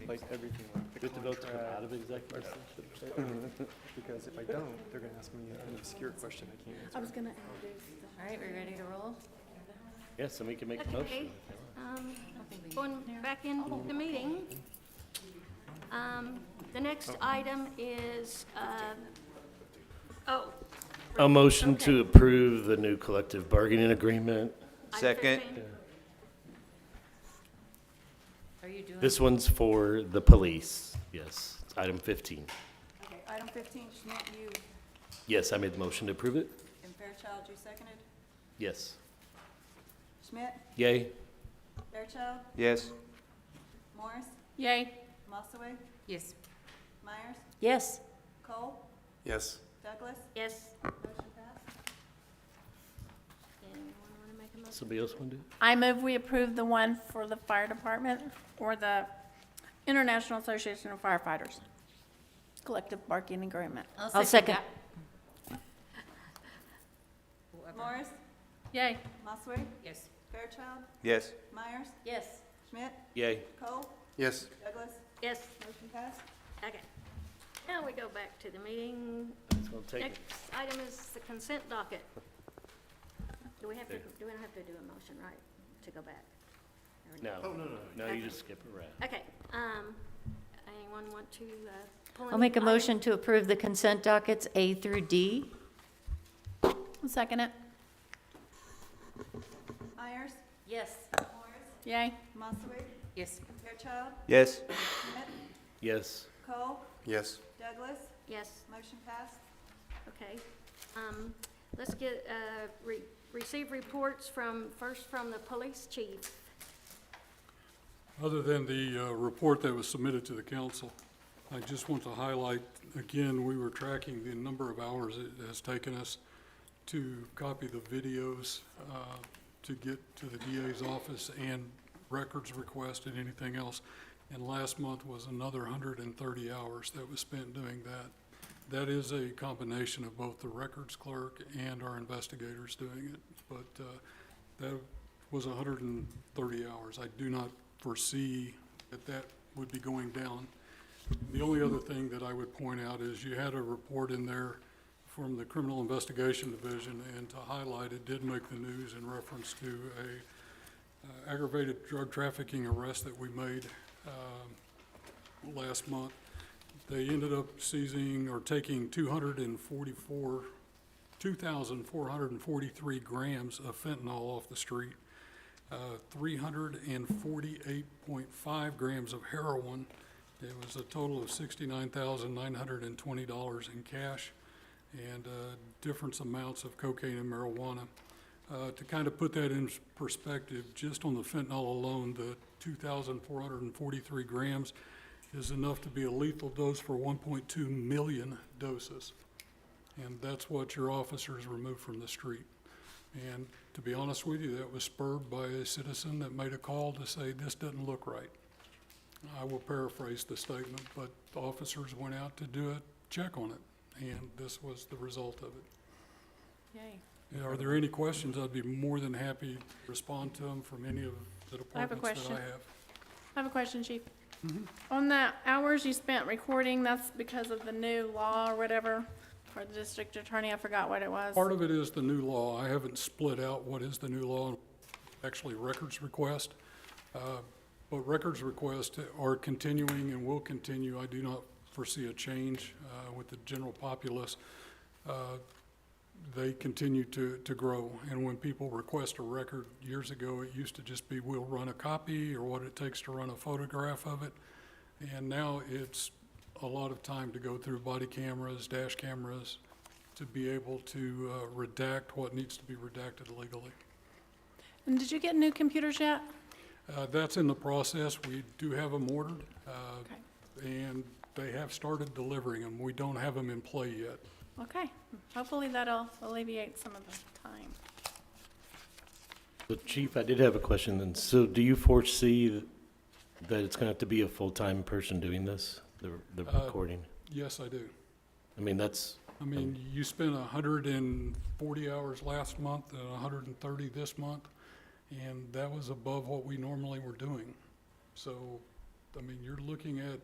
like everything, like the Good to vote to come out contract. of executive session. Because if I don't, they're gonna ask me an obscure question I can't answer. I was gonna introduce All right, we ready to roll? Yes, and we can make the motion. Going back into the meeting. The next item is, A motion to approve the new collective bargaining agreement. item Second. 15. Are you doing? This one's for the police. Yes, item 15. Okay, item 15, Schmidt, you, Yes, I made the motion to approve it. and Fairchild, you seconded. Yes. Schmidt, Yay. Fairchild, Yes. Morris, Yay. Mossaway, Yes. Myers, Yes. Cole, Yes. Douglas, Yes. motion passed. Anyone want to make a motion? Somebody else want to do it? I move we approve the one for the fire department or the International Association of Firefighters collective bargaining agreement. I'll second. Morris, Yay. Mossaway, Yes. Fairchild, Yes. Myers, Yes. Schmidt, Yay. Cole, Yes. Douglas, Yes, motion passed. okay. Now we go back to the meeting. It's gonna take Next it. item is the consent docket. Do we don't have to do a motion, right, to go back? Or No. Oh, no. No, you just skip it right. Okay, anyone want to, pull I'll any make a item? motion to approve the consent dockets A through D. I'll second it. Myers, Yes. Morris, Yay. Mossaway, Yes. Fairchild, Yes. Schmidt, Yes. Cole, Yes. Douglas, Yes, motion passed. okay. Let's get, receive reports first from the police chief. Other than the report that was submitted to the council, I just want to highlight, again, we were tracking the number of hours it has taken us to copy the videos to get to the DA's office and records request and anything else. And last month was another 130 hours that was spent doing that. That is a combination of both the records clerk and our investigators doing it. But that was 130 hours. I do not foresee that that would be going down. The only other thing that I would point out is you had a report in there from the Criminal Investigation Division, and to highlight, it did make the news in reference to a aggravated drug trafficking arrest that we made last month. They ended up seizing or taking 2,443 grams of fentanyl off the street, 348.5 grams of heroin. It was a total of $69,920 in cash, and different amounts of cocaine and marijuana. To kind of put that in perspective, just on the fentanyl alone, the 2,443 grams is enough to be a lethal dose for 1.2 million doses. And that's what your officers removed from the street. And to be honest with you, that was spurred by a citizen that made a call to say, this doesn't look right. I will paraphrase the statement, but the officers went out to do a check on it, and this was the result of it. Yay. Are there any questions? I'd be more than happy to respond to them from any of the I have a departments that I question. have. I have a question, Chief. On the hours you spent recording, that's because of the new law or whatever, or the district attorney, I forgot what it was. Part of it is the new law. I haven't split out what is the new law, actually records request. But records requests are continuing and will continue. I do not foresee a change with the general populace. They continue to grow. And when people request a record, years ago, it used to just be, we'll run a copy or what it takes to run a photograph of it. And now it's a lot of time to go through body cameras, dash cameras, to be able to redact what needs to be redacted legally. And did you get new computers yet? That's in the process. We do have them ordered, Okay. and they have started delivering them. We don't have them in play yet. Okay, hopefully that'll alleviate some of the time. So Chief, I did have a question then. So do you foresee that it's gonna have to be a full-time person doing this, the recording? Yes, I do. I mean, that's, I mean, you spent 140 hours last month and 130 this month, and that was above what we normally were doing. So I mean, you're looking at,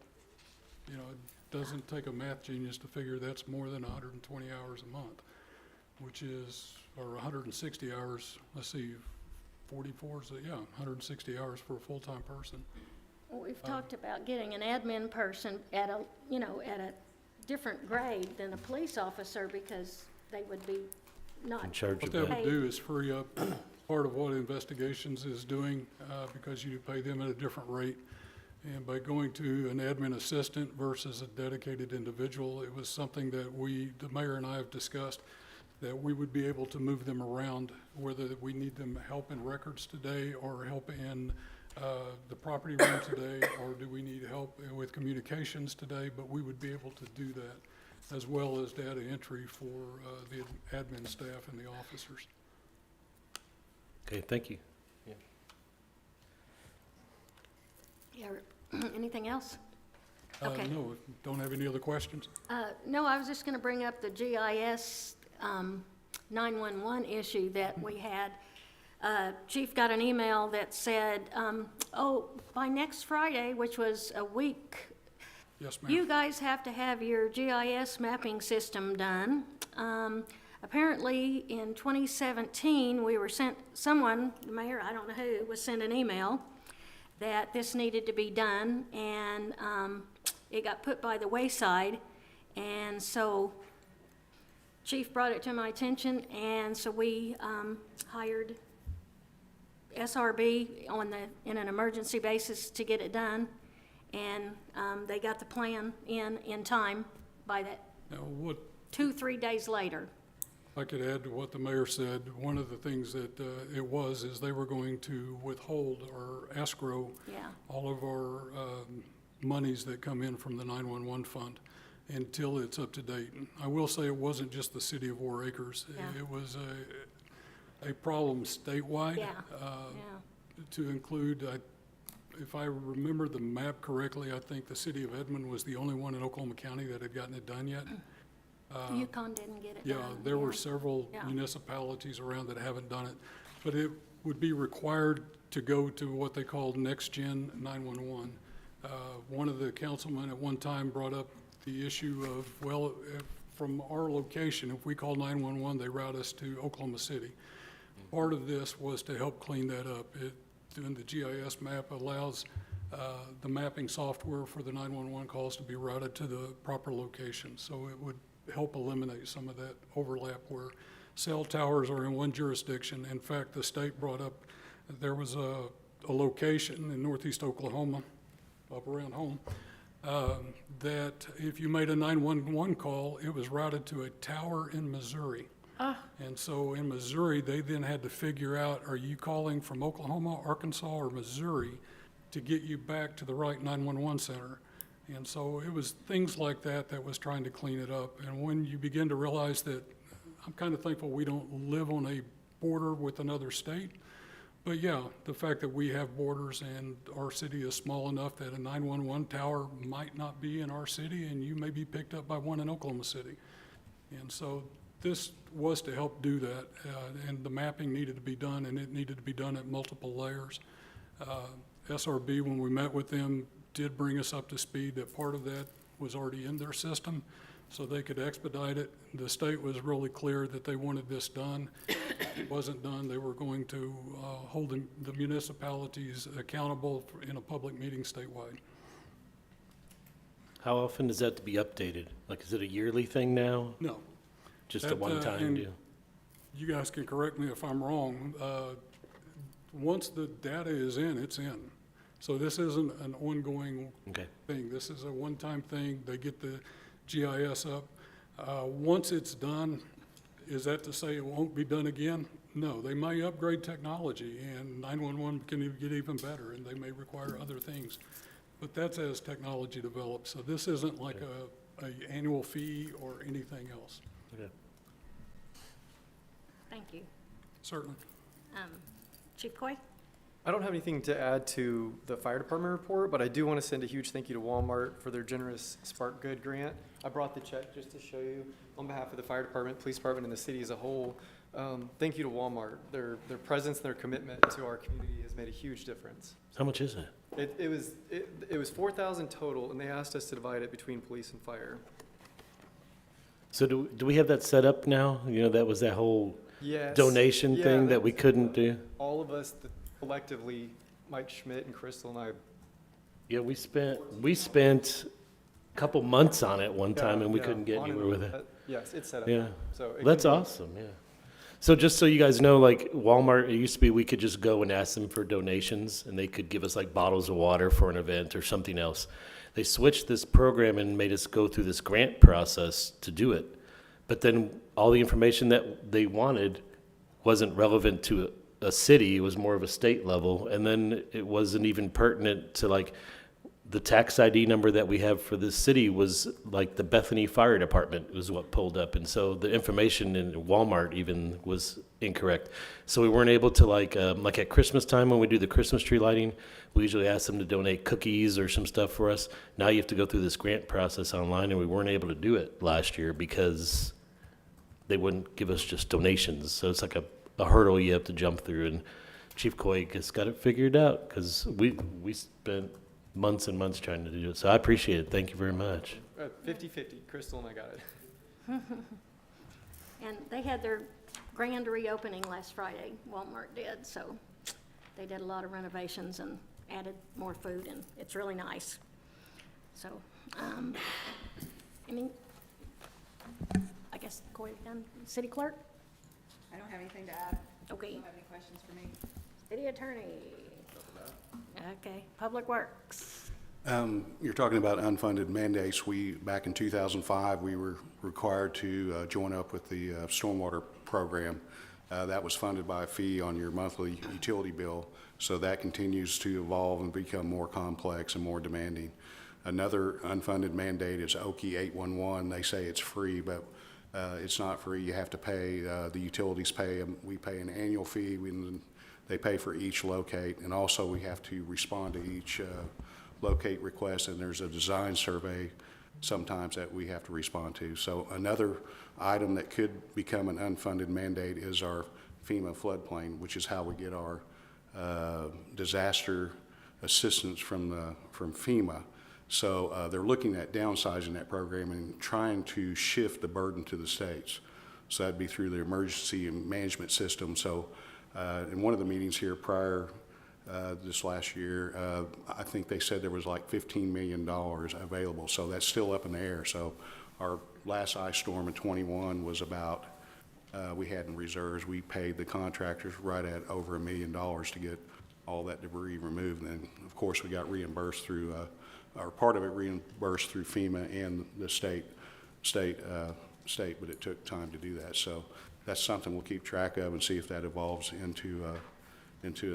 you know, it doesn't take a math genius to figure that's more than 120 hours a month, which is, or 160 hours, let's see, 44 is, yeah, 160 hours for a full-time person. Well, we've talked about getting an admin person at a, you know, at a different grade than a police officer because they would be In not, charge What of that that. would do is free up part of what investigations is doing, because you pay them at a different rate. And by going to an admin assistant versus a dedicated individual, it was something that the mayor and I have discussed, that we would be able to move them around, whether we need them help in records today or help in the property room today, or do we need help with communications today, but we would be able to do that, as well as data entry for the admin staff and the officers. Okay, thank you. yeah, anything else? Okay. No, don't have any other questions? No, I was just gonna bring up the GIS 911 issue that we had. Chief got an email that said, oh, by next Friday, which was a week, Yes, ma'am. you guys have to have your GIS mapping system done. Apparently, in 2017, we were sent, someone, the mayor, I don't know who, was sent an email that this needed to be done, and it got put by the wayside. And so Chief brought it to my attention, and so we hired SRB in an emergency basis to get it done. And they got the plan in time by that, Now, what 2-3 days later. I could add to what the mayor said, one of the things that is they were going to withhold or escrow Yeah, all of our monies that come in from the 911 fund until it's up to date. And I will say it wasn't just the city of War Acres. Yeah. It was a problem statewide. Yeah. uh, yeah. To include, if I remember the map correctly, I think the city of Edmond was the only one in Oklahoma County that had gotten it done yet. Yukon didn't get it Yeah, done. there were several Yeah. municipalities around that haven't done it, but it would be required to go to what they called Next Gen 911. One of the councilmen at one time brought up the issue of, well, from our location, if we call 911, they route us to Oklahoma City. Part of this was to help clean that up. Doing the GIS map allows the mapping software for the 911 calls to be routed to the proper location. So it would help eliminate some of that overlap where cell towers are in one jurisdiction. In fact, the state brought up, there was a location in northeast Oklahoma, up around home, that if you made a 911 call, it was routed to a tower in Missouri. And so in Missouri, they then had to figure out, are you calling from Oklahoma, Arkansas, or Missouri to get you back to the right 911 center? And so it was things like that that was trying to clean it up. And when you begin to realize that, I'm kind of thankful we don't live on a border with another state. But yeah, the fact that we have borders and our city is small enough that a 911 tower might not be in our city and you may be picked up by one in Oklahoma City. And so this was to help do that, and the mapping needed to be done, and it needed to be done at multiple layers. SRB, when we met with them, did bring us up to speed that part of that was already in their system, so they could expedite it. The state was really clear that they wanted this done. If it wasn't done, they were going to hold the municipalities accountable in a public meeting statewide. How often is that to be updated? Like, is it a yearly thing now? No. Just a That, one-time and deal? You guys can correct me if I'm wrong. Once the data is in, it's in. So this isn't an ongoing Okay, thing. This is a one-time thing. They get the GIS up. Once it's done, is that to say it won't be done again? No, they may upgrade technology and 911 can get even better and they may require other things. But that's as technology develops. So this isn't like a annual fee or anything else. okay. Thank you. Certainly. Chief Coy? I don't have anything to add to the fire department report, but I do want to send a huge thank you to Walmart for their generous Spark Good grant. I brought the check just to show you on behalf of the fire department, police department, and the city as a whole. Thank you to Walmart. Their presence and their commitment to our community has made a huge difference. How much is it? It was 4,000 total, and they asked us to divide it between police and fire. So do we have that set up now? You know, that was that whole Yes. donation Yeah, thing that we couldn't do? all of us collectively, Mike Schmidt and Crystal and I. Yeah, we spent a couple months on it one time and we Yeah, couldn't get on and anywhere with on. it. Yes, it's set up. Yeah. So it That's can be- awesome, yeah. So just so you guys know, like Walmart, it used to be we could just go and ask them for donations and they could give us like bottles of water for an event or something else. They switched this program and made us go through this grant process to do it. But then all the information that they wanted wasn't relevant to a city, it was more of a state level. And then it wasn't even pertinent to like the tax ID number that we have for this city was like the Bethany Fire Department was what pulled up. And so the information in Walmart even was incorrect. So we weren't able to like at Christmas time when we do the Christmas tree lighting, we usually ask them to donate cookies or some stuff for us. Now you have to go through this grant process online and we weren't able to do it last year because they wouldn't give us just donations. So it's like a hurdle you have to jump through. And Chief Coy has got it figured out because we spent months and months trying to do it. So I appreciate it. Thank you very much. 50-50, Crystal and I got it. And they had their grand reopening last Friday, Walmart did, so they did a lot of renovations and added more food, and it's really nice. So, I guess Coy done, city clerk? I don't have anything to add. Okay, Don't have any questions for me. city attorney? Okay, public works. You're talking about unfunded mandates. Back in 2005, we were required to join up with the stormwater program. That was funded by a fee on your monthly utility bill. So that continues to evolve and become more complex and more demanding. Another unfunded mandate is Oki 811. They say it's free, but it's not free. You have to pay. The utilities pay. We pay an annual fee. They pay for each locate, and also we have to respond to each locate request, and there's a design survey sometimes that we have to respond to. So another item that could become an unfunded mandate is our FEMA floodplain, which is how we get our disaster assistance from FEMA. So they're looking at downsizing that program and trying to shift the burden to the states. So that'd be through the emergency management system. So in one of the meetings here prior this last year, I think they said there was like $15 million available. So that's still up in the air. So our last ice storm in 21 was about, we had in reserves, we paid the contractors right at over $1 million to get all that debris removed. And then, of course, we got reimbursed through, or part of it reimbursed through FEMA and the state, but it took time to do that. So that's something we'll keep track of and see if that evolves into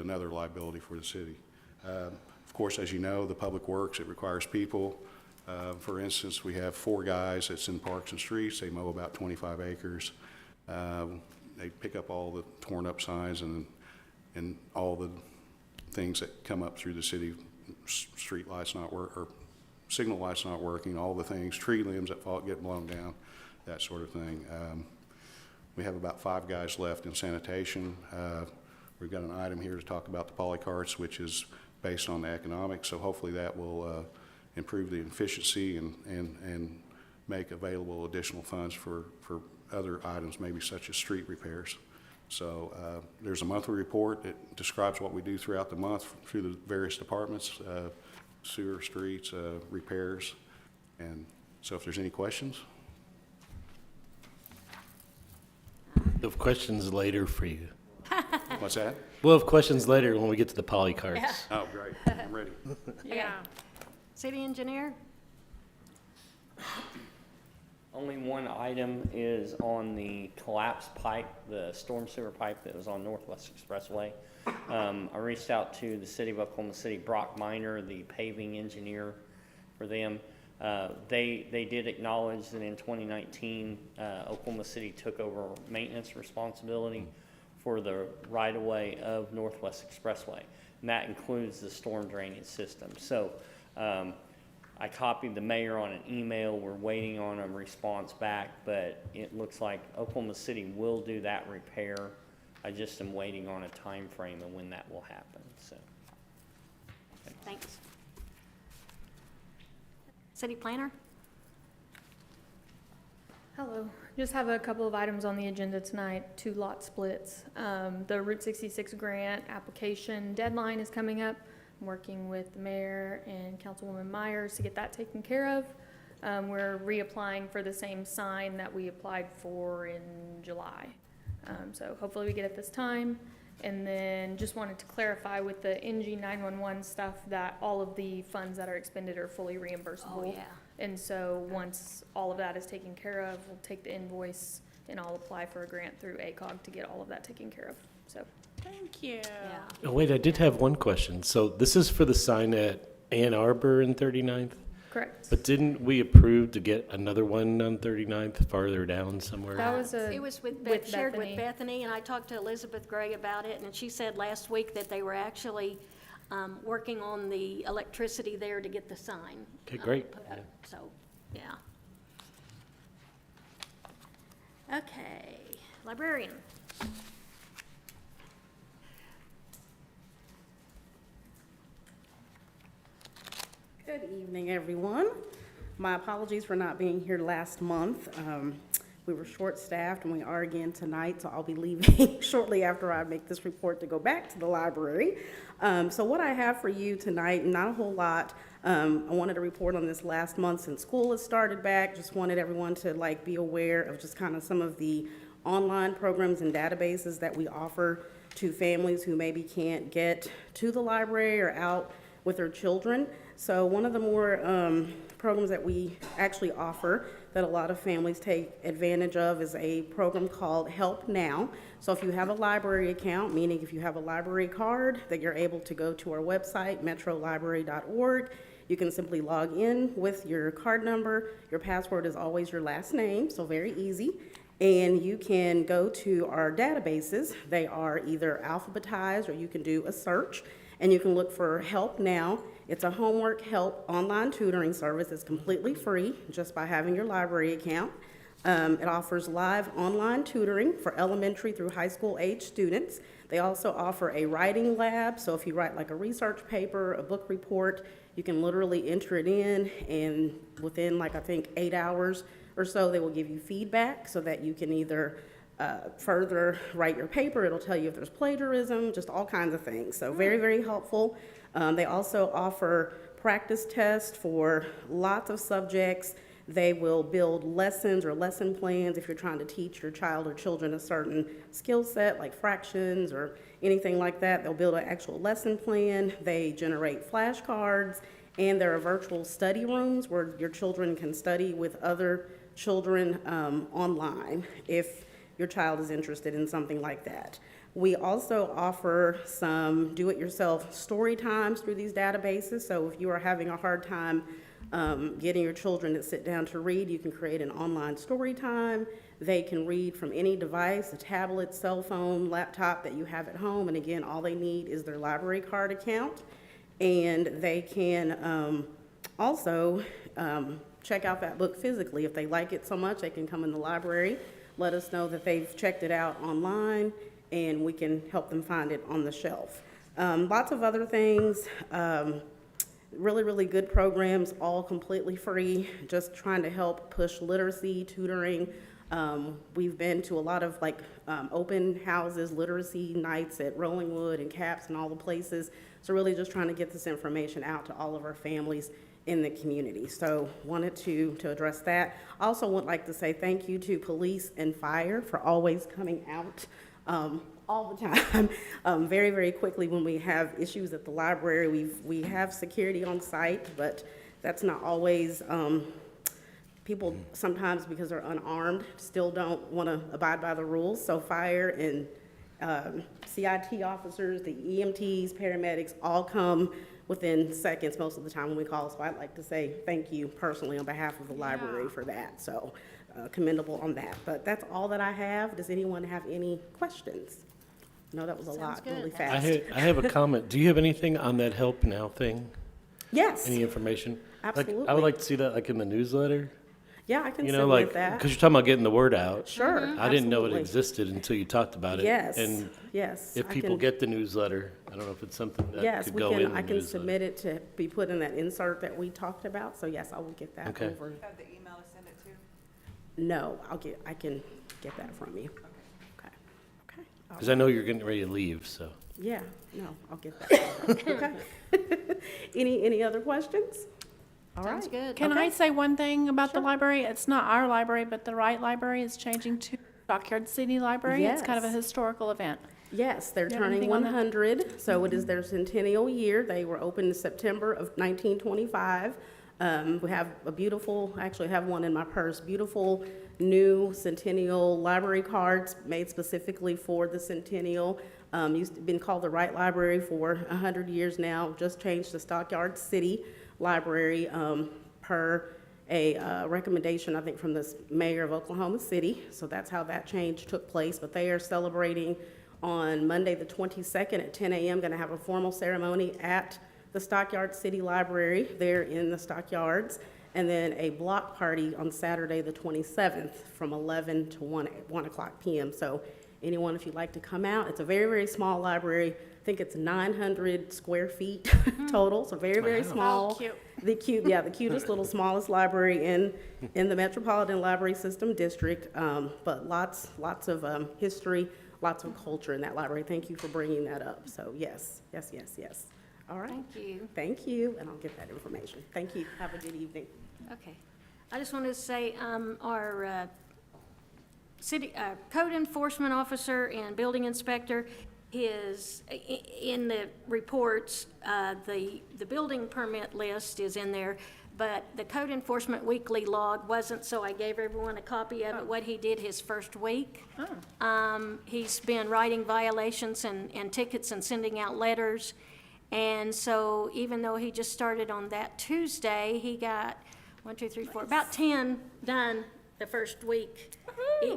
another liability for the city. Of course, as you know, the public works, it requires people. For instance, we have 4 guys that's in parks and streets. They mow about 25 acres. They pick up all the torn up signs and all the things that come up through the city, street lights not work, or signal lights not working, all the things, tree limbs that get blown down, that sort of thing. We have about 5 guys left in sanitation. We've got an item here to talk about the polycarts, which is based on the economics, so hopefully that will improve the efficiency and make available additional funds for other items, maybe such as street repairs. So there's a monthly report that describes what we do throughout the month through the various departments, sewer, streets, repairs. And so if there's any questions. We'll have questions later for you. What's that? We'll have questions later when we get to the poly cards. Oh, great, I'm ready. Yeah. City engineer? Only one item is on the collapsed pipe, the storm sewer pipe that was on Northwest Expressway. I reached out to the city of Oklahoma City, Brock Miner, the paving engineer for them. They did acknowledge that in 2019, Oklahoma City took over maintenance responsibility for the right-of-way of Northwest Expressway, and that includes the storm drainage system. So I copied the mayor on an email. We're waiting on a response back, but it looks like Oklahoma City will do that repair. I just am waiting on a time frame of when that will happen, so. Thanks. City planner? Hello. Just have a couple of items on the agenda tonight, 2 lot splits. The Route 66 grant application deadline is coming up. I'm working with the mayor and Councilwoman Myers to get that taken care of. We're reapplying for the same sign that we applied for in July. So hopefully we get it this time. And then just wanted to clarify with the NG 911 stuff that all of the funds that are expended are fully reimbursable. Oh, yeah. And so once all of that is taken care of, we'll take the invoice and I'll apply for a grant through ACOG to get all of that taken care of. So, Thank you. Yeah. Oh, wait, I did have one question. So this is for the sign at Ann Arbor and 39th? correct. But didn't we approve to get another one on 39th farther down somewhere? That was It was with, with shared with Bethany. Bethany, and I talked to Elizabeth Gray about it, and she said last week that they were actually working on the electricity there to get the sign. Okay, great. Put up. So, yeah. Okay, librarian. Good evening, everyone. My apologies for not being here last month. We were short-staffed, and we are again tonight, so I'll be leaving shortly after I make this report to go back to the library. So what I have for you tonight, not a whole lot. I wanted to report on this last month since school has started back. Just wanted everyone to be aware of just kind of some of the online programs and databases that we offer to families who maybe can't get to the library or out with their children. So one of the more programs that we actually offer that a lot of families take advantage of is a program called Help Now. So if you have a library account, meaning if you have a library card, that you're able to go to our website, metrolibrary.org. You can simply log in with your card number. Your password is always your last name, so very easy. And you can go to our databases. They are either alphabetized or you can do a search. And you can look for Help Now. It's a homework help online tutoring service. It's completely free just by having your library account. It offers live online tutoring for elementary through high school age students. They also offer a writing lab. So if you write like a research paper, a book report, you can literally enter it in, and within I think 8 hours or so, they will give you feedback so that you can either further write your paper. It'll tell you if there's plagiarism, just all kinds of things. So very, very helpful. They also offer practice tests for lots of subjects. They will build lessons or lesson plans if you're trying to teach your child or children a certain skill set like fractions or anything like that. They'll build an actual lesson plan. They generate flashcards, and there are virtual study rooms where your children can study with other children online if your child is interested in something like that. We also offer some do-it-yourself story times through these databases. So if you are having a hard time getting your children to sit down to read, you can create an online story time. They can read from any device, a tablet, cell phone, laptop that you have at home. And again, all they need is their library card account. And they can also check out that book physically. If they like it so much, they can come in the library, let us know that they've checked it out online, and we can help them find it on the shelf. Lots of other things, really, really good programs, all completely free, just trying to help push literacy, tutoring. We've been to a lot of open houses, literacy nights at Rollingwood and CAPS and all the places. So really just trying to get this information out to all of our families in the community. So wanted to address that. I also would like to say thank you to police and fire for always coming out all the time, very, very quickly when we have issues at the library. We have security on site, but that's not always, people sometimes because they're unarmed still don't want to abide by the rules. So fire and CIT officers, the EMTs, paramedics, all come within seconds most of the time when we call. So I'd like to say thank you personally on behalf of the library for that. So commendable on that. But that's all that I have. Does anyone have any questions? No, that was a lot, good. really I fast. have a comment. Do you have anything on that Help Now thing? Yes, Any information? Like, I Absolutely. would like to see that like in the newsletter, yeah, I can you know, like, submit that. because you're talking about getting the word out. Sure, I didn't know it absolutely. existed until you talked about it. Yes, And yes. if I people can- get the newsletter, I don't know if it's something that Yes, could we go can, in the I can newsletter. submit it to be put in that insert that we talked about, so yes, I will get that Okay. over. Have the email to send it to? No, I can get that from you. Okay, okay. All Because I know you're getting ready to leave, so. Yeah, no, I'll get that. Okay. Any other questions? All Sounds right. good. Can I Okay. say one thing about the Sure. library? It's not our library, but the Wright Library is changing to Stockyard City Library. It's kind of a Yes. historical event. Yes, they're You have turning anything on that? 100, so it is their centennial year. They were opened in September of 1925. We have a beautiful, I actually have one in my purse, beautiful new centennial library cards made specifically for the centennial. Used to been called the Wright Library for 100 years now, just changed to Stockyard City Library per a recommendation, I think, from the mayor of Oklahoma City. So that's how that change took place. But they are celebrating on Monday, the 22nd at 10 a.m., going to have a formal ceremony at the Stockyard City Library there in the Stockyards, and then a block party on Saturday, the 27th, from 11 to 1 o'clock p.m. So anyone, if you'd like to come out, it's a very, very small library. I think it's 900 square feet total, so very, very small. Oh, cute. The cutest little smallest library in the Metropolitan Library System District, but lots of history, lots of culture in that library. Thank you for bringing that up. So yes. All right. Thank you. Thank you, and I'll get that information. Thank you. Have a good evening. Okay. I just wanted to say, our city code enforcement officer and building inspector is, in the reports, the building permit list is in there, but the code enforcement weekly log wasn't, so I gave everyone a copy of it, what he did his first week. He's been writing violations and tickets and sending out letters. And so even though he just started on that Tuesday, he got 1, 2, 3, 4, about 10 done the first week.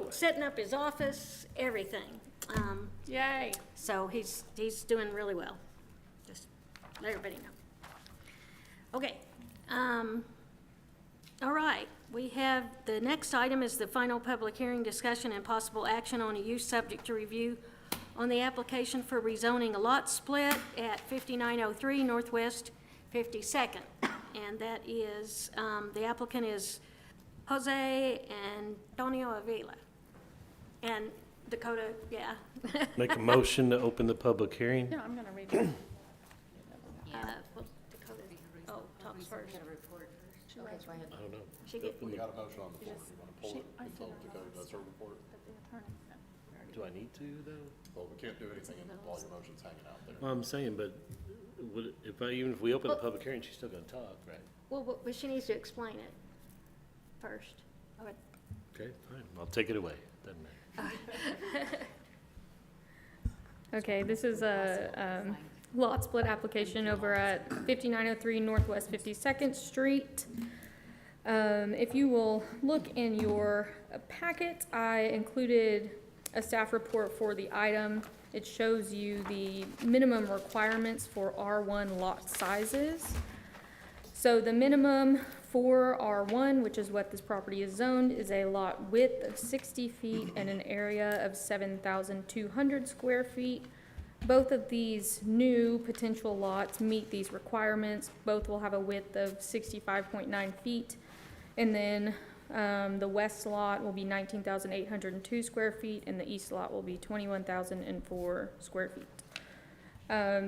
Setting up his office, everything. Yay. So he's doing really well. Just let everybody know. Okay. All right. We have, the next item is the final public hearing, discussion, and possible action on a use subject to review on the application for rezoning a lot split at 5903 Northwest 52nd. And that is, the applicant is Jose Antonio Avila. And Dakota, yeah. Make a motion to open the public hearing. Yeah, I'm going to read it. Well, Dakota, oh, talks first. I don't know. She get, We got a motion on the floor. You want to pull it I until said Dakota does her report? Do I need to, though? Well, we can't do anything while your motion's hanging out there. Well, I'm saying, but even if we open the public hearing, she's still gonna talk, right? well, but she needs to explain it first. I would- Okay, fine. I'll take it away. Doesn't matter. Okay, this is a lot split application over at 5903 Northwest 52nd Street. If you will look in your packet, I included a staff report for the item. It shows you the minimum requirements for R1 lot sizes. So the minimum for R1, which is what this property is zoned, is a lot width of 60 feet and an area of 7,200 square feet. Both of these new potential lots meet these requirements. Both will have a width of 65.9 feet. And then the west lot will be 19,802 square feet, and the east lot will be 21,004 square feet.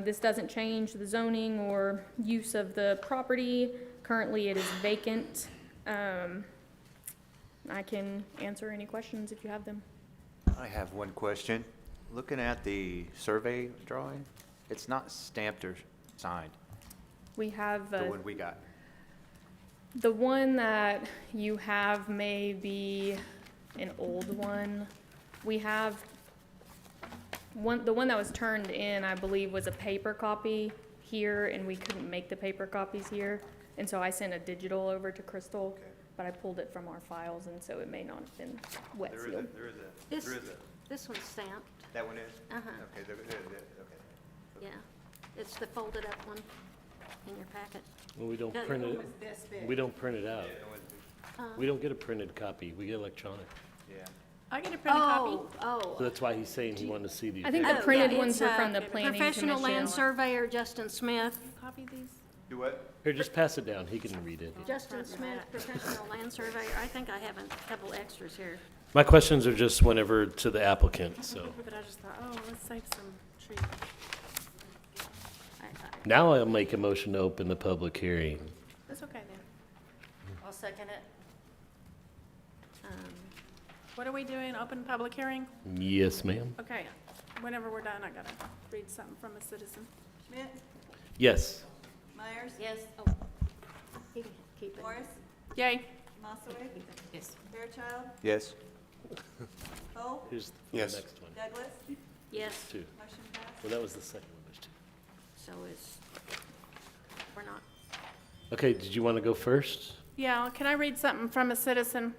This doesn't change the zoning or use of the property. Currently, it is vacant. I can answer any questions if you have them. I have one question. Looking at the survey drawing, it's not stamped or signed, We have the one we got. the one that you have may be an old one. We have the one that was turned in, I believe, was a paper copy here, and we couldn't make the paper copies here. And so I sent a digital over to Crystal, but I pulled it from our files, and so it may not have been wet sealed. This one's stamped, That one is? uh-huh, Okay, okay. yeah. It's the folded up one in your packet. Well, we don't That print It it, was this big. we don't print it out. We don't get a printed copy, we get electronic. Yeah. I get a printed copy. Oh, So that's why he's saying he wanted to see these. I think the Oh, printed yeah, ones it's, were from the planning Professional land commission. surveyor Justin Smith. Copy these. Do what? Here, just pass it down, he can read it. Justin Smith, professional land surveyor. I think I have a couple extras here. My questions are just whenever to the applicant, so. But I just thought, oh, let's save some trees. Now I'll make a motion to open the public hearing. That's okay then. I'll second it. What are we doing? Open public hearing? Yes, ma'am. Okay, whenever we're done, I gotta read something from a citizen. Schmidt, Yes. Myers, Yes. He can keep it. Morris, Yay. Mossaway, Yes. Fairchild, Yes. Cole, Here's the Yes. next one. Douglas, Yes, Two. motion passed. Well, that was the second one, there's two. so we're not. Okay, did you want to go first? Yeah, can I read something from a citizen?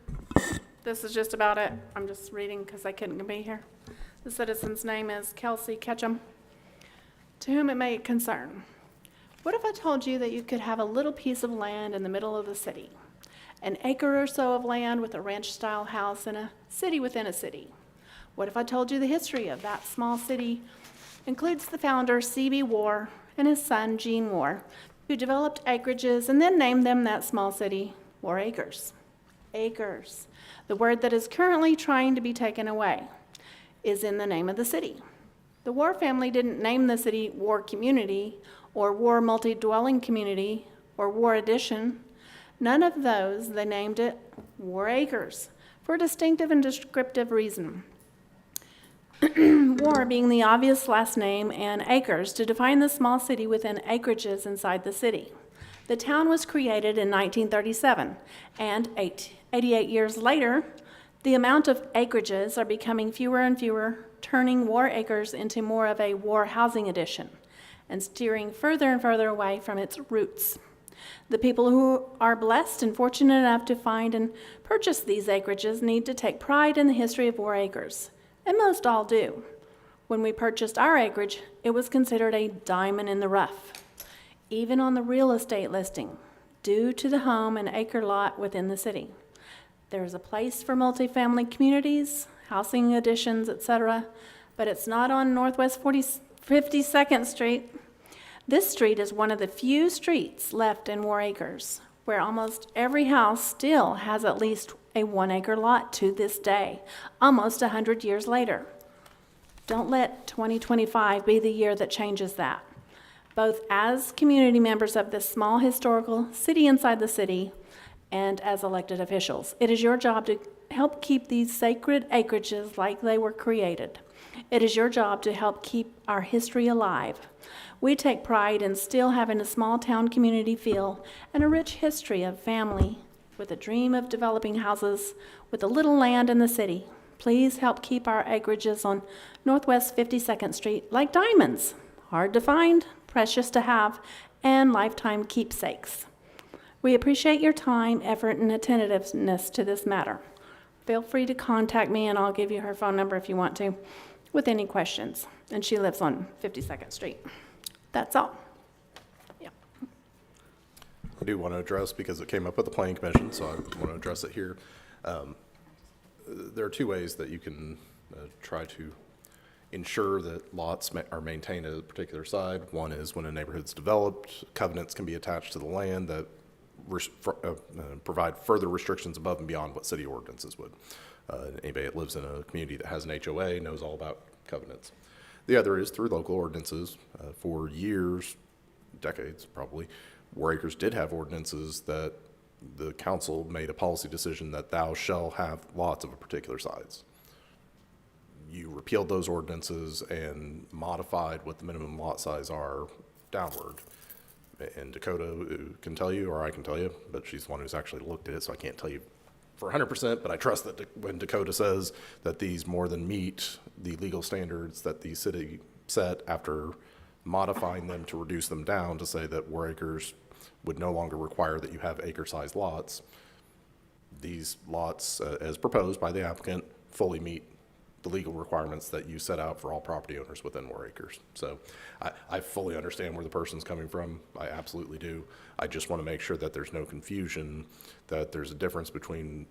This is just about it. I'm just reading because I couldn't be here. The citizen's name is Kelsey Ketchum. To whom it may concern. What if I told you that you could have a little piece of land in the middle of the city? An acre or so of land with a ranch-style house in a city within a city. What if I told you the history of that small city includes the founder, C.B. Warr, and his son, Gene Warr, who developed acreages and then named them that small city, Warr Acres. Acres, the word that is currently trying to be taken away, is in the name of the city. The Warr family didn't name the city Warr Community or Warr Multi-Dwelling Community or Warr Addition. None of those, they named it Warr Acres for a distinctive and descriptive reason. Warr being the obvious last name and acres to define the small city within acreages inside the city. The town was created in 1937, and 88 years later, the amount of acreages are becoming fewer and fewer, turning Warr Acres into more of a Warr housing addition and steering further and further away from its roots. The people who are blessed and fortunate enough to find and purchase these acreages need to take pride in the history of Warr Acres, and most all do. When we purchased our acreage, it was considered a diamond in the rough, even on the real estate listing, due to the home and acre lot within the city. There is a place for multifamily communities, housing additions, etc., but it's not on Northwest 52nd Street. This street is one of the few streets left in Warr Acres, where almost every house still has at least a 1 acre lot to this day, almost 100 years later. Don't let 2025 be the year that changes that. Both as community members of this small historical city inside the city and as elected officials, it is your job to help keep these sacred acreages like they were created. It is your job to help keep our history alive. We take pride in still having a small town community feel and a rich history of family with a dream of developing houses with a little land in the city. Please help keep our acreages on Northwest 52nd Street like diamonds, hard to find, precious to have, and lifetime keepsakes. We appreciate your time, effort, and attentiveness to this matter. Feel free to contact me, and I'll give you her phone number if you want to, with any questions. And she lives on 52nd Street. That's all. Yeah. I do want to address, because it came up at the planning commission, so I want to address it here. There are two ways that you can try to ensure that lots are maintained at a particular side. One is when a neighborhood's developed, covenants can be attached to the land that provide further restrictions above and beyond what city ordinances would. Anybody that lives in a community that has an HOA knows all about covenants. The other is through local ordinances. For years, decades probably, Warr Acres did have ordinances that the council made a policy decision that thou shall have lots of a particular size. You repealed those ordinances and modified what the minimum lot size are downward. And Dakota can tell you, or I can tell you, but she's the one who's actually looked at it, so I can't tell you for 100%, but I trust that when Dakota says that these more than meet the legal standards that the city set after modifying them to reduce them down to say that Warr Acres would no longer require that you have acre-sized lots, these lots, as proposed by the applicant, fully meet the legal requirements that you set out for all property owners within 4 acres. So I fully understand where the person's coming from. I absolutely do. I just want to make sure that there's no confusion, that there's a difference between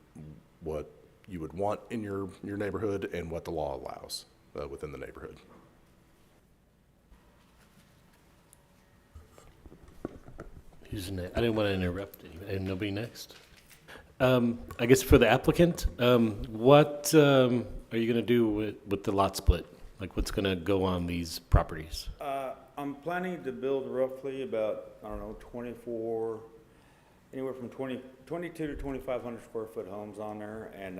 what you would want in your neighborhood and what the law allows within the neighborhood. Who's next? I didn't want to interrupt anybody. And nobody next? I guess for the applicant, what are you going to do with the lot split? Like, what's going to go on these properties? I'm planning to build roughly about, I don't know, 24, anywhere from 22 to 2,500 square foot homes on there. And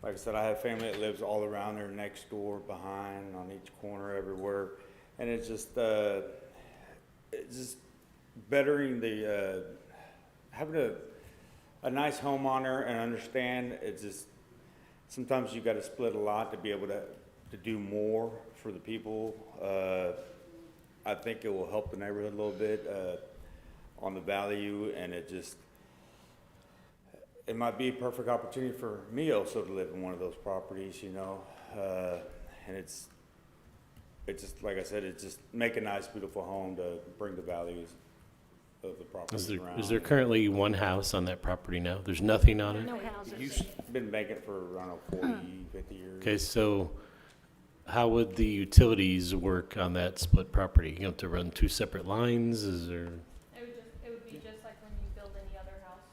like I said, I have family that lives all around there, next door, behind, on each corner, everywhere. And it's just bettering the, having a nice home on there and understand it's just, sometimes you gotta split a lot to be able to do more for the people. I think it will help the neighborhood a little bit, on the value, and it might be a perfect opportunity for me also to live in one of those properties, you know? And it's just, like I said, it's just make a nice, beautiful home to bring the values of the property around. Is there currently one house on that property now? There's nothing on it? No houses. It's been vacant for, I don't know, 40, 50 years. Okay, so how would the utilities work on that split property? You have to run 2 separate lines? Is there? It would be just like when you build any other house.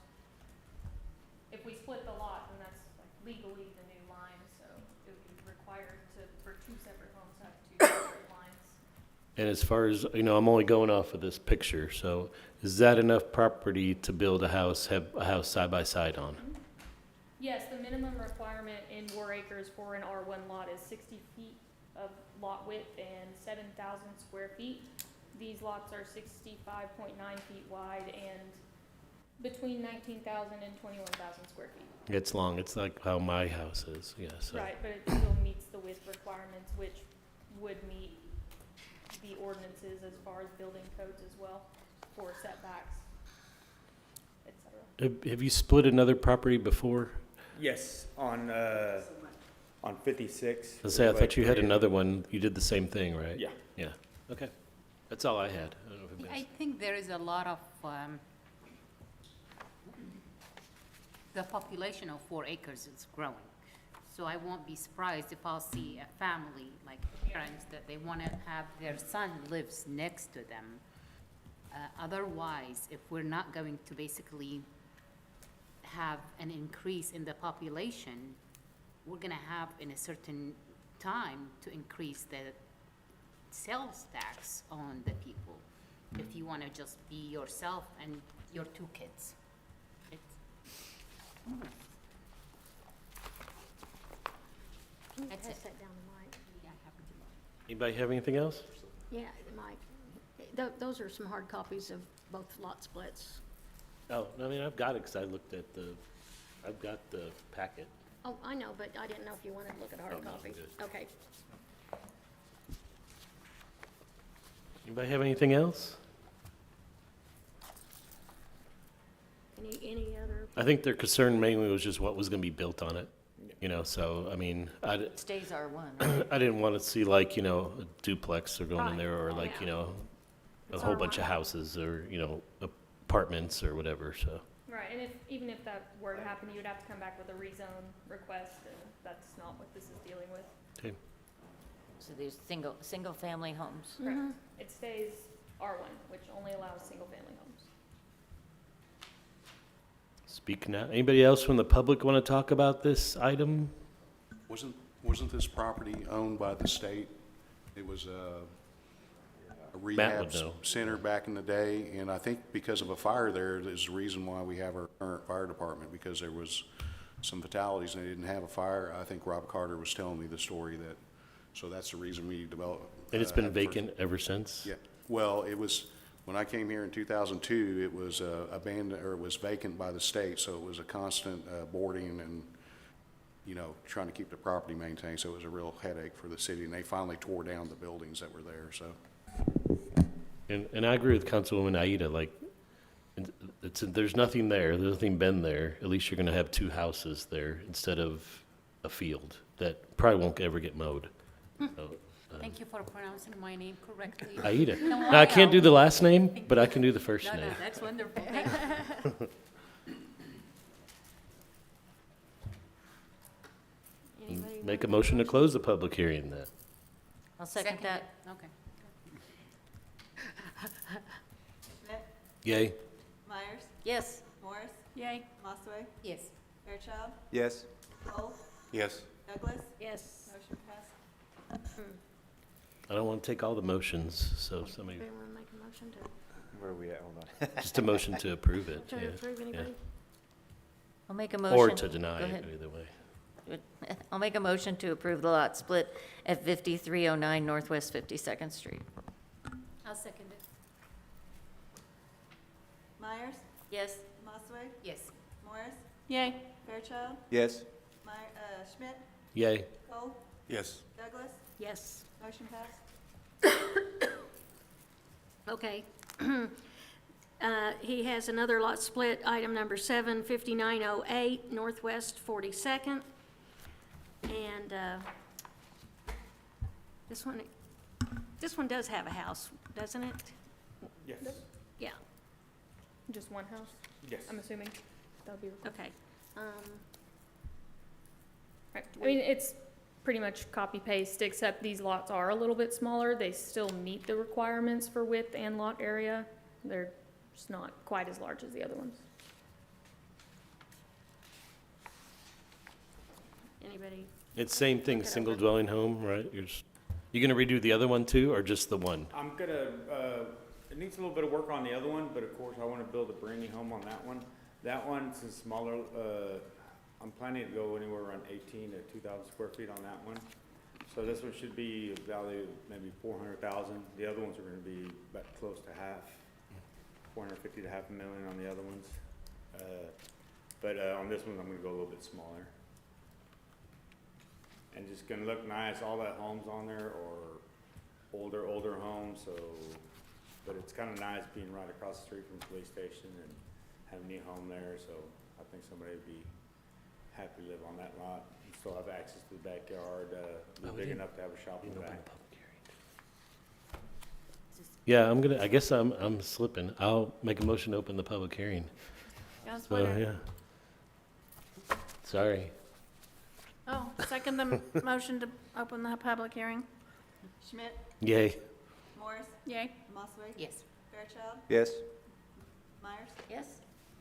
If we split the lot, then that's like legally the new line, so it would be required for 2 separate homes to have 2 separate lines. And as far as, I'm only going off of this picture, so is that enough property to build a house, have a house side by side on? Yes, the minimum requirement in 4 acres for an R1 lot is 60 feet of lot width and 7,000 square feet. These lots are 65.9 feet wide and between 19,000 and 21,000 square feet. It's long, it's like how my house is, yeah, so. Right, but it still meets the width requirements, which would meet the ordinances as far as building codes as well for setbacks, et cetera. Have you split another property before? Yes, on 56. Let's say, I thought you had another one, you did the same thing, right? Yeah. Yeah, okay. That's all I had. I don't know if it I makes- think there is a lot of, the population of 4 acres is growing. So I won't be surprised if I'll see a family, like parents, that they want to have their son lives next to them. Otherwise, if we're not going to basically have an increase in the population, we're going to have in a certain time to increase the sales tax on the people. If you want to just be yourself and your 2 kids. That's it. Pass that down to Mike. Yeah, I happen to. Anybody have anything else? Yeah, Mike. Those are some hard copies of both lot splits. Oh, I mean, I've got it, because I looked at I've got the packet. Oh, I know, but I didn't know if you wanted to look at a hard Oh, no, copy. I'm good. Okay. Anybody have anything else? Any other? I think their concern mainly was just what was gonna be built on it, so, I mean, Stays R1. I didn't want to see like, a duplex or going in Right. there, or like, Yeah. a It's whole bunch of R1. houses, or, apartments or whatever, so. Right, and even if that were to happen, you would have to come back with a rezone request, and that's not what this is dealing with. Okay. So there's single-family homes. Correct. It stays R1, which only allows single-family homes. Speak now. Anybody else from the public want to talk about this item? Wasn't this property owned by the state? It was a Matt rehab would know. center back in the day, and I think because of a fire there, is the reason why we have our current fire department, because there was some fatalities and they didn't have a fire. I think Rob Carter was telling me the story that, so that's the reason we developed. And it's been had the first- vacant ever since? Yeah, well, it was, when I came here in 2002, it was abandoned, or it was vacant by the state, so it was a constant boarding and, trying to keep the property maintained, so it was a real headache for the city, and they finally tore down the buildings that were there, so. And I agree with Councilwoman Aida, like, there's nothing there, there's nothing been there. At least you're gonna have 2 houses there instead of a field. that probably won't ever get mowed. So, Thank you for pronouncing my name correctly. Aida. No, Now, I can't know. do the last name, but I can do the first No, name. no, that's wonderful. Thank you. Anybody Make a want- motion to close the public hearing then. I'll second that. Okay. Schmidt, Yay? Myers, Yes. Morris, Yay. Mossaway, Yes. Fairchild, Yes. Cole, Yes. Douglas, Yes. motion passed. I don't want to take all the motions, so somebody, Anybody want to make a motion to, Where are we at? Hold on. just a motion to approve it. to yeah, approve yeah. anybody? I'll make a motion. Or to deny Go it, ahead. either way. I'll make a motion to approve the lot split at 5309 Northwest 52nd Street. I'll second it. Myers, Yes. Mossaway, Yes. Morris, Yay. Fairchild, Yes. Schmidt, Yay? Cole, Yes. Douglas, Yes. motion passed. Okay. He has another lot split, item number 7, 5908 Northwest 42nd. And this one does have a house, doesn't it? Yes, Yeah, Just one house, yes. I'm assuming. That would be required. okay. Right. I mean, it's pretty much copy paste, except these lots are a little bit smaller. They still meet the requirements for width and lot area. They're just not quite as large as the other ones. Anybody? It's same thing, single dwelling home, right? You gonna redo the other one too, or just the one? I'm gonna, it needs a little bit of work on the other one, but of course I wanna build a brand new home on that one. That one's a smaller, I'm planning to go anywhere around 18 to 2,000 square feet on that one. So this one should be valued maybe 400,000. The other ones are gonna be about close to half, 450 to half a million on the other ones. But on this one, I'm gonna go a little bit smaller. And just gonna look nice, all that homes on there are older homes, so, but it's kinda nice being right across the street from the police station and have a new home there, so I think somebody would be happy to live on that lot. And still have access to the backyard, be big enough to have a shop in the back. Yeah, I guess I'm slipping. I'll make a motion to open the public hearing. Yes, So, winner. yeah. Sorry. Oh, second the motion to open the public hearing. Schmidt, Yay? Morris, Yay. Mossaway, Yes. Fairchild, Yes. Myers, Yes.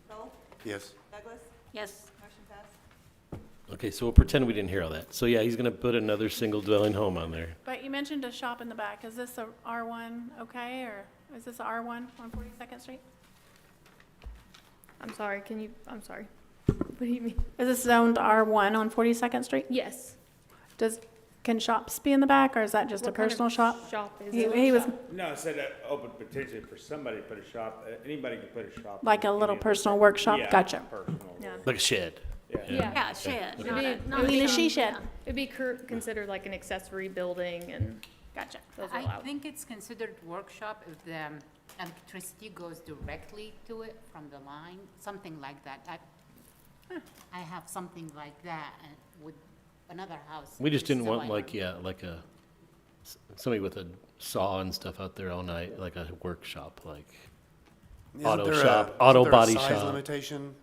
Cole, Yes. Douglas, Yes. motion passed. Okay, so we'll pretend we didn't hear all that. So yeah, he's gonna put another single dwelling home on there. But you mentioned a shop in the back. Is this a R1 okay, or is this a R1 on 42nd Street? I'm sorry, I'm sorry. What do you mean? Is this zoned R1 on 42nd Street? Yes. Can shops be in the back, or is that just a What kind of personal shop? Shop is He it? he was No, I said open potentially for somebody to put a shop, anybody can put a shop. like a in little any of the- personal workshop? Yeah, Gotcha. personal. Yeah. Like a shed. Yeah. Yeah. Yeah, a shed, It'd not be- a, it not I would a mean, a be- she shed. It'd be considered like an accessory building and Gotcha. those are I allowed. think it's considered workshop if the electricity goes directly to it from the line, something like that. I have something like that with another house. We just didn't so want I like, don't- yeah, like somebody with a saw and stuff out there all night, like a workshop, like auto shop, auto body Size shop. limitation,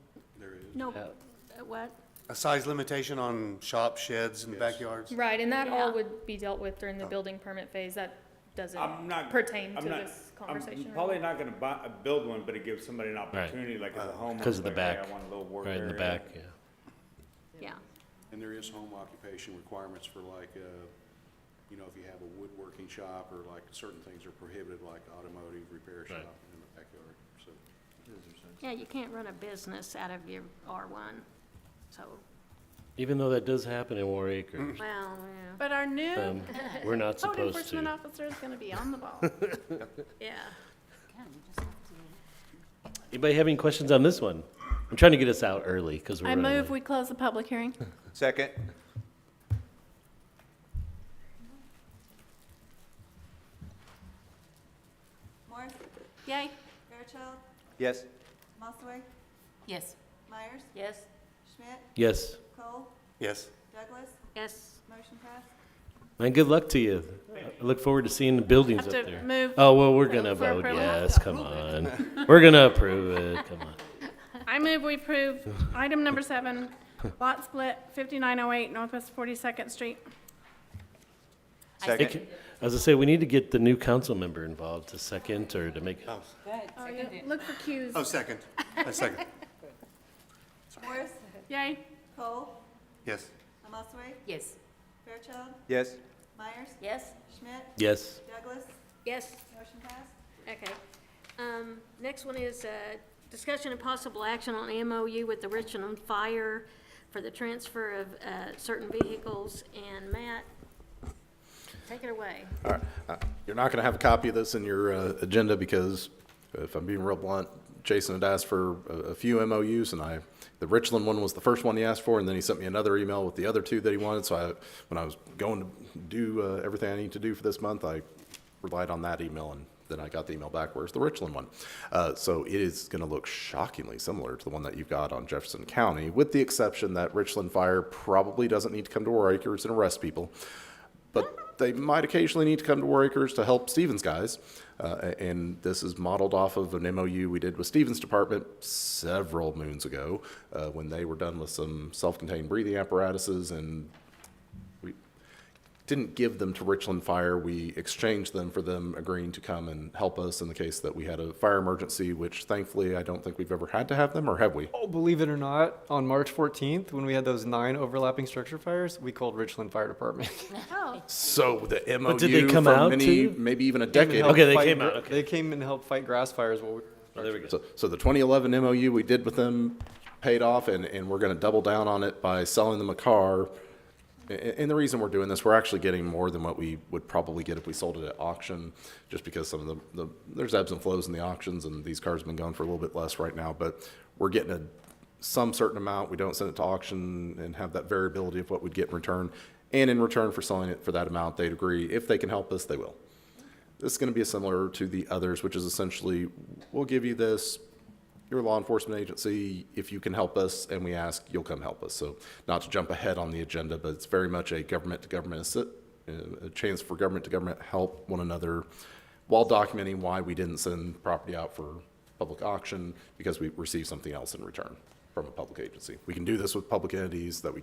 no, Yeah. what? a size limitation on shop sheds in the backyards? Right, and that all Yeah. would be dealt with during the building permit phase. That doesn't I'm not. pertain I'm to not- this conversation. I'm or probably anything. not gonna build one, but it gives somebody an opportunity, like as a homeowner. 'Cause of the like, hey, back. I want a little work Right in the area. back, yeah. Yeah. And there is home occupation requirements for like, if you have a woodworking shop or like certain things are prohibited, like automotive repair shop Right. in the backyard, so. Yeah, you can't run a business out of your R1, so, Even though that does happen in War Acres, well, yeah. But our new we're not code supposed enforcement to. officer is going to be on the ball. Yeah. Yeah, we just have to- Anybody have any questions on this one? I'm trying to get us out early because we're I running move late. we close the public hearing. Second. Morris, Yay. Fairchild, Yes. Mossaway, Yes. Myers, Yes. Schmidt, Yes. Cole, Yes. Douglas? Yes. Motion passed. And good luck to you. I look forward to seeing the buildings Have up to there. move Oh, well, we're gonna for vote approval. yes, come on. We're gonna approve it, come on. I move we approve item number 7, lot split 5908 Northwest 42nd Street. Second. As I say, we need to get the new council member involved to second or to make, Oh, yeah. Look for cues. Oh, second. A second. Morris? Yay. Cole? Yes. Namasuke? Yes. Fairchild? Yes. Myers? Yes? Schmidt? yes. Douglas? Yes. Motion passed. Okay. Next one is discussion and possible action on MOU with the Richland Fire for the transfer of certain vehicles. And Matt, take it away. All right. You're not going to have a copy of this in your agenda because, if I'm being real blunt, Jason had asked for a few MOUs, and the Richland one was the first one he asked for, and then he sent me another email with the other two that he wanted. So when I was going to do everything I need to do for this month, I relied on that email, and then I got the email back, where's the Richland one? So it is going to look shockingly similar to the one that you've got on Jefferson County, with the exception that Richland Fire probably doesn't need to come to War Acres and arrest people. But they might occasionally need to come to War Acres to help Stevens guys. And this is modeled off of an MOU we did with Stevens Department several moons ago when they were done with some self-contained breathing apparatuses, and we didn't give them to Richland Fire. We exchanged them for them agreeing to come and help us in the case that we had a fire emergency, which thankfully I don't think we've ever had to have them, or have we? Oh, believe it or not, on March 14th, when we had those 9 overlapping structure fires, we called Richland Fire Department. Oh, So the MOU did they come for out many, too? maybe even a Came and decade. helped Okay, they fight came gra- out, okay. They came and helped fight grass fires while we were. Oh, there we go. So the 2011 MOU we did with them paid off, and we're going to double down on it by selling them a car. And the reason we're doing this, we're actually getting more than what we would probably get if we sold it at auction, just because some of there's ebbs and flows in the auctions, and these cars have been going for a little bit less right now. But we're getting some certain amount. We don't send it to auction and have that variability of what we'd get in return. And in return for selling it for that amount, they'd agree. If they can help us, they will. This is going to be similar to the others, which is essentially, we'll give you this, you're a law enforcement agency, if you can help us and we ask, you'll come help us. So not to jump ahead on the agenda, but it's very much a government-to-government, a chance for government-to-government help one another while documenting why we didn't send property out for public auction, because we received something else in return from a public agency. We can do this with public entities that we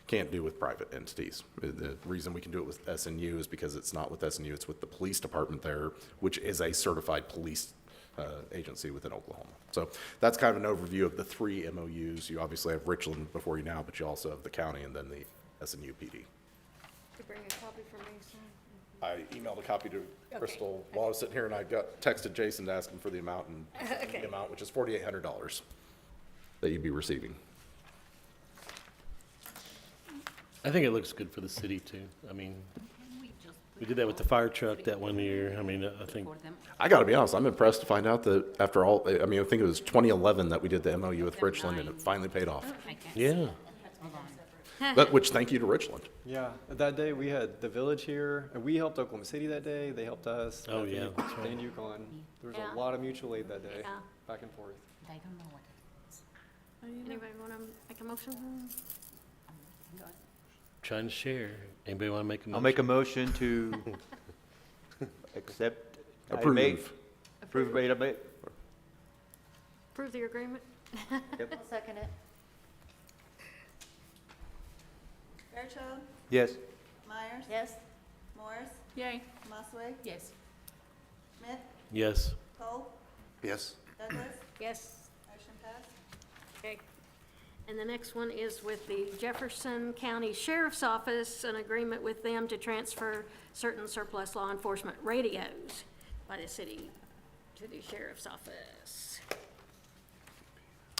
can't do with private entities. The reason we can do it with SNU is because it's not with SNU, it's with the police department there, which is a certified police agency within Oklahoma. So that's kind of an overview of the 3 MOUs. You obviously have Richland before you now, but you also have the county and then the SNU PD. you bring a copy for me, son? I emailed a copy to Crystal while I was sitting here, and I texted Jason to ask him for the amount, and Okay. the amount, which is $4,800 that you'd be receiving. I think it looks good for the city too. I mean, we did that with the fire truck that one year. I mean, I think, I gotta be honest, I'm impressed to find out that after all, I mean, I think it was 2011 that we did the MOU with Richland, and it finally paid off. I can't. yeah. Hold on. But, which, thank you to Richland. Yeah, that day we had the village here, and we helped Oklahoma City that day, they helped us. Oh, I think yeah, that's right. And Yukon. There was Yeah. a lot of mutual aid that day, Yeah. back and forth. I don't know what it is. Anybody want to make a motion? Trying to share. Anybody want to make a motion? I'll make a motion to accept. Approve. Approve, wait, wait. Approve the agreement? I'll second it. Fairchild? Yes. Myers? Yes? Morris? Yay. Namasuke? Yes. Schmidt? Yes. Cole? Yes. Douglas? Yes. Motion passed. Okay. And the next one is with the Jefferson County Sheriff's Office, an agreement with them to transfer certain surplus law enforcement radios by the city to the sheriff's office.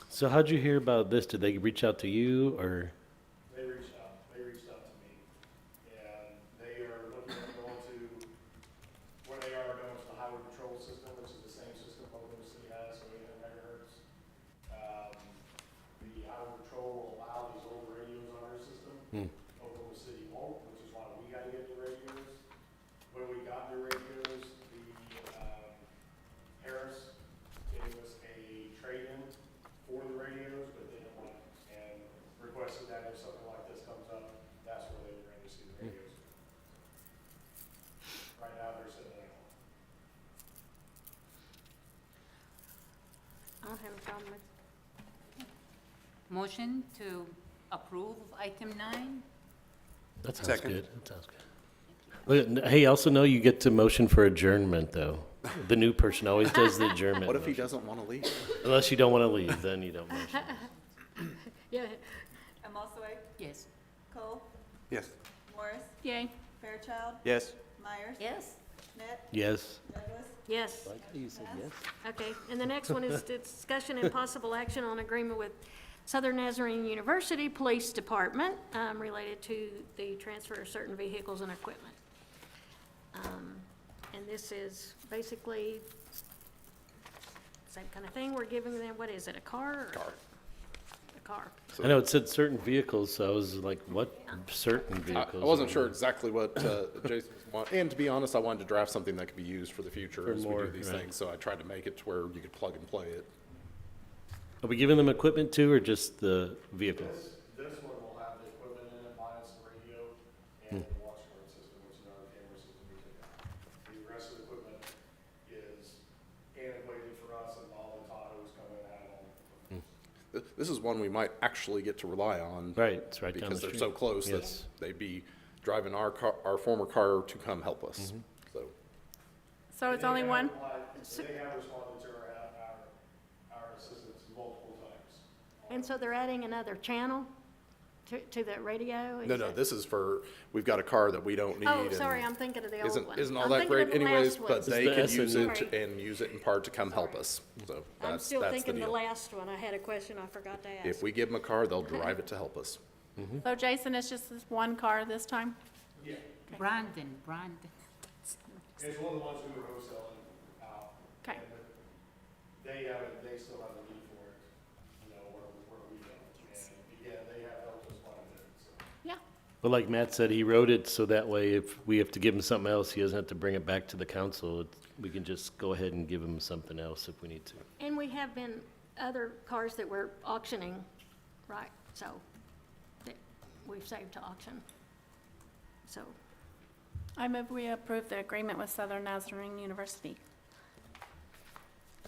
So how'd you hear about this? Did they reach out to you or? They reached out to me, and they are looking at going to, where they are going to the highway patrol system, which is the same system Oklahoma City has, so 800 megahertz. The highway patrol will allow these old radios on our system. Oklahoma City won't, which is why we gotta get new radios. When we got new radios, Harris gave us a trade-in for the radios, but they didn't want it, and requested that problem with. Motion to approve item 9? That sounds Second. good. That sounds good. Look, hey, also know you get to motion for adjournment, though. The new person always does the adjournment. What if he motion. doesn't want to leave? Unless you don't want to leave, then you don't motion. Yeah. Amosaway, Yes. Cole, Yes. Morris, Yay. Fairchild, Yes. Myers, Yes? Schmidt, Yes. Douglas, Yes. Like how you said yes. Okay, and the next one is discussion and possible action on agreement with Southern Nazarene University Police Department related to the transfer of certain vehicles and equipment. And this is basically same kind of thing. We're giving them, what is it, a car? Or Car. A car. I know it said certain vehicles, so I was like, what certain I vehicles? wasn't sure exactly what Jason wanted, and to be honest, I wanted to draft something that could be used for the future For as we more, do these right. things, so I tried to make it to where you could plug and play it. Are we giving them equipment too, or just the vehicles? This one will have the equipment in it, minus the radio and the watch guard system, which is our camera system we took out. The rest of the equipment is antiquated for us, and all the Tahoes come in and out on. This is one we might actually get to rely on. Right, it's right down the Because they're street. so close that Yes. they'd be driving our car, our former car to come help us, Mm-hmm. so. So it's only one? They have responded to our assistance multiple times. And so they're adding another channel to the radio? Is No, no, that- this is for, we've got a car that we don't need. Oh, and sorry, I'm thinking of the old one. Isn't all I'm that thinking great of the anyways, last but one. they It's the could use it Sorry. and use it in part to come help us, so I'm that's still the thinking the deal. last one. I had a question I forgot to ask. If we give them a car, they'll drive it to help us. So Jason, it's just this one car this time? Yeah, Brandon. it's one of the ones we were wholesaling out. Okay. They still have the need for it, where we don't. And again, they have helped us quite a bit, so. Yeah. But like Matt said, he wrote it so that way if we have to give him something else, he doesn't have to bring it back to the council. We can just go ahead and give him something else if we need to. And we have been other cars that we're auctioning, right? So that we've saved to auction. So, I move we approve the agreement with Southern Nazarene University.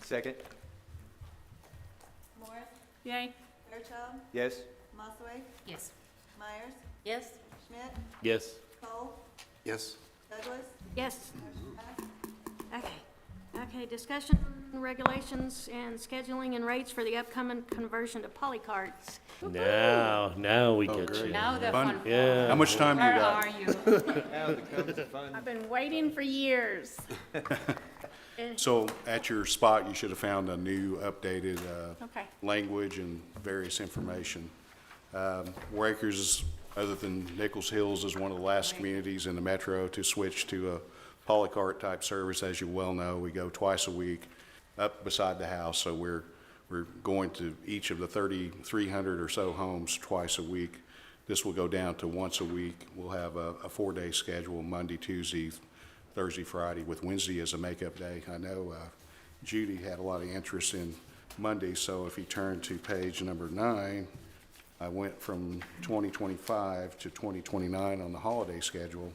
Second. Morris, Yay. Fairchild, Yes. Amosaway, Yes. Myers, Yes? Schmidt, Yes. Cole, Yes. Douglas, yes, motion passed. okay. Okay, discussion, regulations, and scheduling and rates for the upcoming conversion to polycarts. Now we get you. Now the Fun. fun part. Yeah. How much time do you Where got? are you? Now becomes the fun. I've been waiting for years. So at your spot, you should have found a new updated Okay. language and various information. War Acres, other than Nichols Hills, is one of the last communities in the metro to switch to a polycart type service. As you well know, we go twice a week up beside the house, so we're going to each of the 3,300 or so homes twice a week. This will go down to once a week. We'll have a 4-day schedule, Monday, Tuesday, Thursday, Friday, with Wednesday as a makeup day. I know Judy had a lot of interest in Monday, so if you turn to page number 9, I went from 2025 to 2029 on the holiday schedule.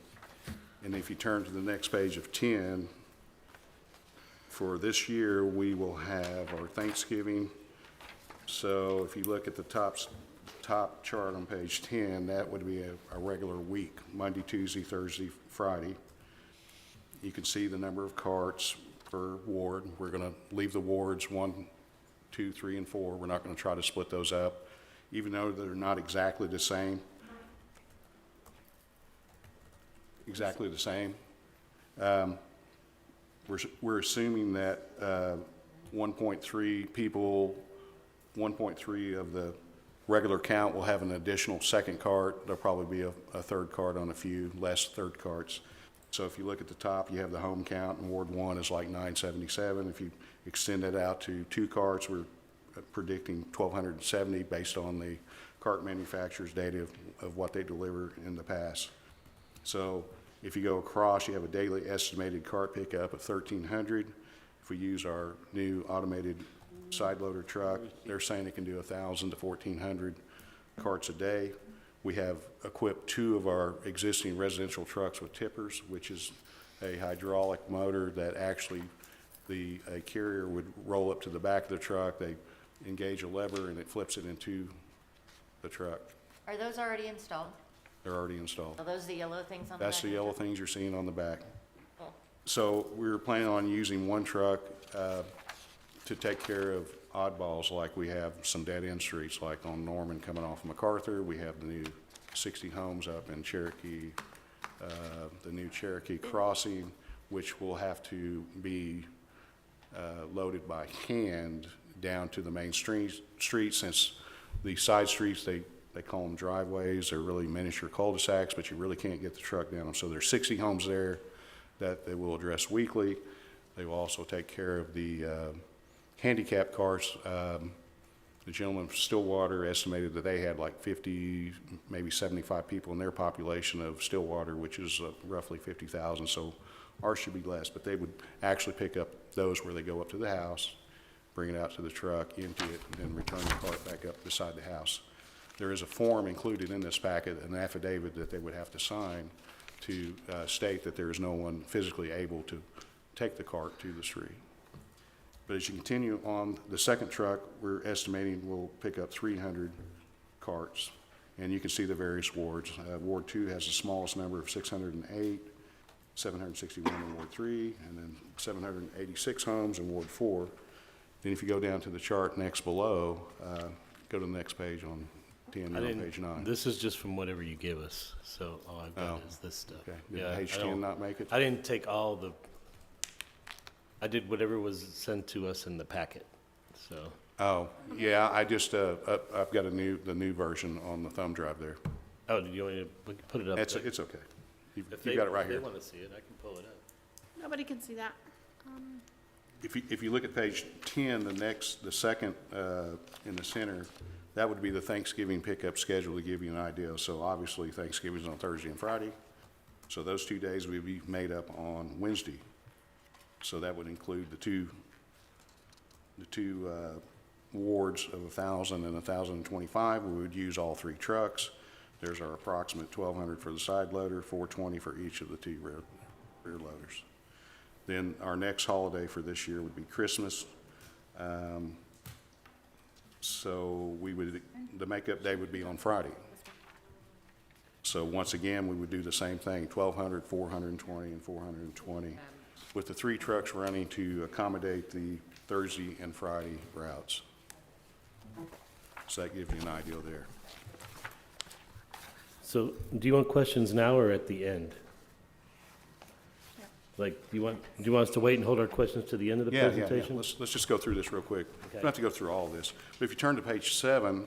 And if you turn to the next page of 10, for this year, we will have our Thanksgiving. So if you look at the top chart on page 10, that would be a regular week, Monday, Tuesday, Thursday, Friday. You can see the number of carts per ward. We're going to leave the wards 1, 2, 3, and 4. We're not going to try to split those up, even though they're not exactly the same. Exactly the same. We're assuming that 1.3 people, 1.3 of the regular count will have an additional second cart. There'll probably be a third cart on a few, less third carts. So if you look at the top, you have the home count, and Ward 1 is like 977. If you extend it out to 2 carts, we're predicting 1,270 based on the cart manufacturer's data of what they deliver in the past. So if you go across, you have a daily estimated cart pickup of 1,300. If we use our new automated side loader truck, they're saying it can do 1,000 to 1,400 carts a day. We have equipped 2 of our existing residential trucks with tippers, which is a hydraulic motor that actually a carrier would roll up to the back of the truck. They engage a lever, and it flips it into the truck. Are those already installed? They're already installed. Are those the yellow things on the back? That's the yellow things you're seeing on the back. Cool. So we were planning on using one truck to take care of oddballs, like we have some dead-end streets, like on Norman coming off MacArthur. We have the new 60 homes up in Cherokee, the new Cherokee Crossing, which will have to be loaded by hand down to the main street, since the side streets, they call them driveways. They're really miniature cul-de-sacs, but you really can't get the truck down them. So there's 60 homes there that they will address weekly. They will also take care of the handicap cars. The gentleman from Stillwater estimated that they had like 50, maybe 75 people in their population of Stillwater, which is roughly 50,000. So ours should be less, but they would actually pick up those where they go up to the house, bring it out to the truck, empty it, and then return the cart back up beside the house. There is a form included in this packet, an affidavit that they would have to sign to state that there is no one physically able to take the cart to the street. But as you continue on, the second truck, we're estimating will pick up 300 carts. And you can see the various wards. Ward 2 has the smallest number of 608, 761 in Ward 3, and then 786 homes in Ward 4. Then if you go down to the chart next below, go to the next page on 10, on page 9. This is just from whatever you give us, so all I've got is this stuff. Okay. Did Yeah, page I 10 don't- not make it? I didn't take all the, I did whatever was sent to us in the packet, so. Oh, yeah, I just, I've got the new version on the thumb drive there. Oh, do you want me to, we can put it up? It's there? okay. You've If got it right If here. they want to see it, I can pull it up. Nobody can see that. If you look at page 10, the second in the center, that would be the Thanksgiving pickup schedule to give you an idea. So obviously Thanksgiving's on Thursday and Friday. So those 2 days would be made up on Wednesday. So that would include the two wards of 1,000 and 1,025. We would use all 3 trucks. There's our approximate 1,200 for the side loader, 420 for each of the 2 rear loaders. Then our next holiday for this year would be Christmas. So the makeup day would be on Friday. So once again, we would do the same thing, 1,200, 420, and 420, with the 3 trucks running to accommodate the Thursday and Friday routes. So that gives you an idea there. So, do you want questions now or at the end? Like, do you want us to wait and hold our questions to the end of the presentation? Yeah. Let's just go through this real quick. Okay. We don't have to go through all this. But if you turn to page 7,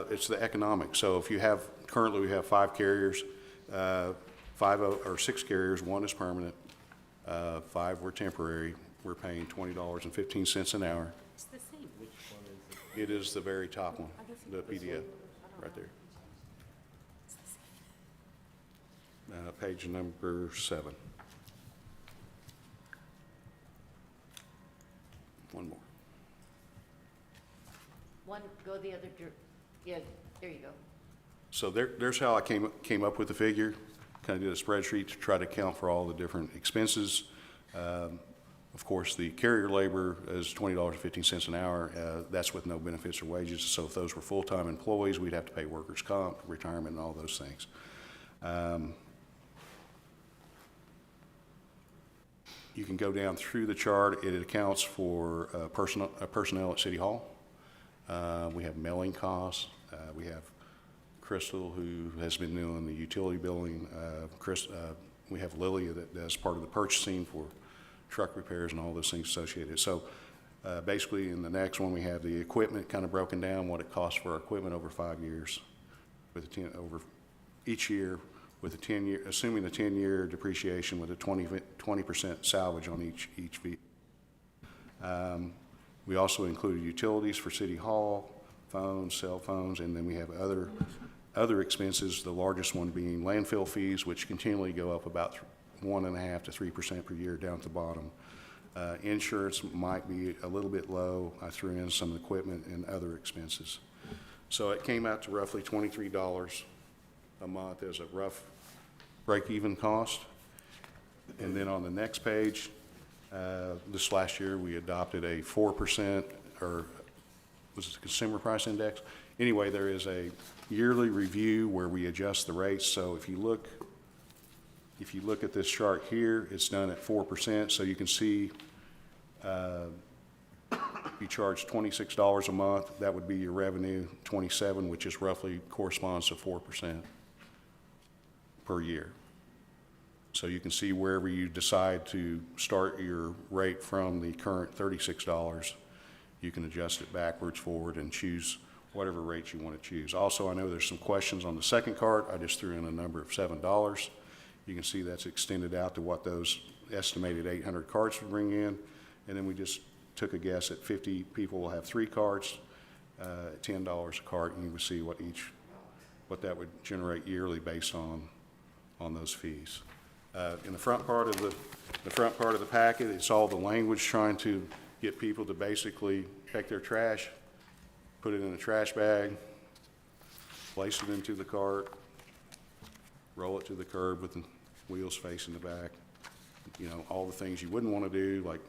it's the economics. So if you have, currently we have 5 carriers, 6 carriers, 1 is permanent, 5 were temporary. We're paying $20.15 an hour. It's the same. It is the very top one, the PDF, right there. Page number 7. One more. One, go the other, yeah, there you go. So there's how I came up with the figure. Kind of did a spreadsheet to try to account for all the different expenses. Of course, the carrier labor is $20.15 an hour. That's with no benefits or wages. So if those were full-time employees, we'd have to pay workers' comp, retirement, and all those things. You can go down through the chart. It accounts for personnel at City Hall. We have mailing costs. We have Crystal, who has been doing the utility billing. We have Lily that does part of the purchasing for truck repairs and all those things associated. So basically, in the next one, we have the equipment kind of broken down, what it costs for our equipment over 5 years, with over each year, with a 10-year, assuming the 10-year depreciation with a 20% salvage on each vehicle. We also included utilities for City Hall, phones, cell phones, and then we have other expenses, the largest one being landfill fees, which continually go up about 1.5% to 3% per year down at the bottom. Insurance might be a little bit low. I threw in some equipment and other expenses. So it came out to roughly $23 a month as a rough break-even cost. And then on the next page, this last year we adopted a 4% or was it the Consumer Price Index? Anyway, there is a yearly review where we adjust the rates. So if you look at this chart here, it's done at 4%. So you can see you charge $26 a month, that would be your revenue, 27, which is roughly corresponds to 4% per year. So you can see wherever you decide to start your rate from the current $36, you can adjust it backwards, forward, and choose whatever rate you want to choose. Also, I know there's some questions on the second cart. I just threw in a number of $7. You can see that's extended out to what those estimated 800 carts would bring in. And then we just took a guess at 50 people will have 3 carts, $10 a cart, and you would see what that would generate yearly based on those fees. In the front part of the packet, it's all the language trying to get people to basically take their trash, put it in a trash bag, place it into the cart, roll it to the curb with the wheels facing the back. You know, all the things you wouldn't want to do, like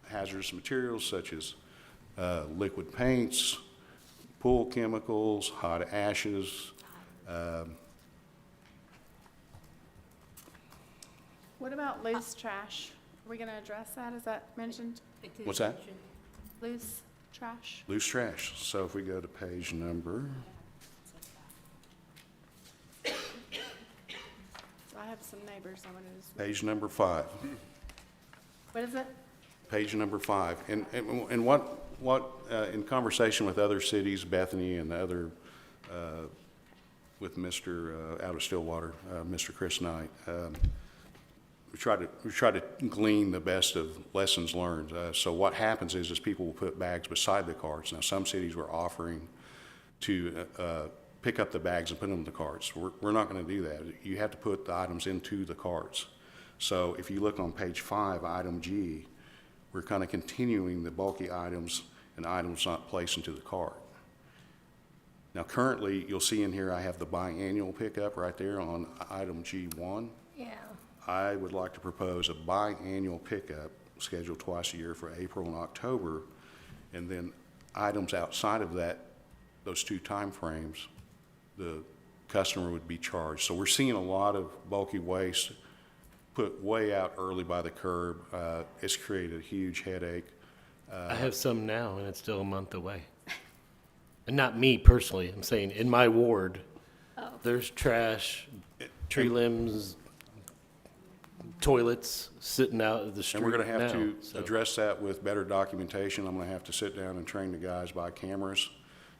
hazardous materials such as liquid paints, pool chemicals, hot ashes. What about loose trash? Are we gonna address that? Is that mentioned? What's that? Loose trash? Loose trash. So if we go to page number, So I have some neighbors I wanted to. page number 5. What is it? Page number 5. And what in conversation with other cities, Bethany and the other, with Mr. out of Stillwater, Mr. Chris Knight, we try to glean the best of lessons learned. So what happens is people will put bags beside the carts. Now, some cities were offering to pick up the bags and put them in the carts. We're not going to do that. You have to put the items into the carts. So if you look on page 5, item G, we're kind of continuing the bulky items and items not placed into the cart. Now, currently, you'll see in here I have the biannual pickup right there on item G1. Yeah. I would like to propose a biannual pickup scheduled twice a year for April and October, and then items outside of those 2 time frames, the customer would be charged. So we're seeing a lot of bulky waste put way out early by the curb. It's created a huge headache. I have some now, and it's still a month away. And not me personally, I'm saying in my ward, there's trash, tree limbs, toilets sitting out of the street And we're going to have now, to so. address that with better documentation. I'm going to have to sit down and train the guys by cameras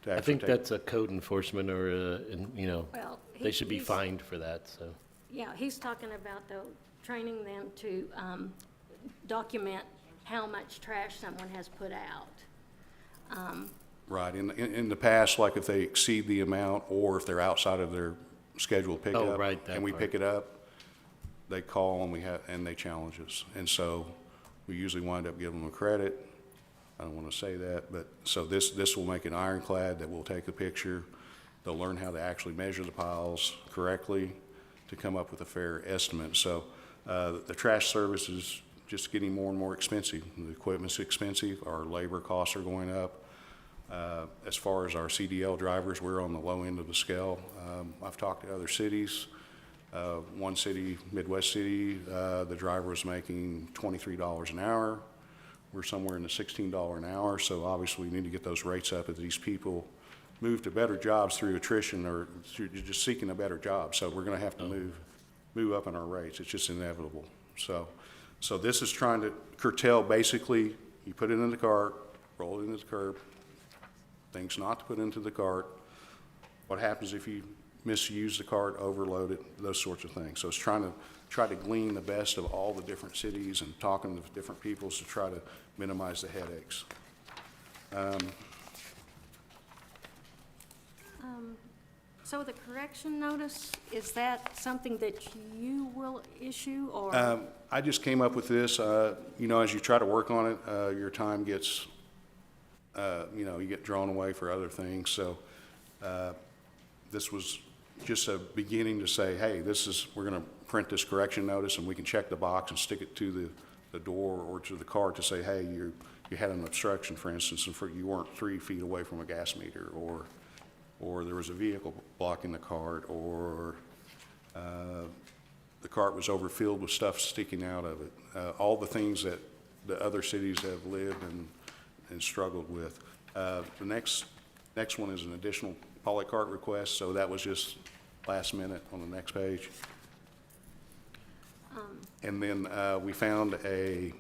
to actually I think take. that's a code enforcement or, Well, they should be he's- fined for that, so. Yeah, he's talking about, though, training them to document how much trash someone has put out. Right. In the past, like if they exceed the amount or if they're outside of their scheduled pickup. right, that and we part. pick it up, they call and they challenge us. And so we usually wind up giving them a credit. I don't want to say that, but so this will make it ironclad that we'll take a picture. They'll learn how to actually measure the piles correctly to come up with a fair estimate. So the trash service is just getting more and more expensive. The equipment's expensive. Our labor costs are going up. As far as our CDL drivers, we're on the low end of the scale. I've talked to other cities. One city, Midwest city, the driver was making $23 an hour. We're somewhere in the $16 an hour, so obviously we need to get those rates up as these people move to better jobs through attrition or through just seeking a better job. So we're going to have to move up in our rates. It's just inevitable. So this is trying to curtail basically, you put it in the cart, roll it into the curb, things not to put into the cart. What happens if you misuse the cart, overload it, those sorts of things. So it's try to glean the best of all the different cities and talking to different people to try to minimize the headaches. So the correction notice, is that something that you will issue, or? I just came up with this, as you try to work on it, your time gets, you get drawn away for other things. So this was just a beginning to say, hey, we're going to print this correction notice and we can check the box and stick it to the door or to the cart to say, hey, you had an obstruction, for instance, and you weren't 3 feet away from a gas meter, or there was a vehicle blocking the cart, or the cart was overfilled with stuff sticking out of it. All the things that the other cities have lived and struggled with. The next one is an additional polycart request, so that was just last minute on the next page. And then we found a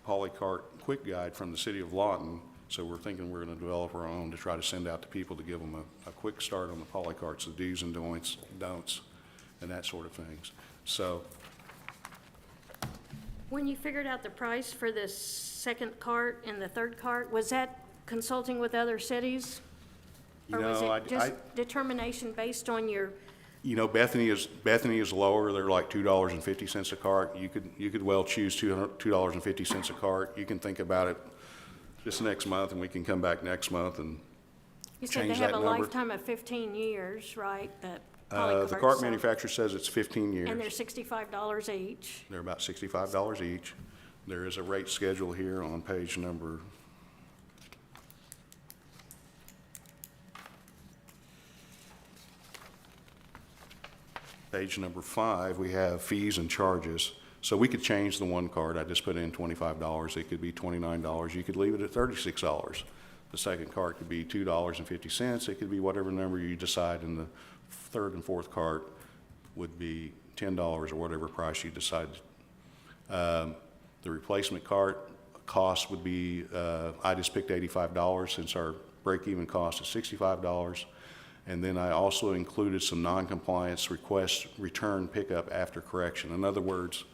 polycart quick guide from the city of Lawton, so we're thinking we're going to develop our own to try to send out to people to give them a quick start on the polycarts, the do's and don'ts, and that sort of things. So When you figured out the price for the second cart and the third cart, was that consulting with other cities? You Or was know, it just determination based on your, you know, Bethany is lower. They're like $2.50 a cart. You could well choose $2.50 a cart. You can think about it this next month, and we can come back next month and you said they change have that a number. lifetime of 15 years, right? The The polycarts, cart so- manufacturer says it's 15 years. And they're $65 each. They're about $65 each. There is a rate schedule here on page number Page number 5, we have fees and charges. So we could change the one card. I just put in $25. It could be $29. You could leave it at $36. The second card could be $2.50. It could be whatever number you decide, and the third and fourth card would be $10 or whatever price you decide. The replacement cart cost would be, I just picked $85 since our break-even cost is $65. And then I also included some non-compliance request return pickup after correction. In other words,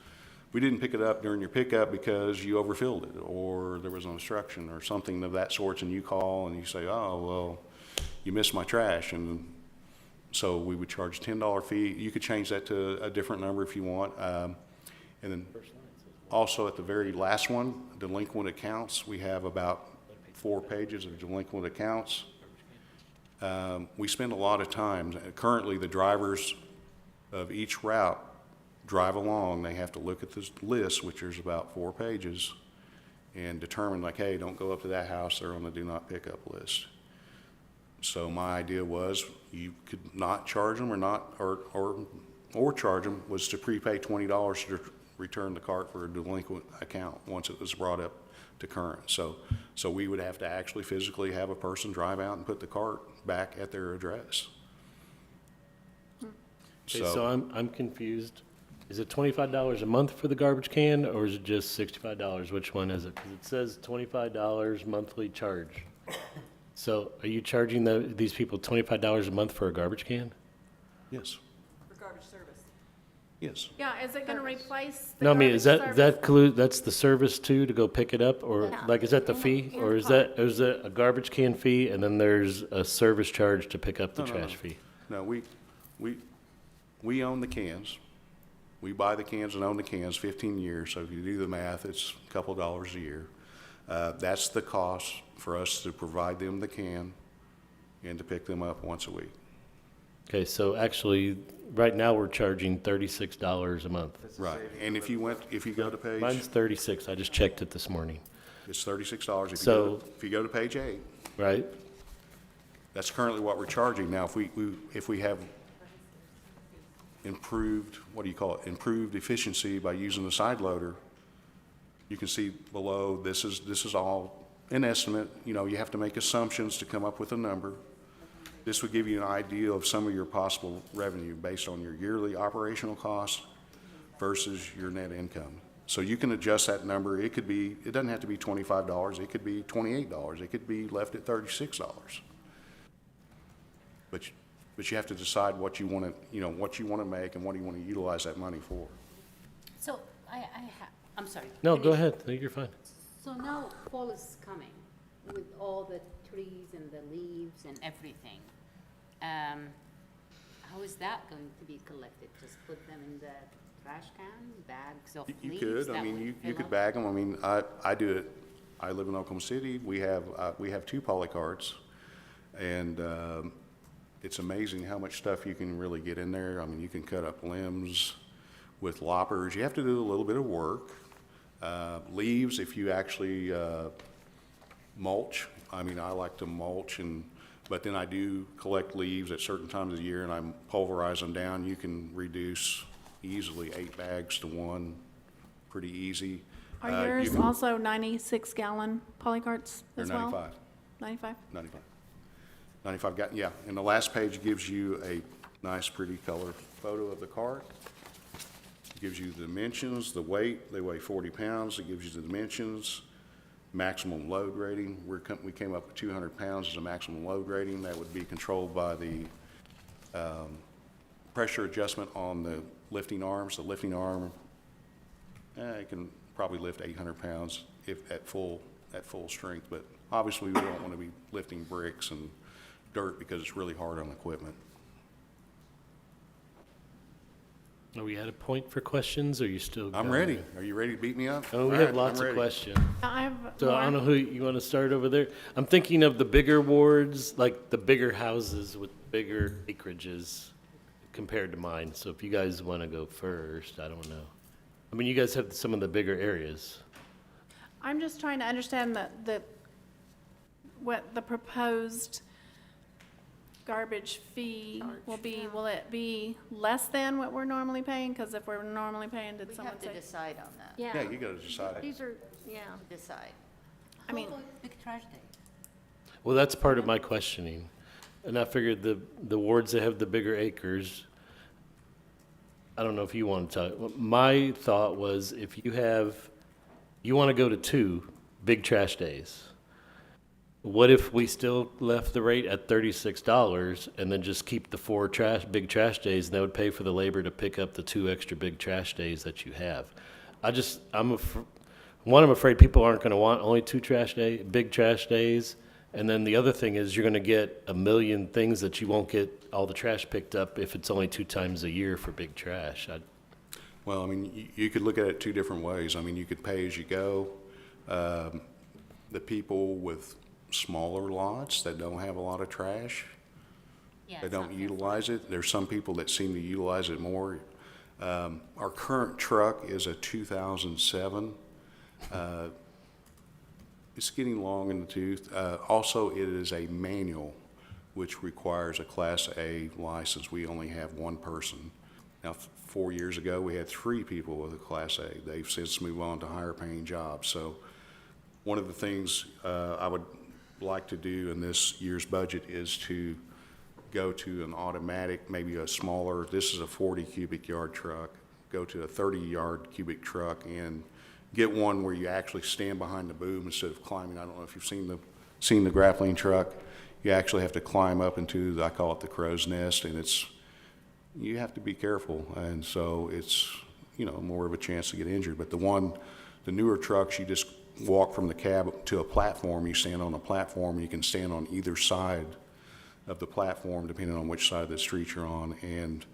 we didn't pick it up during your pickup because you overfilled it, or there was an obstruction or something of that sort, and you call and you say, oh, well, you missed my trash. And so we would charge a $10 fee. You could change that to a different number if you want. And then also at the very last one, delinquent accounts, we have about 4 pages of delinquent accounts. We spend a lot of time, currently the drivers of each route drive along, they have to look at this list, which is about 4 pages, and determine like, hey, don't go up to that house, they're on the do not pick up list. So my idea was you could not charge them or charge them was to prepay $20 to return the cart for a delinquent account once it was brought up to current. So we would have to actually physically have a person drive out and put the cart back at their address. Okay, so I'm confused. Is it $25 a month for the garbage can, or is it just $65? Which one is it? Because it says $25 monthly charge. So are you charging these people $25 a month for a garbage can? Yes. For garbage service. Yes. Yeah, is it gonna replace the No, I mean, garbage is that service? that's the service too, to go pick it up, or like, is that the fee? Or is that a garbage can fee and then there's a service charge to pick up the trash fee? No, we own the cans. We buy the cans and own the cans 15 years, so if you do the math, it's a couple dollars a year. That's the cost for us to provide them the can and to pick them up once a week. Okay, so actually, right now, we're charging $36 a month. Right, and if you go to page, Mine's 36, I just checked it this morning. it's $36. So- If you go to page 8, Right? that's currently what we're charging. Now, if we have improved, improved efficiency by using the side loader, you can see below, this is all an estimate. You know, you have to make assumptions to come up with a number. This would give you an idea of some of your possible revenue based on your yearly operational costs versus your net income. So you can adjust that number. It doesn't have to be $25. It could be $28. It could be left at $36. But you have to decide what you want to make and what you want to utilize that money for. So I'm sorry. No, go finish. ahead. No, you're fine. So now fall is coming with all the trees and the leaves and everything. How is that going to be collected? Just put them in the trash can, bags of You leaves? could, that I mean, would you fill could up? bag them. I mean, I do it. I live in Oklahoma City. We have 2 polycarts, and it's amazing how much stuff you can really get in there. I mean, you can cut up limbs with loppers. You have to do a little bit of work. Leaves, if you actually mulch, I mean, I like to mulch, but then I do collect leaves at certain times of the year and I pulverize them down. You can reduce easily 8 bags to 1, pretty easy. Are You yours can- also 96-gallon polycarts They're as well? 95. 95? 95. 95, yeah. And the last page gives you a nice, pretty color photo of the cart. It gives you the dimensions, the weight. They weigh 40 pounds. It gives you the dimensions, maximum load rating. We came up with 200 pounds as a maximum load rating. That would be controlled by the pressure adjustment on the lifting arms. The lifting arm, it can probably lift 800 pounds if at full strength, but obviously we don't want to be lifting bricks and dirt because it's really hard on equipment. Are we at a point for questions, or are you still? I'm going? ready. Are you ready to beat me up? Oh, we All have right, lots I'm of ready. questions. I have So I don't know more. who, you want to start over there? I'm thinking of the bigger wards, like the bigger houses with bigger acreages compared to mine. So if you guys want to go first, I don't know. I mean, you guys have some of the bigger areas. I'm just trying to understand what the proposed garbage fee will be. Will it be less than what we're normally paying? Because if we're normally paying, did We someone have to say? decide on that. Yeah. Yeah, you gotta decide. These are, yeah. Decide. I mean, Big trash day. Well, that's part of my questioning. And I figured the wards that have the bigger acres, I don't know if you want to talk. My thought was if you want to go to 2 big trash days. What if we still left the rate at $36 and then just keep the 4 big trash days, and that would pay for the labor to pick up the 2 extra big trash days that you have? I'm afraid people aren't going to want only 2 big trash days. And then the other thing is you're going to get a million things that you won't get all the trash picked up if it's only 2 times a year for big trash. Well, I mean, you could look at it 2 different ways. I mean, you could pay as you go. The people with smaller lots that don't have a lot of trash, Yeah, they it's don't not fair. utilize it. There's some people that seem to utilize it more. Our current truck is a 2007. It's getting long in the tooth. Also, it is a manual, which requires a Class A license. We only have 1 person. Now, 4 years ago, we had 3 people with a Class A. They've since moved on to higher paying jobs. So one of the things I would like to do in this year's budget is to go to an automatic, maybe a smaller, this is a 40 cubic yard truck, go to a 30 yard cubic truck and get one where you actually stand behind the boom instead of climbing. I don't know if you've seen the grappling truck. You actually have to climb up into, I call it the crow's nest, and you have to be careful. And so it's, more of a chance to get injured. But the newer trucks, you just walk from the cab to a platform. You stand on a platform. You can stand on either side of the platform, depending on which side of the street you're on. And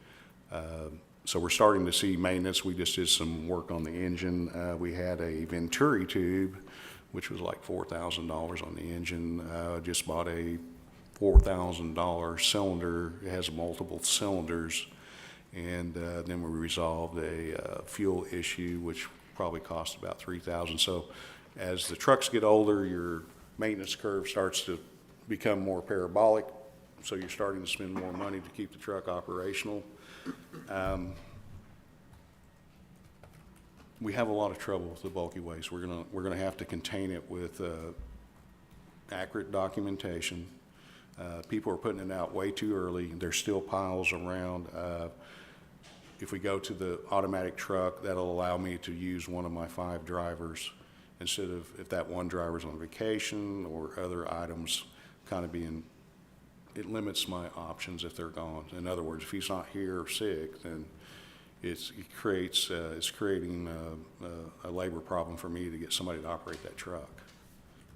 so we're starting to see maintenance. We just did some work on the engine. We had a Venturi tube, which was like $4,000 on the engine. Just bought a $4,000 cylinder. It has multiple cylinders. And then we resolved a fuel issue, which probably cost about $3,000. So as the trucks get older, your maintenance curve starts to become more parabolic. So you're starting to spend more money to keep the truck operational. We have a lot of trouble with the bulky waste. We're gonna have to contain it with accurate documentation. People are putting it out way too early. There's still piles around. If we go to the automatic truck, that'll allow me to use one of my 5 drivers instead of if that one driver's on vacation or other items kind of being, it limits my options if they're gone. In other words, if he's not here or sick, then it's creating a labor problem for me to get somebody to operate that truck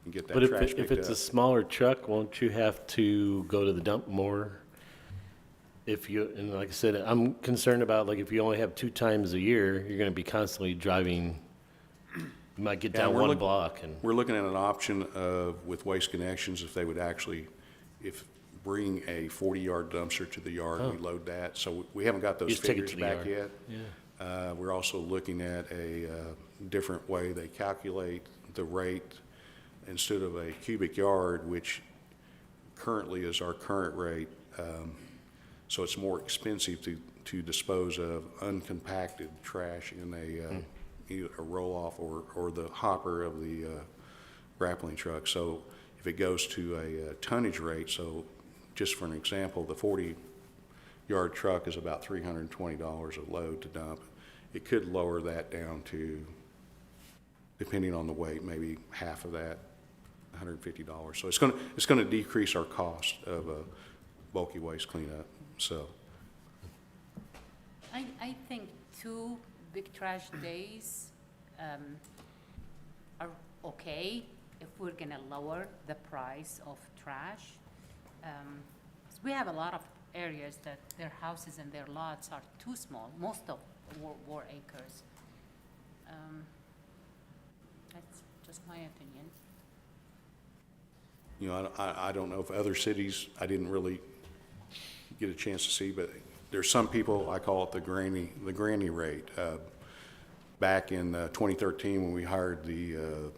and get that But trash if picked it's a up. smaller truck, won't you have to go to the dump more? And like I said, I'm concerned about, like, if you only have 2 times a year, you're gonna be constantly driving, you might get Yeah, down we're one look- block and. We're looking at an option of, with Waste Connections, if they would actually, bring a 40-yard dumpster to the yard, we load that. So we haven't got those Oh. Just take it figures to the back yard. yet. We're also looking at a different way they calculate the rate instead of a cubic yard, which currently is our current rate. So it's more expensive to dispose of uncompacted trash in either a roll-off or the hopper of the grappling truck. So if it goes to a tonnage rate, so just for an example, the 40-yard truck is about $320 a load to dump. It could lower that down to, depending on the weight, maybe half of that, $150. So it's going to decrease our cost of bulky waste cleanup. So I think 2 big trash days are okay if we're gonna lower the price of trash. We have a lot of areas that their houses and their lots are too small, most of war acres. That's just my opinion. you know, I don't know if other cities, I didn't really get a chance to see, but there's some people, I call it the granny rate. Back in 2013, when we hired the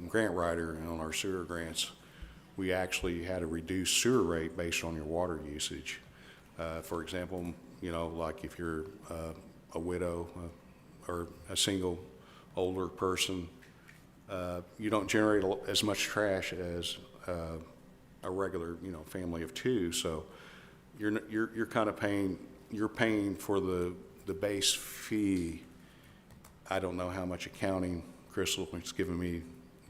grant writer on our sewer grants, we actually had a reduced sewer rate based on your water usage. For example, you know, like if you're a widow or a single older person, you don't generate as much trash as a regular, you know, family of two. So you're kind of paying for the base fee. I don't know how much accounting Crystal is giving me.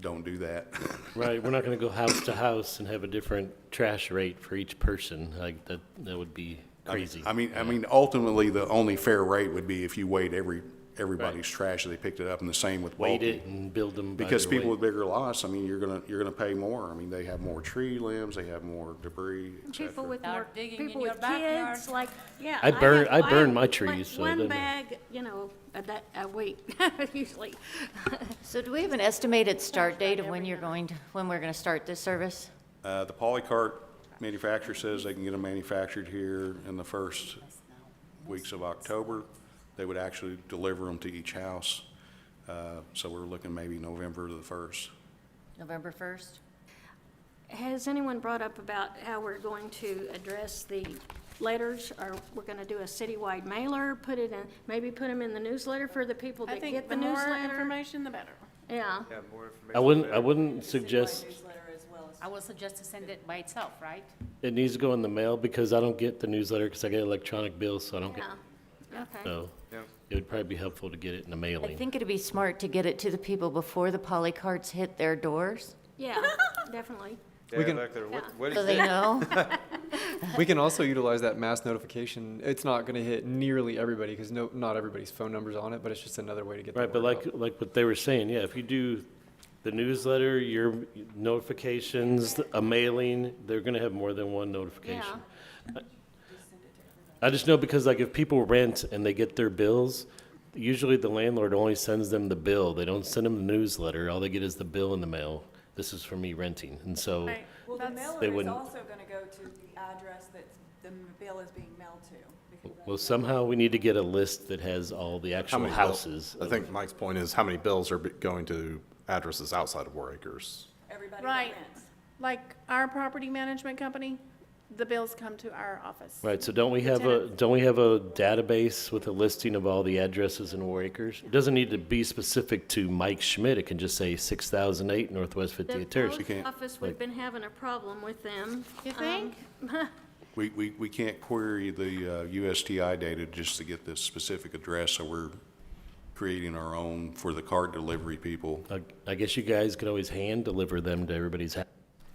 Don't do that. Right, we're not gonna go house to house and have a different trash rate for each person, like, that would be crazy. I mean, ultimately, the only fair rate would be if you weighed everybody's trash and they picked it up, and the same with bulky. Weight it and build them by Because their people weight. with bigger lots, I mean, you're gonna pay more. I mean, they have more tree limbs, they have more debris, et People cetera. with more, Start digging in people your with backyard. kids, like, yeah. I burn have my like trees, so it one doesn't- bag, you know, a week, usually. So do we have an estimated start date of when when we're going to start this service? The polycart manufacturer says they can get them manufactured here in the first weeks of October. They would actually deliver them to each house. So we're looking maybe November the 1st. November 1st? Has anyone brought up about how we're going to address the letters? Or we're gonna do a citywide mailer, maybe put them in the newsletter for the people I that think get the the more newsletter? information, the better. Yeah. I wouldn't suggest, I would suggest to send it by itself, right? it needs to go in the mail, because I don't get the newsletter, because I get electronic bills, so I don't get, Yeah, okay. so it would probably be helpful to get it in the I mailing. think it'd be smart to get it to the people before the polycarts hit their doors, Yeah, definitely. We can- so they know. We can also utilize that mass notification. It's not gonna hit nearly everybody, because not everybody's phone number's on it, but it's just another way to get the Right, but word out. like what they were saying, yeah, if you do the newsletter, your notifications, a mailing, they're gonna have more than one notification. I just know because, like, if people rent and they get their bills, usually the landlord only sends them the bill. They don't send them the newsletter. All they get is the bill in the mail. This is for me renting, and so Right. Well, the That's- mailer They is wouldn't- also gonna go to the address that the bill is being mailed to. because well, that's- somehow we need to get a list that has all the How actual many bills? houses. I think Mike's point is how many bills are going to addresses outside of War Acres? Everybody Right. that rents. Like our property management company, the bills come to our office. Right, so don't we have a database with a listing of all the addresses in War Acres? It doesn't need to be specific to Mike Schmidt, it can just say 6008 Northwest The 58th Terrace. post office, we've been having a problem with them. You think? We can't query the USTI data just to get the specific address, so we're creating our own for the cart delivery people. I guess you guys could always hand deliver them to everybody's house.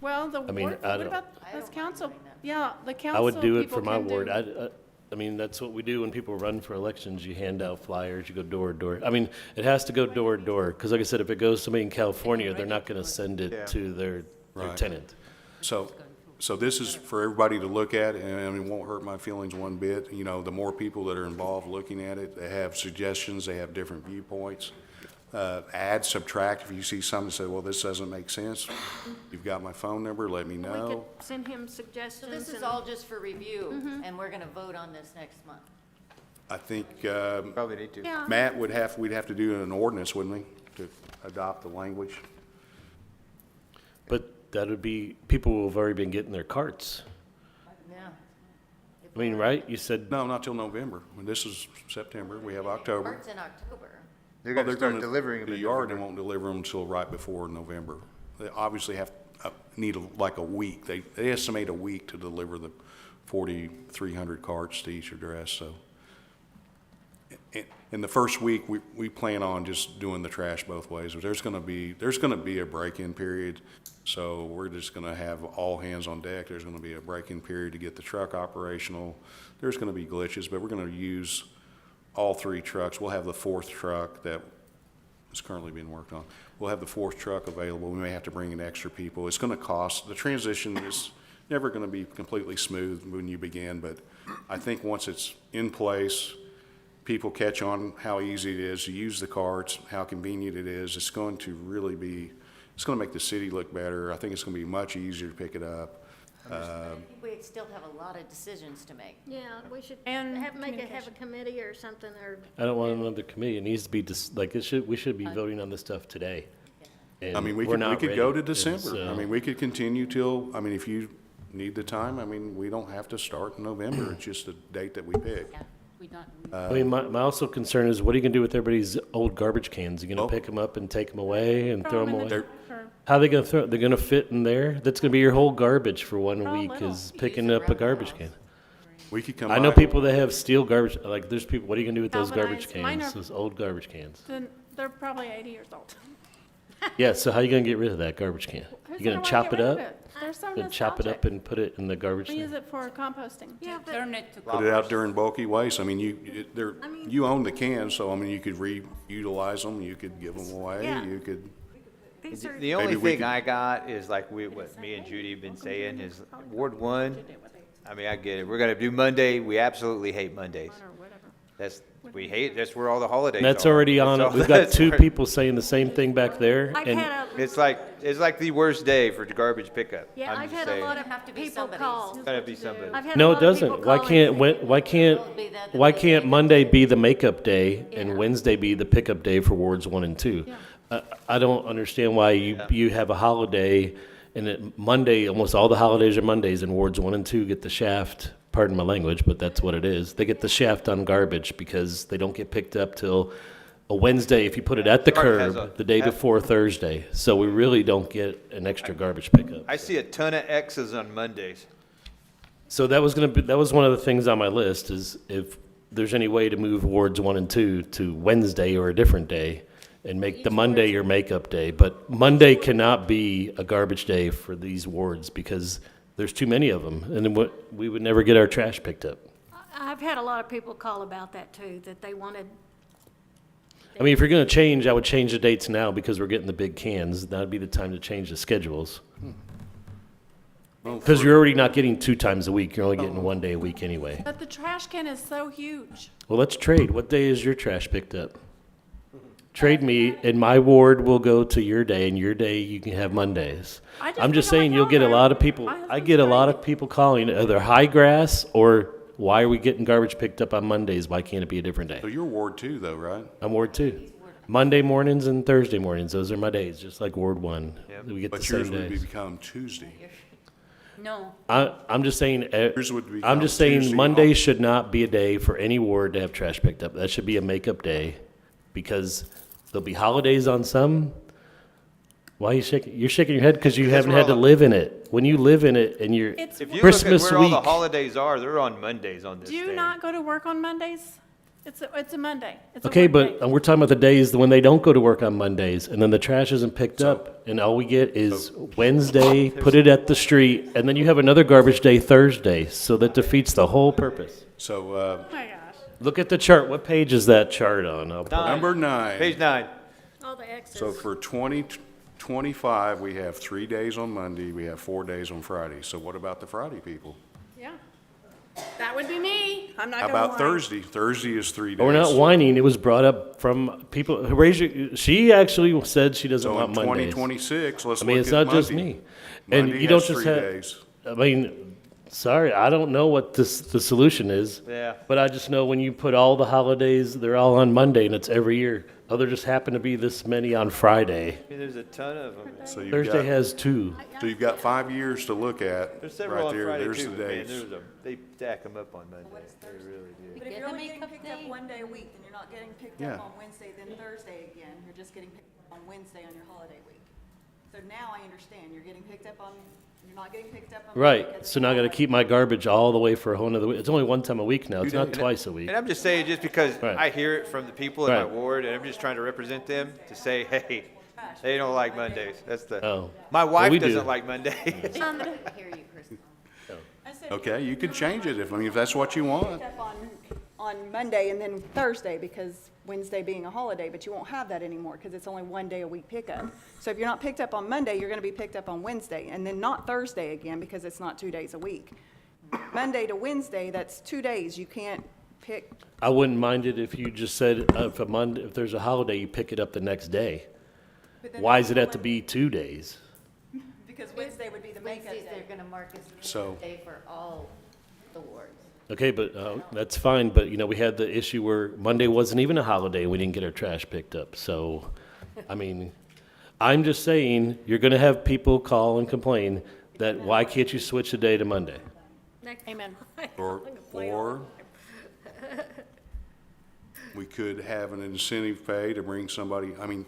Well, mean, what I don't- about us council? Yeah, the I council would do it people for my can do- ward. I mean, that's what we do when people run for elections. You hand out flyers, you go door to door. I mean, it has to go door to door, because like I said, if it goes to somebody in California, they're not gonna send it to their Right. tenant. So this is for everybody to look at, and it won't hurt my feelings one bit. You know, the more people that are involved looking at it, they have suggestions, they have different viewpoints. Add, subtract, if you see something that says, well, this doesn't make sense, you've got my phone number, let me We could know. send him So suggestions. this is and- all just for review, and we're going to vote on this next month. I think, Probably need to. Yeah. Matt we'd have to do an ordinance, wouldn't we, to adopt the language? But that would be, people will have already been getting their carts. Yeah. I mean, right? You said, No, not till November. This is September, we have October. Starts in October. They're Well, gonna start delivering them The in yard, they November. won't deliver them until right before November. They obviously need like a week. They estimate a week to deliver the 4,300 carts to each address, so. In the first week, we plan on just doing the trash both ways. There's gonna be a break-in period, so we're just gonna have all hands on deck. There's gonna be a break-in period to get the truck operational. There's gonna be glitches, but we're gonna use all 3 trucks. We'll have the 4th truck that is currently being worked on. We'll have the 4th truck available. We may have to bring in extra people. It's gonna cost, the transition is never gonna be completely smooth when you begin, but I think once it's in place, people catch on how easy it is to use the carts, how convenient it is. It's going to really be, it's gonna make the city look better. I think it's gonna be much easier to pick it up. I think we still have a lot of decisions to make. Yeah, we should And have a communication. committee or something, or, I don't want another committee. It needs to be we should be voting on this stuff today. I mean, we And we're could, we not could go ready. to And December. so- I mean, we could continue till, I mean, if you need the time, I mean, we don't have to start in November. It's just a date that we pick. Yeah, we don't, I mean, my also concern is what are you gonna do with everybody's old garbage cans? You gonna pick them up and take them away and throw them in the away? tractor. How are they gonna throw, they're gonna fit in there? That's gonna be your whole garbage for one Throw a week little. is picking up a garbage can. We could come I know by- people that have steel garbage, like there's people, what are you gonna do with those garbage Galvanized. Mine cans, are- those old garbage cans? Then they're probably 80 years old. Yeah, so how you gonna get rid of that garbage can? Who You said I gonna wanna chop get it rid of up? it? They're so Then chop it up nostalgic. and put it in the garbage We use thing? it for composting. yeah, but, turn it to. Put it out during bulky waste. I mean, I mean- you own the cans, so I mean, you could reutilize them, you could give them away, Yeah. you could. these are, The only Maybe we thing could- I got is like what me and Judy have been saying is Ward 1, I mean, I get it. We're gonna do Monday. We absolutely hate Mondays. That's where all the holidays And that's are. already on it. all- We've got that's 2 where- people saying the same thing back there. I've And had It's like the worst day for garbage pickup. yeah, I'm I've just had a saying. lot of Have to be people somebody's. call. Gotta be somebody. I've had a no, lot it of people doesn't. Why calling can't, saying- why can't Monday be the makeup day Yeah. and Wednesday be the pickup day for wards 1 and 2? I don't understand why you have a holiday and that Monday, almost all the holidays are Mondays and wards 1 and 2 get the shaft, pardon my language, but that's what it is. They get the shaft on garbage because they don't get picked up till a Wednesday if you put it at the Sorry, has curb a- the day has- before Thursday. So we really don't get an extra garbage pickup. I see a ton of X's on Mondays. So that was one of the things on my list is if there's any way to move wards 1 and 2 to Wednesday or a different day and make the Monday your makeup day. But Monday cannot be a garbage day for these wards because there's too many of them. And then we would never get our trash picked up. I've had a lot of people call about that too, that they wanted, I mean, if you're going to change, I would change the dates now because we're getting the big cans. That'd be the time to change the schedules. Because you're already not getting 2 times a week. You're only getting 1 day a week anyway. But the trash can is so huge. Well, let's trade. What day is your trash picked up? Trade me, and my ward will go to your day, and your day you can have Mondays. I I'm just put it on saying my you'll get a calendar. lot of people, My I husband's get a lot great. of people calling, either high grass or why are we getting garbage picked up on Mondays? Why can't it be a different So day? you're Ward 2 though, right? I'm Ward 2. Monday mornings and Thursday mornings, those are my days, just like Ward 1. Yep. We get the But yours same would days. become Tuesday. No, I'm just saying, Yours would I'm become just saying Tuesday. Monday should not be a day for any ward to have trash picked up. That should be a makeup day because there'll be holidays on some. Why are you shaking? You're shaking your head because you haven't we're had to all- live in it. When you live in it and you're It's, If you Christmas look at where all the week. holidays are, they're on Mondays on this do you day. not go to work on Mondays? It's a Monday. It's a Okay, work day. but we're talking about the days when they don't go to work on Mondays and then the trash isn't picked up and all we get is Wednesday, put it at the street, and then you have another garbage day Thursday. So that defeats the whole purpose. So, Oh my gosh. Look at the chart. What page is that chart on? I'll pull it. number 9. Page 9. all the X's. So for 2025, we have 3 days on Monday, we have 4 days on Friday. So what about the Friday people? Yeah. That would be me. I'm not How gonna lie. about Thursday? Thursday is 3 days. But we're not whining. It was brought up from people. She actually said she doesn't So in want Mondays. 2026, let's I mean, look it's at not just Monday. me. And Monday you don't has just 3 have. days. I mean, Sorry, I don't know what the solution is. Yeah. But I just know when you put all the holidays, they're all on Monday and it's every year. Oh, there just happen to be this many on Friday. I mean, there's a ton of them. So you've Thursday got, has 2. so you've got 5 years to look at. There's several Right on there. Friday There's too, the but man, dates. they stack them up on Monday. They really do. But if you're only getting picked up one day a week, then you're not getting picked Yeah. up on Wednesday, then Thursday again, you're just getting picked up on Wednesday on your holiday week. So now I understand, you're getting picked up on, you're not getting picked up on. Monday Right, because so it's now I gotta holiday. keep my garbage all the way for a whole nother week. It's only one time a week now, it's not And- twice a week. And I'm just saying, just because Right. I hear it from the people in my Right. ward, and I'm just trying to represent them, to say, hey, they don't like Mondays. That's the, Oh. my Well, wife we do. doesn't like Mondays. I hear you, Chris. I said, Okay, you can change it if that's what you want. picked up on Monday and then Thursday because Wednesday being a holiday, but you won't have that anymore because it's only one day a week pickup. So if you're not picked up on Monday, you're gonna be picked up on Wednesday and then not Thursday again because it's not 2 days a week. Monday to Wednesday, that's 2 days. You can't pick, I wouldn't mind it if you just said, if there's a holiday, you pick it up the next day. but then. Why does it have to be 2 days? Because Wednesday would be the makeup Wednesdays, day. they're gonna mark as So- the day for all the wards. Okay, but that's fine, but we had the issue where Monday wasn't even a holiday, we didn't get our trash picked up, so, I mean, I'm just saying, you're gonna have people call and complain that why can't you switch the day to Monday? Amen. Or we could have an incentive pay to bring somebody, I mean,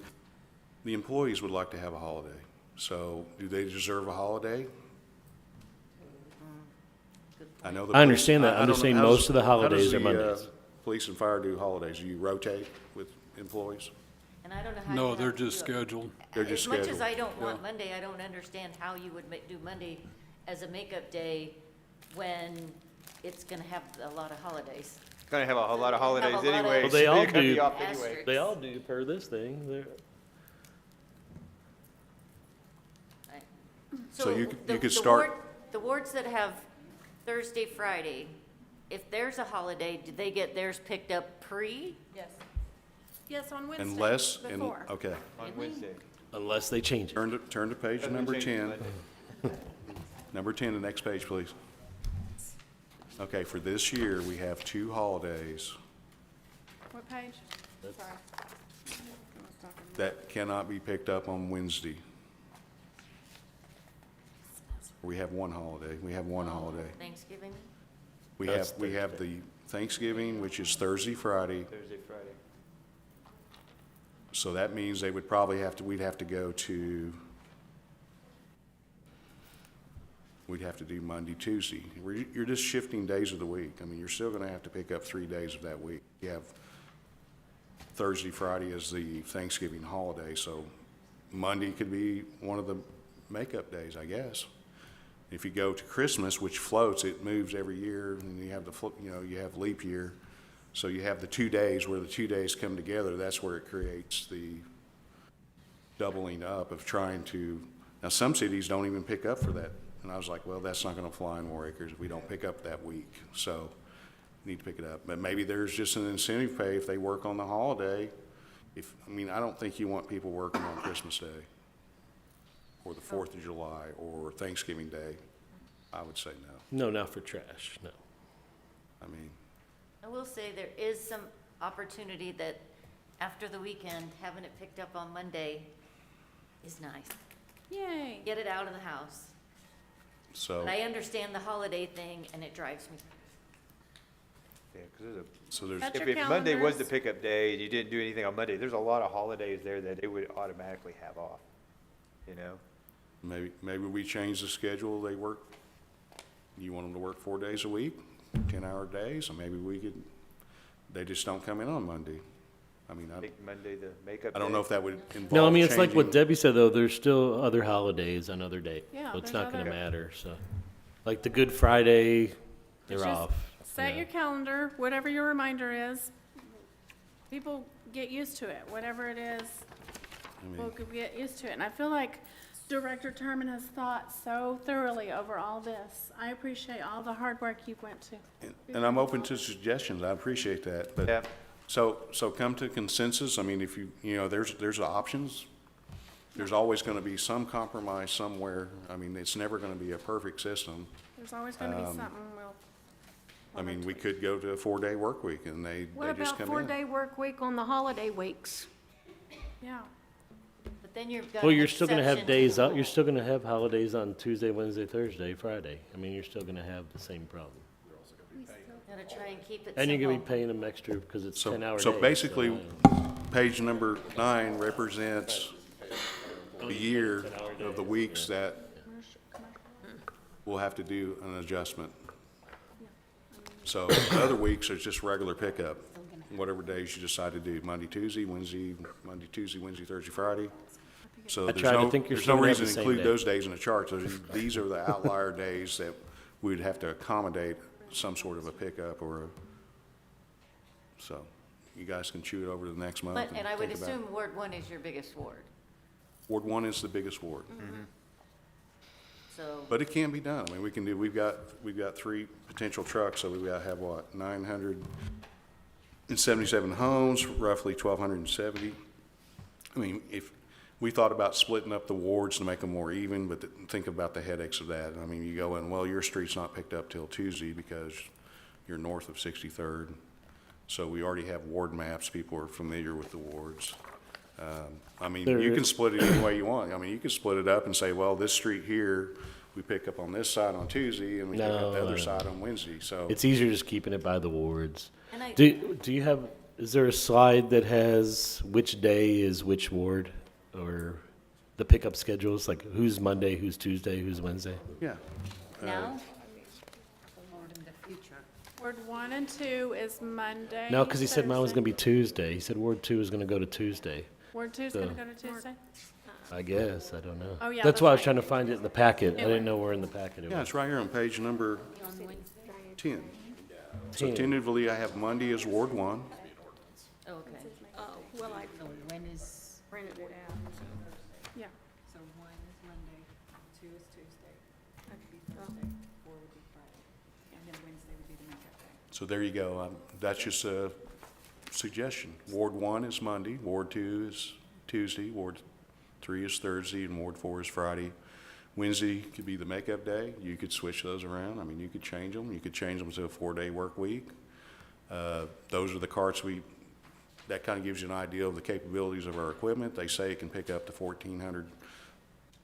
the employees would like to have a holiday. So do they deserve a holiday? I know the I understand that. I I'm don't just know, saying how most does- of the how does holidays are the, Mondays. Police and fire do holidays? Do you rotate with employees? And I don't know how. No, you they're have to just do it. scheduled. They're just As much as scheduled. I don't want Monday, I don't understand how you would do Monday as a makeup day when it's gonna have a lot of holidays. Gonna have a lot of holidays Have a lot of- anyway. Well, they so all you're gonna be do. off anyway. Asterisks. They all do per this thing, Right. So you the- could the start- ward- The wards that have Thursday, Friday, if there's a holiday, do they get theirs picked up pre? Yes. Yes, on Wednesday. Unless, Before. okay. On Wednesday. unless they change it. Turn to page Doesn't number change 10. Monday. Number 10, the next page, please. Okay, for this year, we have 2 holidays What page? Sorry. that cannot be picked up on Wednesday. We have one holiday. We have one holiday. Thanksgiving? We That's have the Thanksgiving, which is Thursday, Friday. Thursday, Friday. So that means they would we'd have to go to, we'd have to do Monday, Tuesday. You're just shifting days of the week. I mean, you're still gonna have to pick up 3 days of that week. You have Thursday, Friday as the Thanksgiving holiday, so Monday could be one of the makeup days, I guess. If you go to Christmas, which floats, it moves every year, and you have you have leap year. So you have the 2 days where the 2 days come together. That's where it creates the doubling up of trying to, now some cities don't even pick up for that. And I was like, well, that's not gonna fly in War Acres. We don't pick up that week, so need to pick it up. But maybe there's just an incentive pay if they work on the holiday. I don't think you want people working on Christmas Day or the 4th of July or Thanksgiving Day. I would say no. No, not for trash, no. I mean, I will say there is some opportunity that after the weekend, having it picked up on Monday is nice. Yay. Get it out of the house. so, But I understand the holiday thing and it drives me. Yeah, 'cause there's a, so there's, Set if your Monday was the calendars. pickup day and you didn't do anything on Monday, there's a lot of holidays there that they would automatically have off, you know? maybe we change the schedule they work. You want them to work 4 days a week, 10-hour days, or maybe they just don't come in on Monday. I mean, Make Monday the makeup day. I don't know if that would involve No, I mean, it's like what changing- Debbie said, though, there's still other holidays on other days. Yeah, So it's there's not gonna other- matter, so. Like the Good Friday, It's they're just off. Set Yeah. your calendar, whatever your reminder is. People get used to it, whatever it is, we'll get used to it. And I feel like Director Terman has thought so thoroughly over all this. I appreciate all the hard work you went to. And I'm open to suggestions, I appreciate that, but, Yeah. so come to consensus, I mean, if there's options. There's always gonna be some compromise somewhere, I mean, it's never gonna be a perfect system. There's always gonna be something, well. I mean, we could go to a 4-day work week and they What just about come in. 4-day work week on the holiday weeks? Yeah. But then you've got Well, an you're still gonna have exception to days the out, you're rule. still gonna have holidays on Tuesday, Wednesday, Thursday, Friday. I mean, you're still gonna have the same problem. Gotta try and keep it And you're gonna be simple. paying them extra because it's 10-hour days. So basically, so- page number 9 represents the year of the weeks that we'll have to do an adjustment. So the other weeks are just regular pickup, whatever days you decide to do, Monday, Tuesday, Wednesday, Thursday, Friday. So I there's try to no, think you're there's still no gonna have reason the to same include day. those days in the chart. These are the outlier days that we'd have to accommodate some sort of a pickup or a, so you guys can chew it over the next month But, and and I would think about it. assume Ward 1 is your biggest ward, Ward 1 is the biggest ward. so. But it can be done. I mean, we've got 3 potential trucks, so we've got to have what, 977 homes, roughly 1,270. I mean, if, we thought about splitting up the wards to make them more even, but think about the headaches of that. I mean, you go in, well, your street's not picked up till Tuesday because you're north of 63rd. So we already have ward maps. People are familiar with the wards. I mean, There you is- can split it any way you want. I mean, you can split it up and say, well, this street here, we pick up on this side on Tuesday and we pick up the No. other side on Wednesday, so. It's easier just keeping it by the wards. And I- Do you have, is there a slide that has which day is which ward? Or the pickup schedules, like who's Monday, who's Tuesday, who's Wednesday? Yeah. Now? Or in the future? Ward 1 and 2 is Monday. No, because he said mine was Thursday. gonna be Tuesday. He said Ward 2 is gonna go to Tuesday. Ward 2 is so- gonna go to Tuesday? I guess, I don't know. Oh, yeah, That's why I was that's trying right. to find it in the packet. I didn't know where in the packet it Yeah, was. it's right here on page number 10. So 10. tentatively, I have Monday as Ward 1. Oh, okay. Oh, well, I So when is, printed it out. Yeah. so 1 is Monday, 2 is Tuesday, 3 would be Thursday, 4 would be Friday, and then Wednesday would be the makeup day. So there you go. That's just a suggestion. Ward 1 is Monday, Ward 2 is Tuesday, Ward 3 is Thursday, and Ward 4 is Friday. Wednesday could be the makeup day. You could switch those around. I mean, you could change them. You could change them to a 4-day work week. Those are the carts that kind of gives you an idea of the capabilities of our equipment. They say it can pick up to 1,400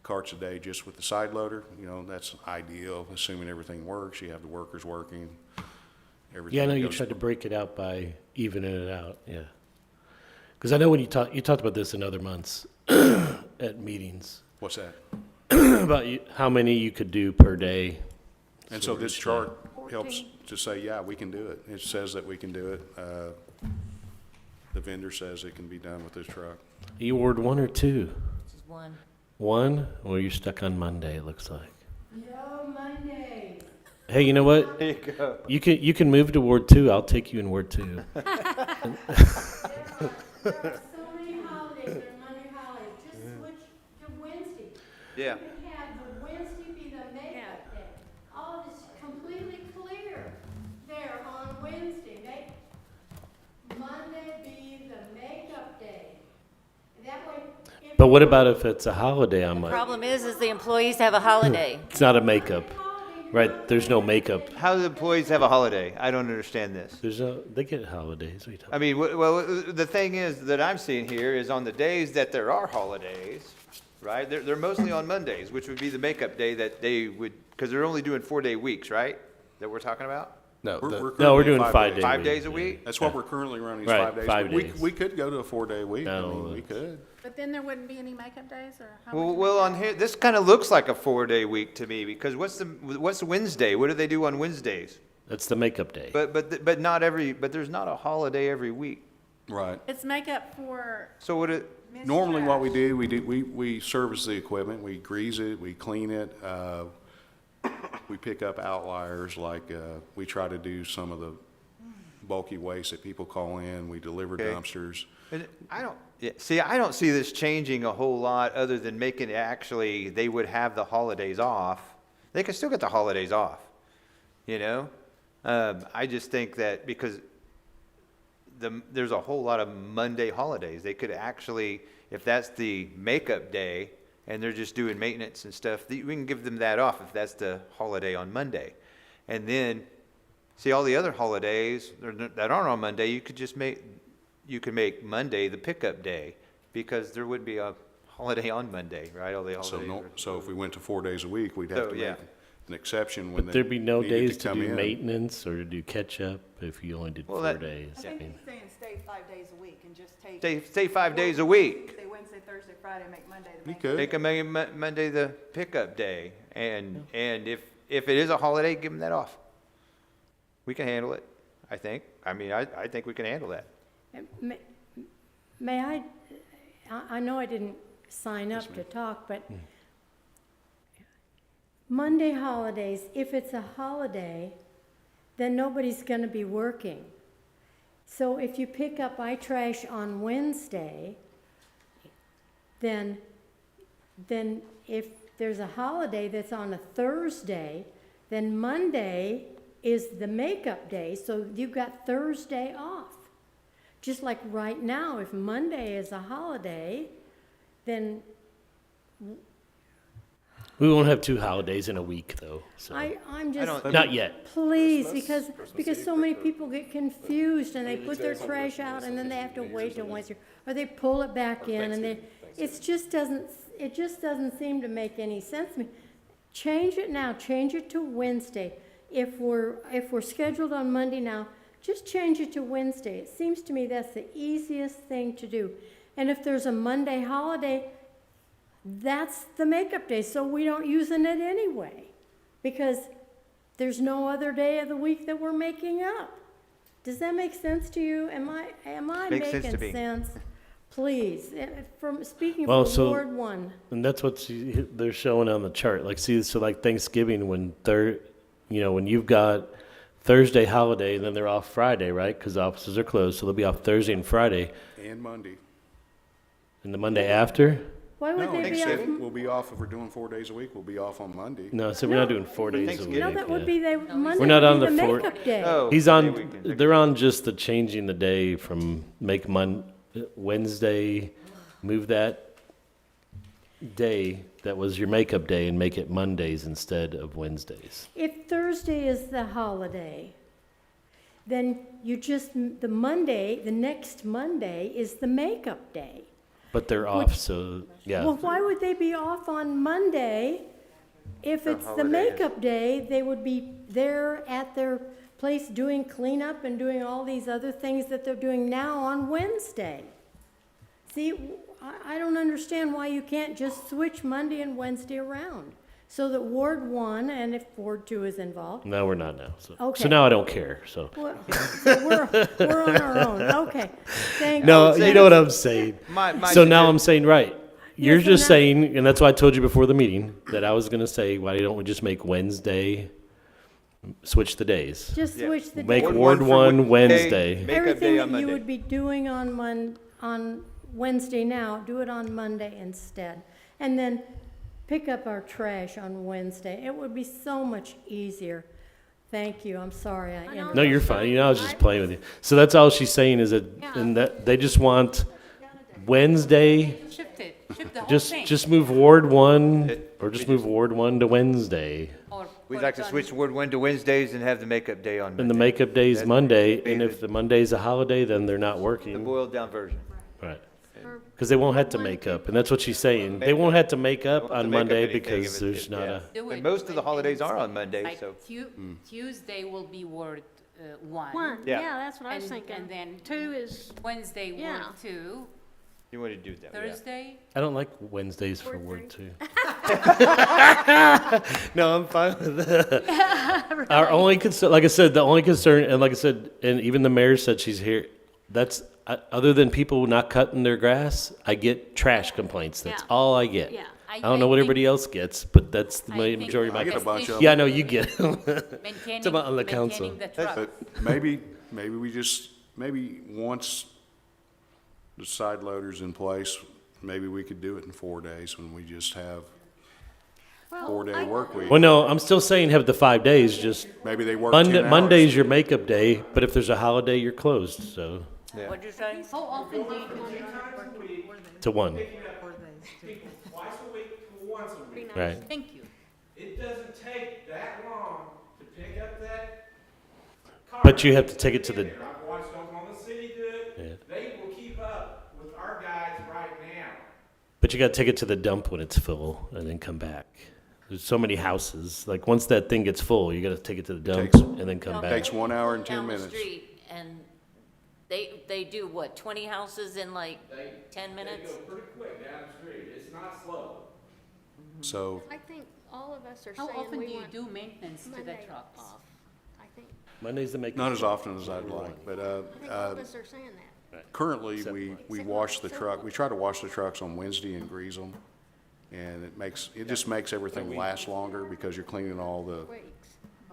carts a day just with the side loader. You know, that's ideal, assuming everything works. You have the workers working, everything. Yeah, I know you goes- tried to break it out by evening it out, yeah. Because I know when you talked about this in other months at meetings, What's that? about how many you could do per day. And so sort of this stuff. chart helps to say, yeah, we can do it. It says that we can do it. The vendor says it can be done with this truck. You Ward 1 or 2? This is 1. 1? Well, you're stuck on Monday, it looks like. No Monday. Hey, you know what? There you go. You can move to Ward 2. I'll take you in Ward 2. There are so many holidays, there are Monday holidays, just switch to Wednesday. Yeah. You can have the Wednesday be the makeup day. All of this completely clear there on Wednesday. Make Monday be the makeup day. That way. if But what about if it's a holiday on Monday? Problem is the employees have a holiday. It's not a makeup, right? There's no makeup. How do the employees have a holiday? I don't understand this. They get holidays. What are you talking I mean, well, the thing is that I'm seeing here is on the days that there are holidays, right? They're mostly on Mondays, which would be the makeup day that they would, because they're only doing 4-day weeks, right? That we're talking about? No, We're No, we're currently doing at 5 days. 5 days a week? That's what we're currently running, is Right, 5 days. 5 But days. we could go to a 4-day week. I No, mean, we could. But then there wouldn't be any makeup days, or how Well, would you well, make on here, this kind of looks like a 4-day week to me, because what's the Wednesday? What do they do on Wednesdays? That's the makeup day. But there's not a holiday every week. Right. It's makeup for So what it, Normally what we do, we service the equipment, we grease it, we clean it. We pick up outliers, like, we try to do some of the bulky waste that people call in. We deliver Okay. dumpsters. and I don't see this changing a whole lot other than making it actually, they would have the holidays off. They could still get the holidays off, you know? I just think that because there's a whole lot of Monday holidays, they could actually, if that's the makeup day and they're just doing maintenance and stuff, we can give them that off if that's the holiday on Monday. And then, see, all the other holidays that aren't on Monday, you could make Monday the pickup day, because there would be a holiday on Monday, right? All the So holidays. no, so if we went to 4 days a week, we'd have So, to yeah. make an exception when But they there'd be no needed days to come do in. maintenance or to do catch-up if you only did Well, 4 that- days. I I think mean, he's saying stay 5 days a week and just take. Stay 5 days a week. Tuesday, Wednesday, Thursday, Friday, make Monday the You main. could. Make a Monday the pickup day, and if it is a holiday, give them that off. We can handle it, I think. I mean, I think we can handle that. May I know I didn't sign up to talk, but Monday holidays, if it's a holiday, then nobody's gonna be working. So if you pick up iTrash on Wednesday, then if there's a holiday that's on a Thursday, then Monday is the makeup day, so you've got Thursday off. Just like right now, if Monday is a holiday, then we won't have 2 holidays in a week, though, so. I'm just, Not yet. please, because so many people get confused and they put their trash out and then they have to wait till Wednesday, or they pull it back in and it just doesn't seem to make any sense to me. Change it now, change it to Wednesday. If we're scheduled on Monday now, just change it to Wednesday. It seems to me that's the easiest thing to do. And if there's a Monday holiday, that's the makeup day, so we don't use it anyway, because there's no other day of the week that we're making up. Does that make sense to you? Am I Makes sense to making me. sense? Speaking Well, from so- Ward 1. And that's what they're showing on the chart. Like, see, so like Thanksgiving, when when you've got Thursday holiday, and then they're off Friday, right? Because offices are closed, so they'll be off Thursday and Friday. And Monday. And the Monday after? Why would No, they be off? Thanksgiving, we'll be off, if we're doing 4 days a week, we'll be off on Monday. No, so we're not doing 4 days a week. Thanksgiving. No, that would yeah. be Monday We're not would on be the the four- makeup day. Oh, He's Monday on, weekend. they're on just the changing the day from Wednesday, move that day that was your makeup day and make it Mondays instead of Wednesdays. If Thursday is the holiday, then the next Monday is the makeup day. But they're off, so, yeah. Well, why would they be off on Monday? If The it's the holiday is- makeup day, they would be there at their place doing cleanup and doing all these other things that they're doing now on Wednesday. See, I don't understand why you can't just switch Monday and Wednesday around, so that Ward 1, and if Ward 2 is involved, No, we're not now, so. Okay. So now I don't care, so. well, so we're on our own, okay. Thank No, you. you know what I'm saying. My So now suggestion- I'm saying, right, you're Yeah, so just now- saying, and that's why I told you before the meeting, that I was gonna say, why don't we just make Wednesday, switch the days? Just Yeah. switch the Make day. Ward for 1 Wednesday. Wednesday. Makeup Everything day on that you Monday. would be doing on Wednesday now, do it on Monday instead. And then pick up our trash on Wednesday. It would be so much easier. Thank you, I'm sorry I interrupted. No, you're fine, I was just playing with you. So that's all she's saying is that, and that, they just want Wednesday, Shift it, shift the whole just, thing. just move Ward 1, It- or just move Ward 1 to Wednesday. Or We'd put like it to on- switch Ward 1 to Wednesdays and have the makeup day on Monday. And the makeup day's That's Monday, be and the- if the Monday's a holiday, then they're not The working. boiled down version. Right. Because they won't have to make up, and that's what she's saying. They won't have to make up Won't have on to make up Monday anything because if it- there's not yeah. a, Do And it most of the holidays are on Monday, like so. Tuesday will be Ward 1. One, Yeah. yeah, that's what I was And- thinking. and then- 2 is, Wednesday, Ward Yeah. 2, You want to do that, yeah. Thursday, I don't like Wednesdays for Ward 2. No, I'm fine with that. Our only concern, like I said, the only concern, and like I said, and even the mayor said she's here, that's, other than people not cutting their grass, I get trash complaints. That's Yeah. all I get. yeah. I don't know what everybody else gets, but that's the I think majority of my. I get a bunch of them. Yeah, I know you get them. maintaining, about on the council. maintaining the truck. But maybe we just, maybe once the side loader's in place, maybe we could do it in 4 days when we just have Well, 4-day work week. Well, no, I'm still saying have the 5 days, just Maybe they work 10 Monday, hours. Monday's your makeup day, but if there's a holiday, you're closed, so, What'd you say? How often do you do it? to 1. Twice a week once a week. Right. Thank you. It doesn't take that long to pick up that car. But you have to take it to the, I've watched Oklahoma City do it. Yeah. They will keep up with our guys right now. but you gotta take it to the dump when it's full and then come back. There's so many houses, like, once that thing gets full, you gotta take it to the dump Takes- and then come Well, back. Takes 1 hour and 10 Down the minutes. street, and they do what, 20 houses in like 10 minutes? They go pretty quick down the street. It's not slow. So I think all of us are How saying often we do you want do maintenance to the Monday trucks? off. I think, Monday's the make. not as often as I'd like, but I think all of us are saying that. currently, we wash the truck, we try to wash the trucks on Wednesday and grease them. And it just makes everything last longer because you're cleaning all the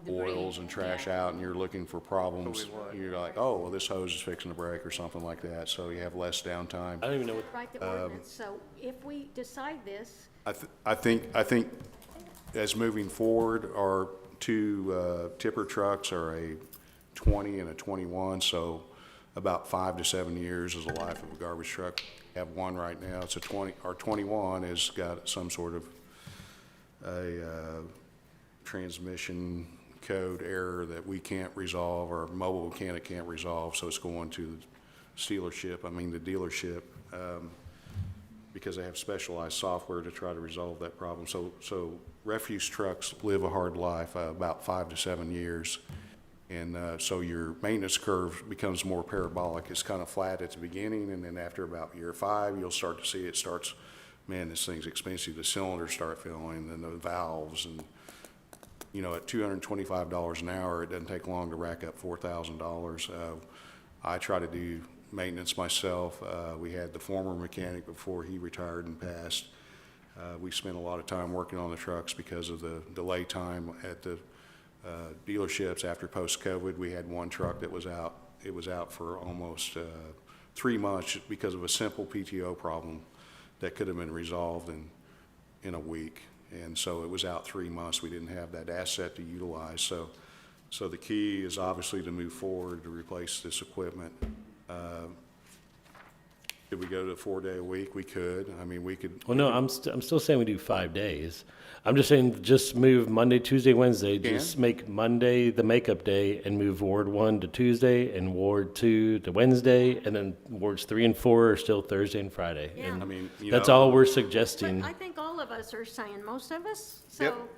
oils and trash out and you're looking for problems. You're like, oh, well, this hose is fixing to break or something like that, so you have less downtime. I don't even know what, Write the ordinance, so if we decide this, I think as moving forward, our two tipper trucks are a 20 and a 21, so about 5 to 7 years is the life of a garbage truck. Have one right now, it's a 20, our 21 has got some sort of a transmission code error that we can't resolve, or mobile mechanic can't resolve, so it's going to the dealership, because they have specialized software to try to resolve that problem. So refuse trucks live a hard life, about 5 to 7 years. And so your maintenance curve becomes more parabolic. It's kind of flat at the beginning, and then after about year 5, you'll start to see it starts, man, this thing's expensive. The cylinders start filling, and the valves, and, you know, at $225 an hour, it doesn't take long to rack up $4,000. I try to do maintenance myself. We had the former mechanic before he retired and passed. We spent a lot of time working on the trucks because of the delay time at the dealerships after post-COVID. We had one truck that was out. It was out for almost 3 months because of a simple PTO problem that could have been resolved in a week. And so it was out 3 months. We didn't have that asset to utilize. So the key is obviously to move forward to replace this equipment. Could we go to a 4-day a week? We could. I mean, we could. well, no, I'm still saying we do 5 days. I'm just saying, just move Monday, Tuesday, Wednesday, just make Monday the makeup day and move Ward 1 to Tuesday and Ward 2 to Wednesday, and then Wards 3 and 4 are still Thursday and Friday. Yeah. And I mean, you that's know- all we're but suggesting. I think all of us are saying, most of us, Yep. so,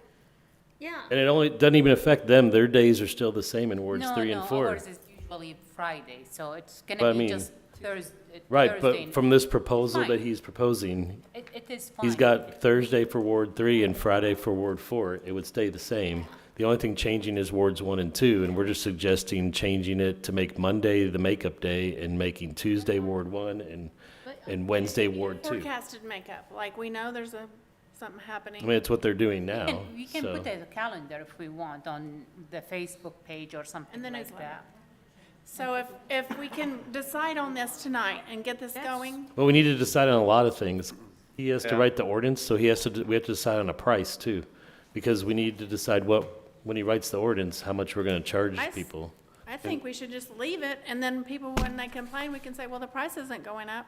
yeah. And it only, doesn't even affect them. Their days are still the same in Wards 3 and 4. No, ours is usually Friday, so it's But I gonna be mean- just Thursday. Right, but from this proposal that Fine. he's proposing, It is fine. he's got Thursday for Ward 3 and Friday for Ward 4. It would stay the same. The only thing changing is Wards 1 and 2, and we're just suggesting changing it to make Monday the makeup day and making Tuesday Ward 1 and Wednesday Ward 2. Forecasted makeup, like we know there's something happening. I mean, it's what they're doing now, We can so. put a calendar if we want on the Facebook page or something And the like newsletter. that. So if we can decide on this tonight and get this going, Well, we need to decide on a lot of things. He has to Yeah. write the ordinance, so we have to decide on a price too. Because we need to decide when he writes the ordinance, how much we're gonna charge I s- people. I think we should just leave it, and then people, when they complain, we can say, well, the price isn't going up.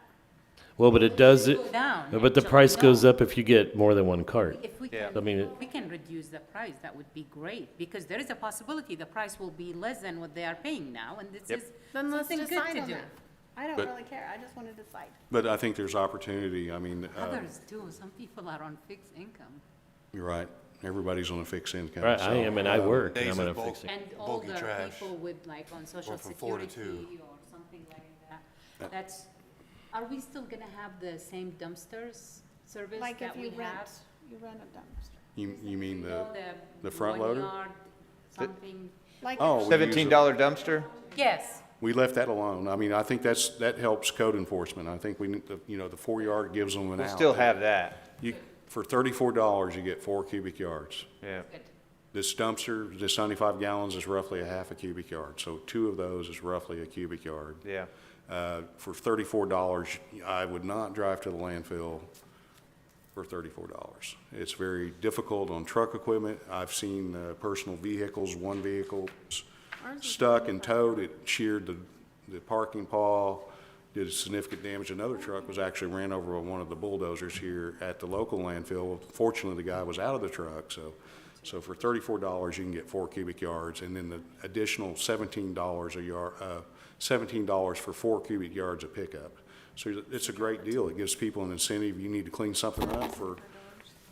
Well, but it does, Go down, but the actually, price goes no. up if you get more than one cart. If we Yeah. can, I mean, we can reduce the price, that would be great, because there is a possibility the price will be less than what they are paying now, and this Yep. is Then let's something good decide to on do. that. I don't But- really care, I just want to decide. But I think there's opportunity. I mean, Others do, some people are on fixed income. you're right. Everybody's on a fixed income. right, I so, am, and I work, and Days I'm gonna of bulk. fix it. And all Bulky the trash. people with like on social from 4 to security or something like that, that's, are we still gonna have the same dumpsters service Like that if we you rent, have? you rent a dumpster. You mean the The front 1 loader? yard, something, Like, Oh, we use $17 dumpster? yes, We left that alone. I mean, I think that helps code enforcement. I think we, need the 4-yard gives them an out. We'll still have that. For $34, you get 4 cubic yards. Yeah. good. This dumpster, this 95 gallons is roughly a half a cubic yard, so 2 of those is roughly a cubic yard. Yeah. For $34, I would not drive to the landfill for $34. It's very difficult on truck equipment. I've seen personal vehicles, one vehicle Ours is stuck and towed, it sheared the parking paw. did significant damage. Another truck was actually ran over by one of the bulldozers here at the local landfill. Fortunately, the guy was out of the truck, so for $34, you can get 4 cubic yards, and then the additional $17 a yard, $17 for 4 cubic yards of pickup. So it's a great deal. It gives people an incentive. You need to clean something up for,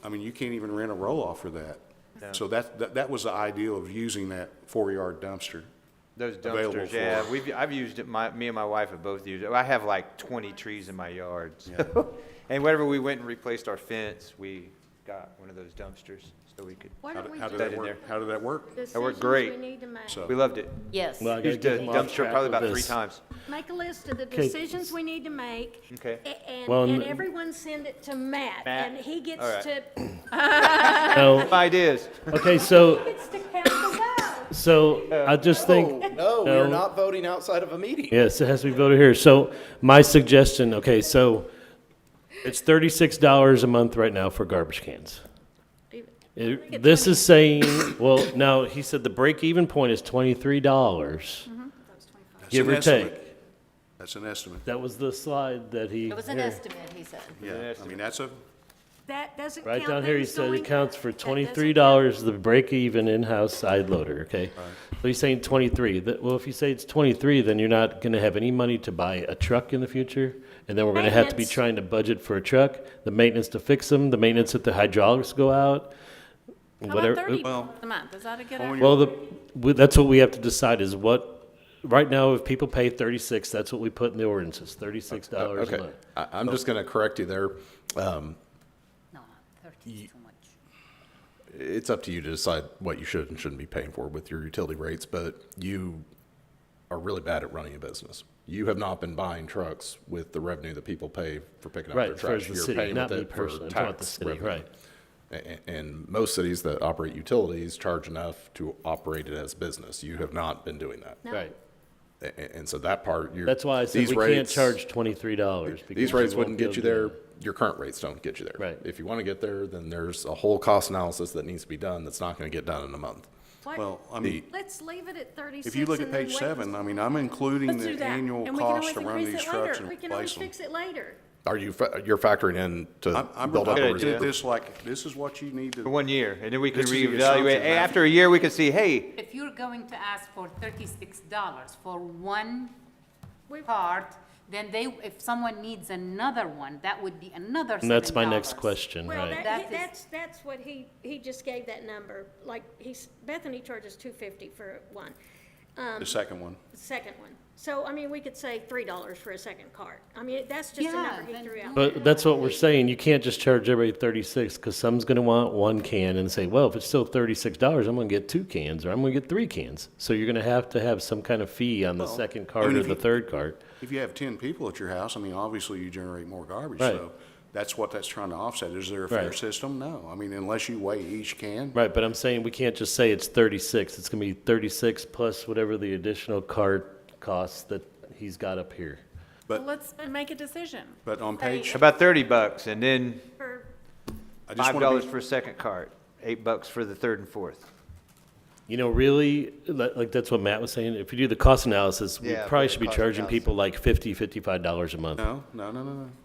I mean, you can't even rent a roll-off for that. No. So that was the ideal of using that 4-yard dumpster. Those Available dumpsters, yeah, for- I've used it, me and my wife have both used it. I have like 20 trees in my yard. So. And whenever we went and replaced our fence, we got one of those dumpsters so we could Why don't we How do did that work? How did that work? That worked decisions great. we need to make? So- We loved it. Yes. Well, I gotta Used get the them off dumpster track probably with about 3 this. times. Make a list of the 'Kay. decisions we need to make. Okay. Well, And and- everyone send it to Matt, Matt? and he gets All right. to, No, Ideas. okay, so, gets to count the votes. so I just think. No, No. we're not voting outside of a meeting. Yes, it has to be voted here. So my suggestion, okay, so it's $36 a month right now for garbage cans. This is saying, well, now, he said the break-even point is $23, That's give an or estimate. take. That's an estimate. That was the slide that he. It was an here. estimate, he said. Yeah, I mean, that's a, That doesn't Right count down here, he things said going it counts up. for That doesn't $23, the break-even in-house side loader, okay? So he's saying 23. Well, if you say it's 23, then you're not gonna have any money to buy a truck in the future, and then we're gonna have to be Maintenance. trying to budget for a truck, the maintenance to fix them, the maintenance that the hydraulics go out, How about whatever. 30 a month? Is that a good idea? Well, that's what we have to decide is what, right now, if people pay 36, that's what we put in the ordinances, $36 a Okay, month. I'm just gonna correct you there. No, 30 is too much. It's up to you to decide what you should and shouldn't be paying for with your utility rates, but you are really bad at running a business. You have not been buying trucks with the revenue that people pay for picking up Right, their as far as trash. the You're city, paying not with me it for personally, I'm talking about the tax city, revenue. right. And most cities that operate utilities charge enough to operate it as business. You have not been doing that. No. Right. And so that part, That's why I said these we can't rates- charge $23. because These we rates won't wouldn't be get you able to there. do that. Your current rates don't get you there. Right. If you want to get there, then there's a whole cost analysis that needs to be done that's not going to get done in a month. What- well, I mean, Let's leave it at 36. if you look at and then page wait 7, and- I mean, I'm including Let's do the that, annual and we can cost always to run increase these it trucks later. and We can always replace them. fix it later. Are you, you're factoring in to I'm build up a looking idea. at reserve? this like, this is what you need For to, 1 year, and then we can This is the reevaluate. assumption Hey, after a year, we can see, hey, If you're going to ask for $36 for one We- part, then if someone needs another one, that would be another $7. And that's my next question, Well, right? that's what he just gave that number. Like, Bethany charges $250 for one. the second one. The second one. So, I mean, we could say $3 for a second cart. I mean, that's just a Yeah, number he then threw out. But that's what we're saying, you can't just charge everybody 36, because some's gonna want one can and say, well, if it's still $36, I'm gonna get 2 cans, or I'm gonna get 3 cans. So you're gonna have to have some kind of fee on the Well, second I cart mean, or if the you- third cart. If you have 10 people at your house, I mean, obviously you generate more garbage. Right. So that's what that's trying to offset. Is there a fair Right. system? No. I mean, unless you weigh each can. Right, but I'm saying we can't just say it's 36, it's gonna be 36 plus whatever the additional cart costs that he's got up here. Well, let's make a decision. But on page, about $30, and then For- I just want $5 to for a second cart, $8 for the third and fourth. You know, really, like that's what Matt was saying, if you do the cost analysis, we Yeah, probably for should the be cost charging analysis. people like $55 a month. No.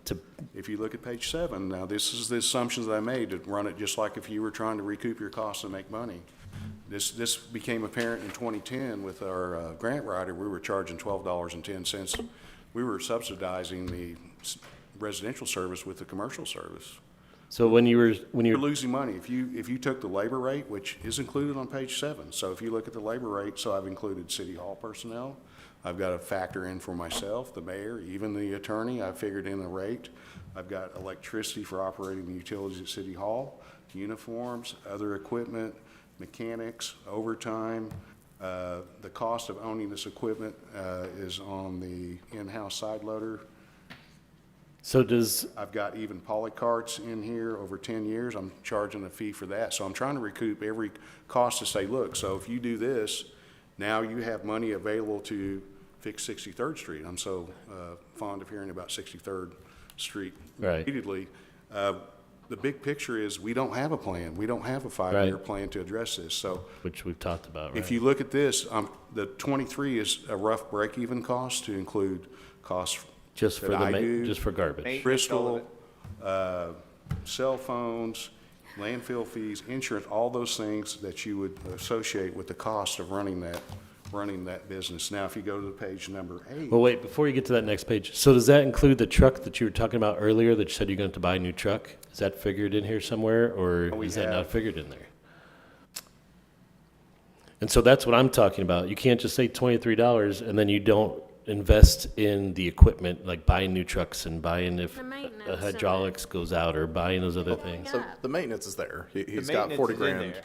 To, If you look at page 7, now this is the assumptions that I made to run it just like if you were trying to recoup your costs and make money. This became apparent in 2010 with our grant writer. We were charging $12.10. We were subsidizing the residential service with the commercial service. so when You're you're, losing money. If you took the labor rate, which is included on page 7, so if you look at the labor rate, so I've included city hall personnel. I've got a factor in for myself, the mayor, even the attorney, I figured in the rate. I've got electricity for operating the utilities at city hall, uniforms, other equipment, mechanics, overtime. The cost of owning this equipment is on the in-house side loader. so does, I've got even polycarts in here over 10 years. I'm charging a fee for that. So I'm trying to recoup every cost to say, look, so if you do this, now you have money available to fix 63rd Street. I'm so fond of hearing about 63rd Street Right. repeatedly. The big picture is we don't have a plan. We don't have a 5-year Right. plan to address this. So which we've talked about, right? if you look at this, the 23 is a rough break-even cost to include costs Just for that the I ma, do. just for garbage. Maintenance, all of Bristol, cell phones, landfill fees, insurance, all those things that you would associate with the cost of running that business. Now, if you go to the page number 8. Well, wait, before you get to that next page, so does that include the truck that you were talking about earlier that you said you're going to buy a new truck? Is that figured in here somewhere, or We is that not have- figured in there? And so that's what I'm talking about. You can't just say $23 and then you don't invest in the equipment, like buying new trucks and buying if The maintenance a of it. hydraulics goes out or buying those other things. So the maintenance is there. He's The got maintenance 40 is in grand. there.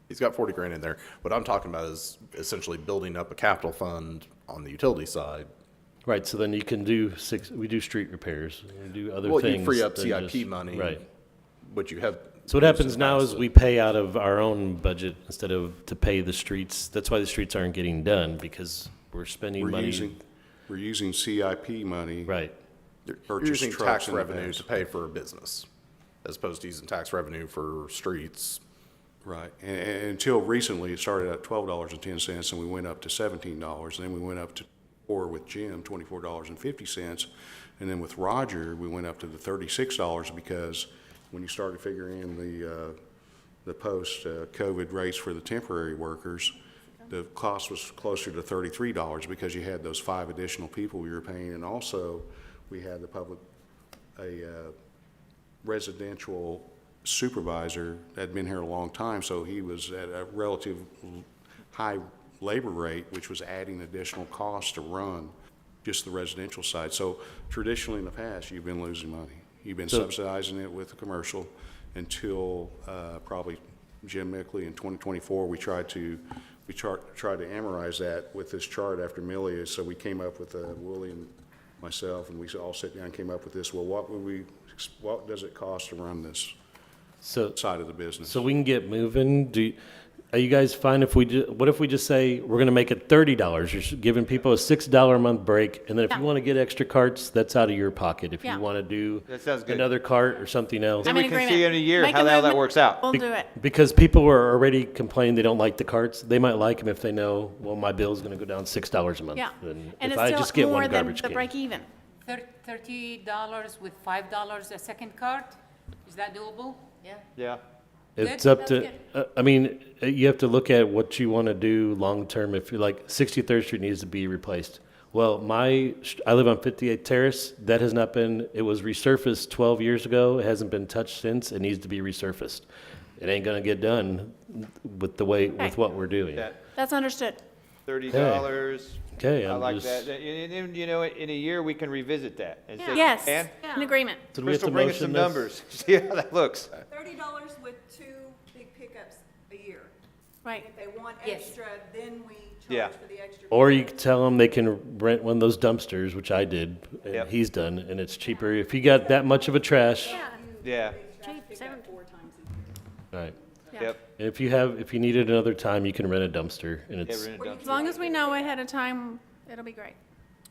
He's got 40 grand in there. What I'm talking about is essentially building up a capital fund on the utility side. Right, so then you can do we do street repairs, we do other Well, things. you free up than CIP just- money. Right. But you have. So what used happens in the now past is to- we pay out of our own budget instead of to pay the streets. That's why the streets aren't getting done, because we're spending money. We're using CIP money. Right. You're purchase using trucks tax in the revenue past. to pay for a business, as opposed to using tax revenue for streets. Right, and until recently, it started at $12.10, and we went up to $17, and then we went up to, or with Jim, $24.50, and then with Roger, we went up to the $36, because when you started figuring in the post-COVID rates for the temporary workers, the cost was closer to $33, because you had those 5 additional people you were paying, and also, we had a residential supervisor that had been here a long time, so he was at a relative high labor rate, which was adding additional costs to run just the residential side. So traditionally in the past, you've been losing money. You've been So- subsidizing it with the commercial until probably Jim Mickley in 2024, we tried to amortize that with this chart after Millie. So we came up with, Willie and myself, and we all sat down and came up with this. Well, what does it cost to run this side of the business? So we can get moving. Are you guys fine if what if we just say we're going to make it $30? You're giving people a $6 a month break, and then if Yeah. you want to get extra carts, that's out of your pocket. If Yeah. you want to do That sounds good. another cart or something else. Then I'm we in can see agreement. in a year Make how a the hell that movement. works out. We'll do it. Because people are already complaining they don't like the carts. They might like them if they know, well, my bill's going to go down $6 a month. Yeah. And And if it's I just still get more one than garbage the can. break even. $30 with $5 a second card, is that doable? Yeah. Yeah. It's Good, up that's to, good. I mean, you have to look at what you want to do long-term. If you're like, 63rd Street needs to be replaced. Well, I live on 58th Terrace. That has not been, it was resurfaced 12 years ago. It hasn't been touched since. It needs to be resurfaced. It ain't gonna get done with with what we're doing. Yeah. That's understood. $30. Okay, I I'm like just- that. And, you know, in a year, we can revisit that. And say, Yes, "And in agreement. So do we have Crystal, to bring us motion some this? numbers. See how that looks. $30 with 2 big pickups a year. Right. If they want Yes. extra, then we Yeah. charge for the extra. Or you could tell them they can rent one of those dumpsters, which I did, and Yep. he's done, and it's cheaper. If you got that much of a trash, Yeah. Cheap, Pick seven- up 4 times a year. right. Yeah. Yep. And if you need it another time, you can rent a dumpster, and it's, Every As long as we know ahead of time, it'll be great.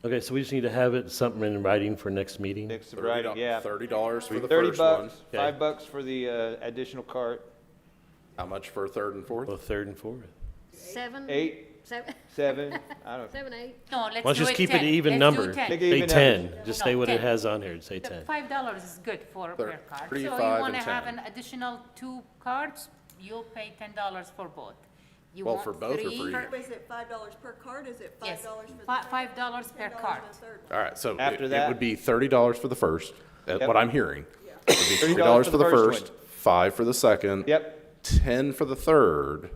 okay, so we just need to have it, something in writing for next meeting. Next to writing, yeah. $30 for the 30 first one. bucks, $5 for the additional cart, How much for third and fourth? Well, third and fourth. 7, 8, 7, 7, I don't know. 7, 8. No, let's Let's do just it keep it 10. even Let's do number. 10. Make it Say even 10, numbers. just No, say what it 10. has on here, say The 10. $5 is good for per card. 3, So you 5, wanna and have 10. an additional 2 cards, you'll pay $10 for both. You Well, want for both or for 3? each? Is it $5 per card? Is it Yes, $5 for the? $5 per $10 card. for the third one? All right, so After it that- would be $30 for the first, Yep. what I'm hearing. It would be $30 $3 for the first, 5 for the second. Yep. 10 for the third.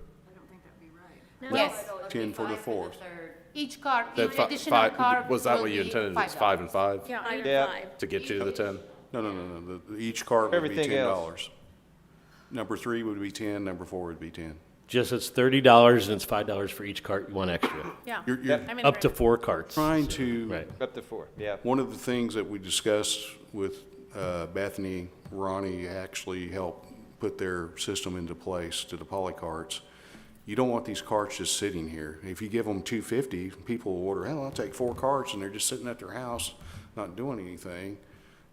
Yes, 10 for the fourth. each card, Then each additional card was that will what you be intended? It's $5. 5 and 5 Yeah, I Yeah. 5. to get you to the 10? No. Each cart would be Everything else. $10. Number 3 would be 10, number 4 would be 10. Just it's $30 and it's $5 for each cart you want extra. Yeah. You're I'm in Up to agreement. 4 carts. trying to, Right. Up to 4, yeah. one of the things that we discussed with Bethany, Ronnie actually helped put their system into place to the poly carts. You don't want these carts just sitting here. If you give them $250, people will order, hell, I'll take 4 carts, and they're just sitting at their house, not doing anything.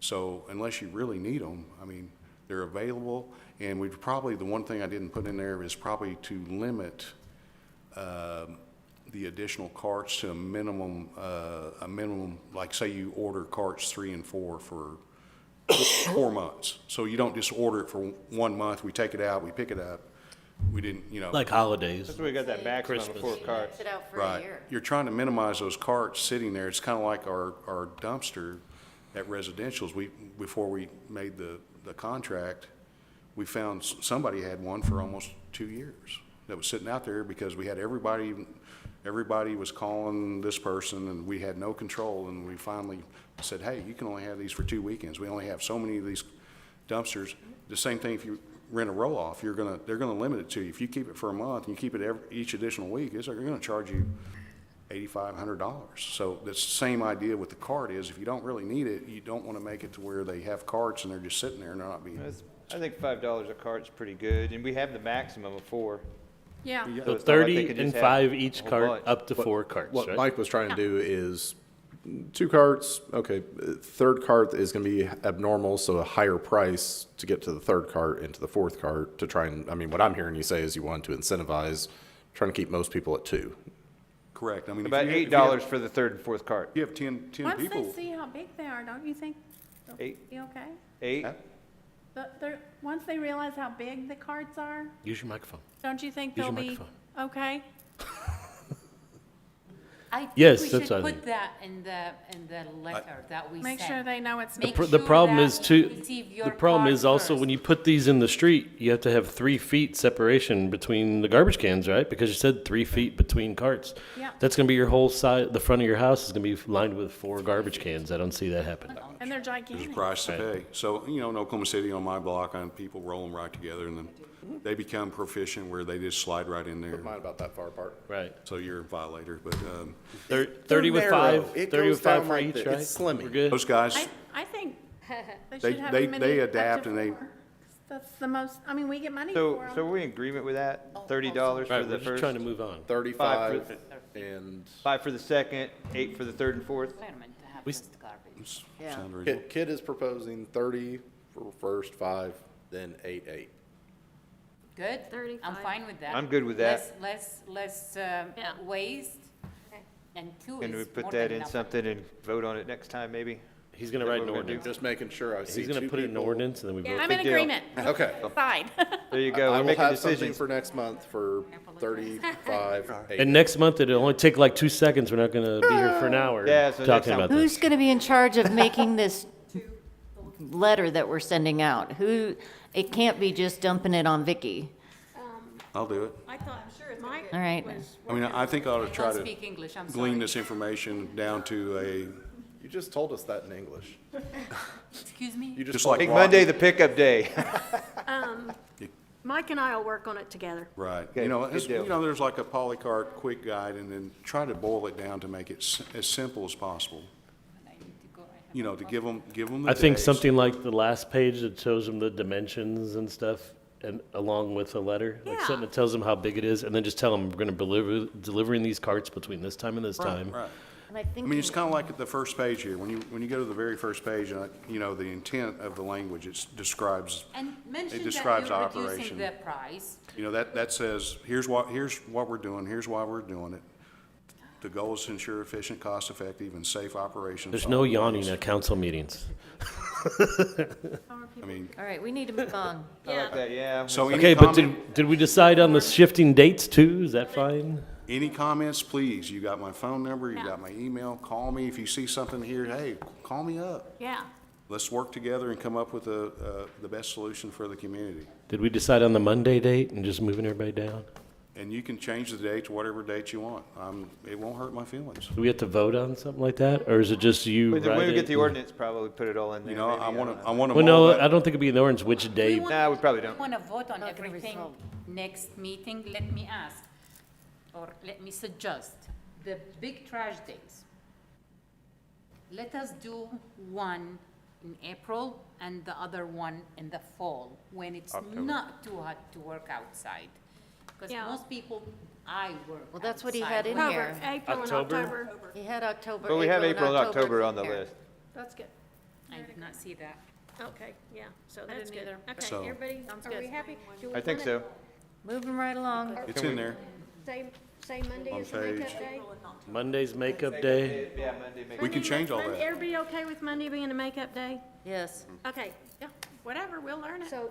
So unless you really need them, I mean, they're available, and we'd probably, the one thing I didn't put in there is probably to limit the additional carts to a minimum, like say you order carts 3 and 4 for 4 months. So you don't just order it for 1 month, we take it out, we pick it up. We didn't, you know. Like holidays. That's where we got that maximum of Christmas. 4 carts. Sit out for a Right. year. You're trying to minimize those carts sitting there. It's kind of like our dumpster at residentials. Before we made the contract, we found somebody had one for almost 2 years that was sitting out there because we had everybody was calling this person and we had no control. And we finally said, hey, you can only have these for 2 weekends. We only have so many of these dumpsters. The same thing if you rent a roll-off, they're gonna limit it to you. If you keep it for a month and you keep it each additional week, they're gonna charge you $8,500. So the same idea with the cart is if you don't really need it, you don't wanna make it to where they have carts and they're just sitting there and they're not being. I think $5 a cart's pretty good, and we have the maximum of 4. Yeah. So So it's not like 30 they could and just have 5 each a whole cart, bunch. up to 4 carts, What right? Mike was trying to do is 2 carts, okay, third cart is gonna be abnormal, so a higher price to get to the third cart and to the fourth cart to try and, I mean, what I'm hearing you say is you want to incentivize, trying to keep most people at 2. Correct. I mean, if About you have- $8 for the 3rd and 4th cart. You have 10 Once people. they see how big they are, don't you think they'll 8. be okay? 8? Once they realize how big the carts are, Use your microphone. don't you think Use they'll your be microphone. okay? I think Yes, we that's should what I put that in the letter that we send. Make sure they know it's. Make The sure problem that is we too, receive your the problem card is also first. when you put these in the street, you have to have 3 feet separation between the garbage cans, right? Because you said 3 feet between carts. Yeah. That's gonna be your whole side, the front of your house is gonna be lined with 4 garbage cans. I don't see that happening. And they're There's a gigantic. price to Right. pay. So, you know, in Oklahoma City on my block, people roll them right together and then they become proficient where they just slide right in there. Mine about that far apart. Right. So you're a violator, but, 30 with 5, It 30 goes with 5 down for like each, the- right? it's slimming. We're good. those guys, I think they They- should have they- as many they up to adapt and they- 4. That's the most, I mean, we get money So, for so are them. we in agreement with that? $30 for Right, the we're just first, trying to move on. 35 and 5 for the 2nd, 8 for the 3rd and 4th? Requirement to have We just garbage. Yeah. sound reasonable. Kid is proposing 30 for first, 5, then 8. Good? 35. I'm fine with that. I'm good with that. Less waste, and 2 Can we is put more that than in enough. something and vote on it next time, maybe? He's gonna That's write what an we're gonna do. ordinance. Just making sure I see He's gonna 2 put it in an people. ordinance and then we vote. I'm in Big deal. agreement. Okay. Side. There you go, I we're will making have something decisions. for next month for 35, 8. And next month, it'll only take like 2 seconds. We're not gonna be here for an hour Yeah, so next talking time- about Who's this. going to be in charge of making this letter that we're sending out? It can't be just dumping it on Vicky. I'll do it. I thought, Mike All right. was I mean, I think I ought to I try don't to speak English, I'm glean sorry. this information down to You just told us that in English. Excuse me? You just Just told like Make Rocky. Monday the pickup day. Mike and I will work on it together. right. Okay, You know, good deal. there's like a Polycart quick guide and then try to boil it down to make it as simple as possible. I need to go. I have You know, to give them the I think days. something like the last page that shows them the dimensions and stuff, and along with a letter, like Yeah. something that tells them how big it is, and then just tell them we're gonna delivering these carts between this time and this time. Right. And I I think mean, it's kind of like the first page here. When you go to the very first page, you know, the intent of the language, it describes, And mention that describes you're operation. reducing the price. you know, that says, here's what we're doing, here's why we're doing it. The goal is to ensure efficient, cost-effective, and safe operations. There's of no all yawning ways. at council meetings. I mean, All right, we need to move on. I like that, yeah. so any Okay, but comment, did we decide on the shifting dates too? Is that fine? any comments, please? You got my phone number, you got my email, call me. If you see something here, hey, call me up. Yeah. Let's work together and come up with the best solution for the community. Did we decide on the Monday date and just moving everybody down? And you can change the date to whatever date you want. It won't hurt my feelings. Do we have to vote on something like that, or is it just you When write we it get the and- ordinance, probably put it all in there. You know, maybe, I want don't to, know. I want to Well, no, that. I don't think it'd be in the ordinance which date. Nah, we probably don't. Want to vote on Not gonna everything resolve. next meeting, let me ask, or let me suggest, the big trash days. Let us do one in April and the other one in the fall, when it's not too hot to work outside. Because Yeah. most people, I work Well, that's what he outside. had in October, here. April and October? October. He had October. But we have April and October on the here. list. That's good. I did not see that. Okay, yeah, so that's didn't good. either. Okay, So- everybody, are we happy? Do we I think wanna so. Moving right along. It's in there. Say Say Monday On is the makeup page. day? Monday's makeup day. Yeah, Monday, We can change all that. Everybody okay with Monday being a makeup day? Yes. Okay, yeah, whatever, we'll learn it. So,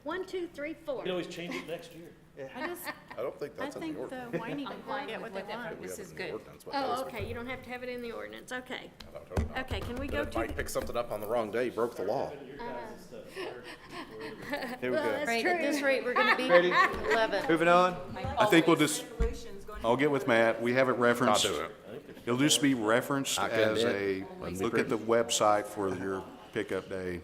1, 2, 3, 4. You can always change it next year. I just, I don't think I that's in the think ordinance. the whiny I'm people fine get what with they want. We This have is it in the good. ordinance, what Oh, goes with okay, it. you don't have to have it in the ordinance, okay. No, totally not. Okay, can we go But if to Mike picks something up on the wrong day, he broke the law. Here we Well, go. that's Right, true. at this rate, we're gonna be Ready? 11. Moving on. I think we'll just, I'll get with Matt. We have it referenced. Not do it. It'll just be referenced I couldn't as do a, it. look at the website for your pickup day.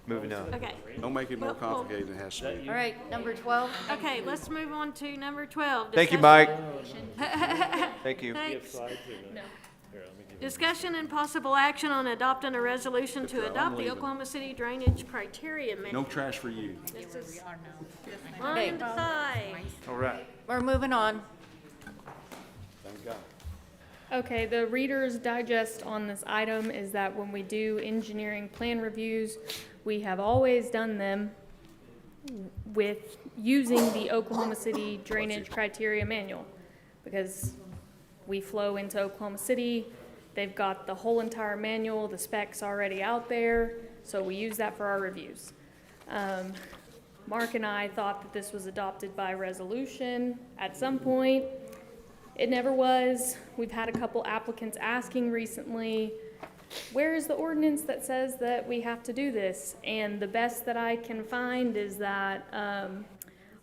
Moving on. Okay, Don't make it more Well, well- complicated than it has to be. All right, number 12. okay, let's move on to number 12. Thank you, Discussion- Mike. Thank you. Thanks. Discussion and possible action on adopting a resolution to adopt the Oklahoma City Drainage Criteria No Manual. trash for you. This is Okay. line to thigh. All right. We're moving on. Thank God. Okay, the Reader's Digest on this item is that when we do engineering plan reviews, we have always done them with using the Oklahoma City Drainage Criteria Manual. Because we flow into Oklahoma City, they've got the whole entire manual, the specs already out there, so we use that for our reviews. Mark and I thought that this was adopted by resolution at some point. It never was. We've had a couple applicants asking recently, where is the ordinance that says that we have to do this? And the best that I can find is that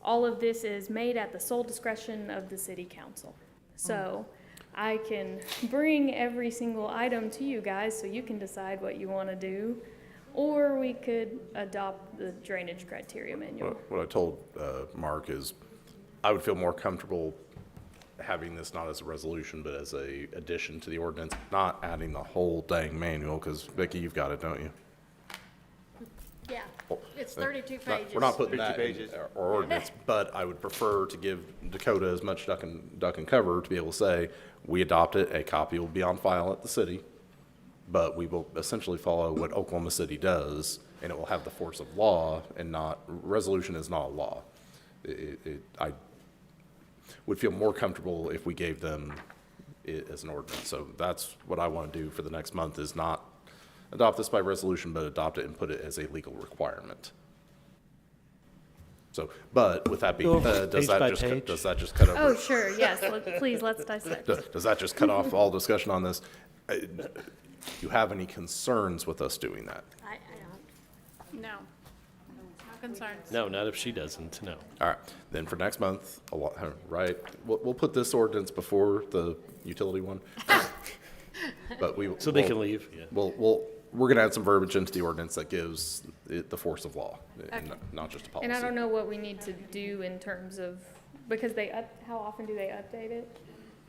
all of this is made at the sole discretion of the city council. So I can bring every single item to you guys so you can decide what you want to do. Or we could adopt the drainage criteria manual. What I told Mark is I would feel more comfortable having this not as a resolution, but as a addition to the ordinance, not adding the whole dang manual, because Vicki, you've got it, don't you? Yeah, it's Well, 32 not- pages. We're not putting 32 that in pages. our ordinance, but I would prefer to give Dakota as much duck and cover to be able to say, we adopt it, a copy will be on file at the city, but we will essentially follow what Oklahoma City does, and it will have the force of law and not, resolution is not a law. I would feel more comfortable if we gave them it as an ordinance. So that's what I want to do for the next month, is not adopt this by resolution, but adopt it and put it as a legal requirement. So, but with that being Go said, page by page. does that just cut Oh, over? sure, yes, please, let's dissect. Does that just cut off all discussion on this? You have any concerns with us doing that? I don't. No. No concerns. No, not if she doesn't, no. All right, then for next month, right, we'll put this ordinance before the utility one. But we. So they we'll- can leave, yeah. We're gonna add some verbiage into the ordinance that gives it the force of law, and Okay. not just a policy. And I don't know what we need to do in terms of, because how often do they update it?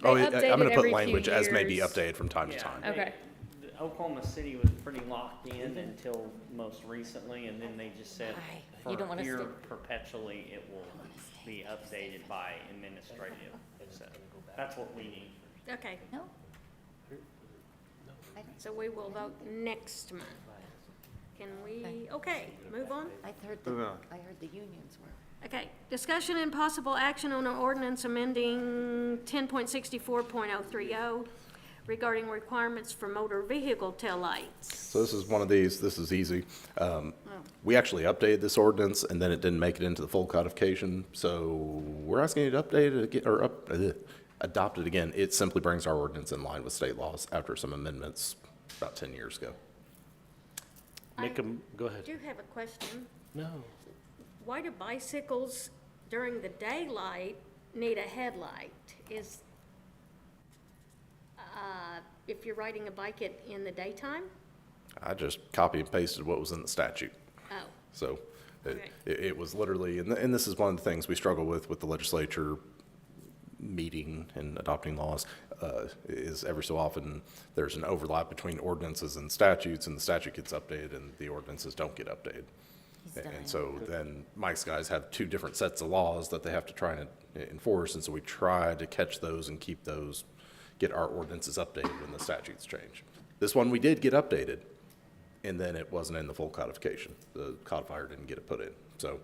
They Oh, update I'm gonna it put every few language as may be years. updated from time to Yeah. time. Okay. Oklahoma City was pretty locked in until most recently, and then they just said, You don't for wanna here stick- perpetually, it will be updated by administrative. So that's what we need. Okay, No? so we will vote next month. Can we, okay, move on? I heard Moving on. I heard the unions were. Okay, discussion and possible action on an ordinance amending 10.64.030 regarding requirements for motor vehicle taillights. So this is one of these, this is easy. We actually updated this ordinance, and then it didn't make it into the full codification, so we're asking you to update it again, or adopt it again. It simply brings our ordinance in line with state laws after some amendments about 10 years ago. Make them, go I ahead. do have a question. No. Why do bicycles during the daylight need a headlight? Is, if you're riding a bike in the daytime? I just copy and pasted what was in the statute. Oh, So Okay. it was literally, and this is one of the things we struggle with the legislature meeting and adopting laws, is every so often there's an overlap between ordinances and statutes, and the statute gets updated and the ordinances don't get updated. And so then Mike's guys have two different sets of laws that they have to try and enforce, and so we try to catch those and keep those, get our ordinances updated when the statutes change. This one we did get updated, and then it wasn't in the full codification. The codifier didn't get it put in. So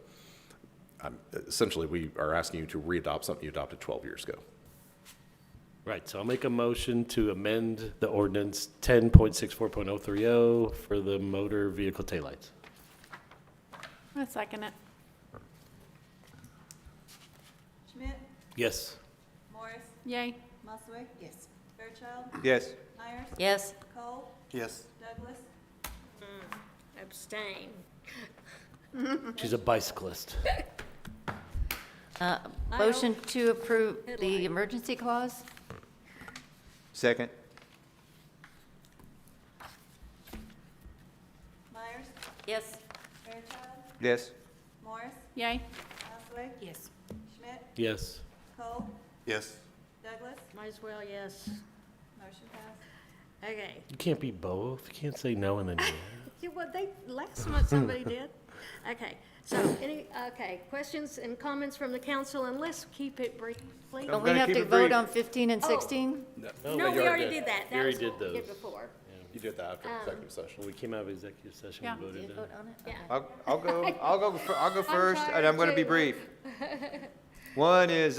essentially, we are asking you to readopt something you adopted 12 years ago. Right, so I'll make a motion to amend the ordinance 10.64.030 for the motor vehicle taillights. I second it. Schmidt, Yes. Morris, Yay. Muswig. Yes. Fairchild, Yes. Myers. Yes. Cole, Yes. Douglas. Abstain. She's a bicyclist. Motion to approve the emergency clause? Second. Myers, Yes. Fairchild, Yes. Morris, Yay. Muswig. Yes. Schmidt, Yes. Cole, Yes. Douglas. Might as well, yes. Motion passed. Okay. You can't be both. You can't say no and then yes. Yeah, well, last month somebody did. Okay, so, okay, questions and comments from the council, and let's keep it brief, please. Don't we gonna have keep to it vote brief. on 15 and Oh. 16? No, we already did that. We already That was did what we did those. before. You did that after executive session. When we came out of executive session, Yeah. we voted Vote on on it? Yeah. I'll go first, and I'm gonna be tired, brief. One is,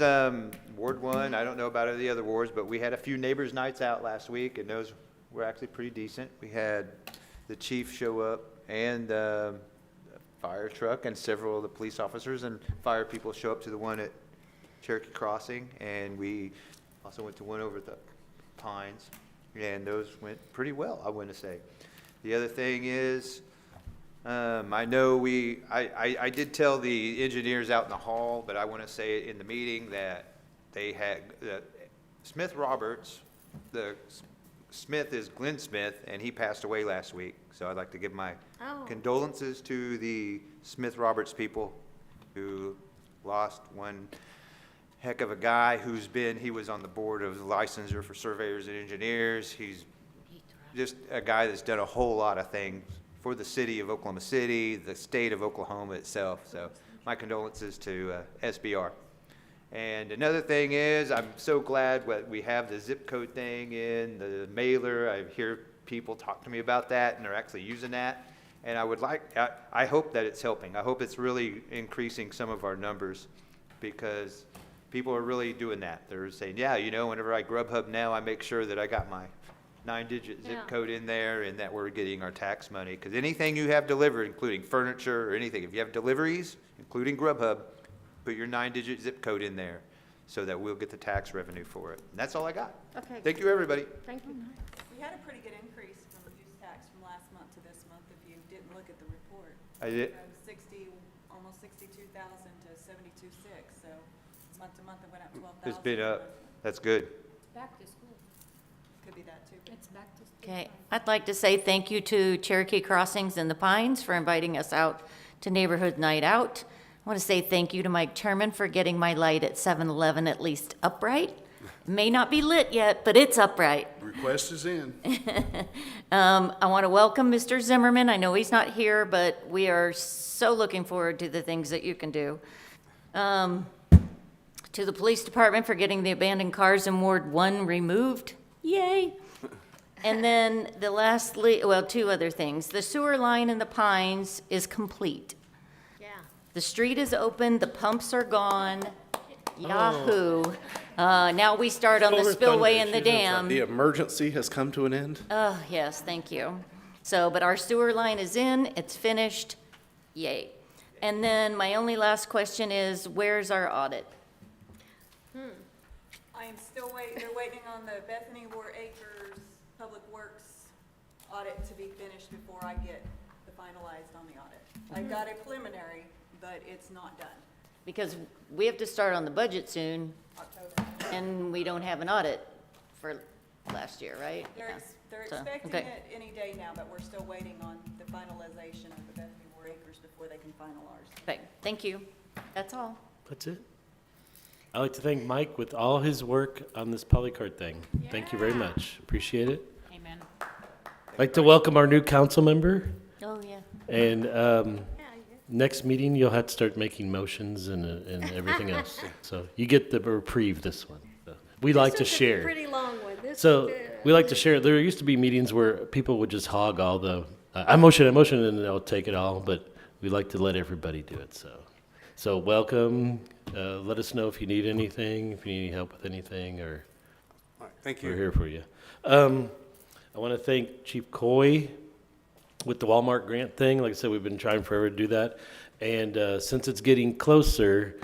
Ward 1, I don't know about the other wards, but we had a few neighbors' nights out last week, and those were actually pretty decent. We had the chief show up, and a fire truck, and several of the police officers and fire people show up to the one at Cherokee Crossing, and we also went to one over at the Pines, and those went pretty well, I want to say. The other thing is, I know I did tell the engineers out in the hall, but I want to say it in the meeting that they had, Smith Roberts, Smith is Glenn Smith, and he passed away last week. So I'd like to give my Oh. condolences to the Smith Roberts people who lost one heck of a guy he was on the board of the licensor for surveyors and engineers. He's just a guy that's done a whole lot of things for the city of Oklahoma City, the state of Oklahoma itself. So my condolences to SBR. And another thing is, I'm so glad we have the zip code thing in the mailer. I hear people talk to me about that, and they're actually using that. And I hope that it's helping. I hope it's really increasing some of our numbers, because people are really doing that. They're saying, yeah, whenever I Grubhub now, I make sure that I got my 9-digit zip Yeah. code in there, and that we're getting our tax money. Because anything you have delivered, including furniture or anything, if you have deliveries, including Grubhub, put your 9-digit zip code in there so that we'll get the tax revenue for it. And that's all I got. Okay. Thank you, everybody. Thank you. We had a pretty good increase from the use tax from last month to this month, if you didn't look at the report. I did. Almost 62,000 to 72,600, so month to month it went up 12,000. It's been up. That's good. Back to school. Could be that too. It's back to school. Okay, I'd like to say thank you to Cherokee Crossings and the Pines for inviting us out to Neighborhood Night Out. I want to say thank you to Mike Turman for getting my light at 7-Eleven at least upright. It may not be lit yet, but it's upright. Request is in. I want to welcome Mr. Zimmerman. I know he's not here, but we are so looking forward to the things that you can do. To the police department for getting the abandoned cars in Ward 1 removed. Yay! And then two other things. The sewer line in the Pines is complete. Yeah. The street is open, the pumps are gone. Yahoo! Now we start on the Over spillway thunder, and the she knows that. dam. The emergency has come to an end. Oh, yes, thank you. So, but our sewer line is in, it's finished, yay. And then my only last question is, where's our audit? I am still they're waiting on the Bethany War Acres Public Works audit to be finished before I get the finalized on the audit. I got a preliminary, but it's not done. Because we have to start on the budget soon, October. and we don't have an audit for last year, right? They're So, expecting okay. it any day now, but we're still waiting on the finalization of the Bethany War Acres before they can final ours. Okay, thank you. That's all. That's it. I'd like to thank Mike with all his work on this polycart thing. Thank you very much. Appreciate it. Amen. I'd like to welcome our new council member. Oh, yeah. And next meeting, you'll have to start making motions and everything else. So you get the reprieve this one. So we like to This is a share. pretty long one. This So is- we like to share. There used to be meetings where people would just hog all the, I motion, and they'll take it all, but we like to let everybody do it, so. So welcome. Let us know if you need anything, if you need any help with anything, or All right, thank we're you. here for you. I want to thank Chief Coy with the Walmart grant thing. Like I said, we've been trying forever to do that. And since it's getting closer,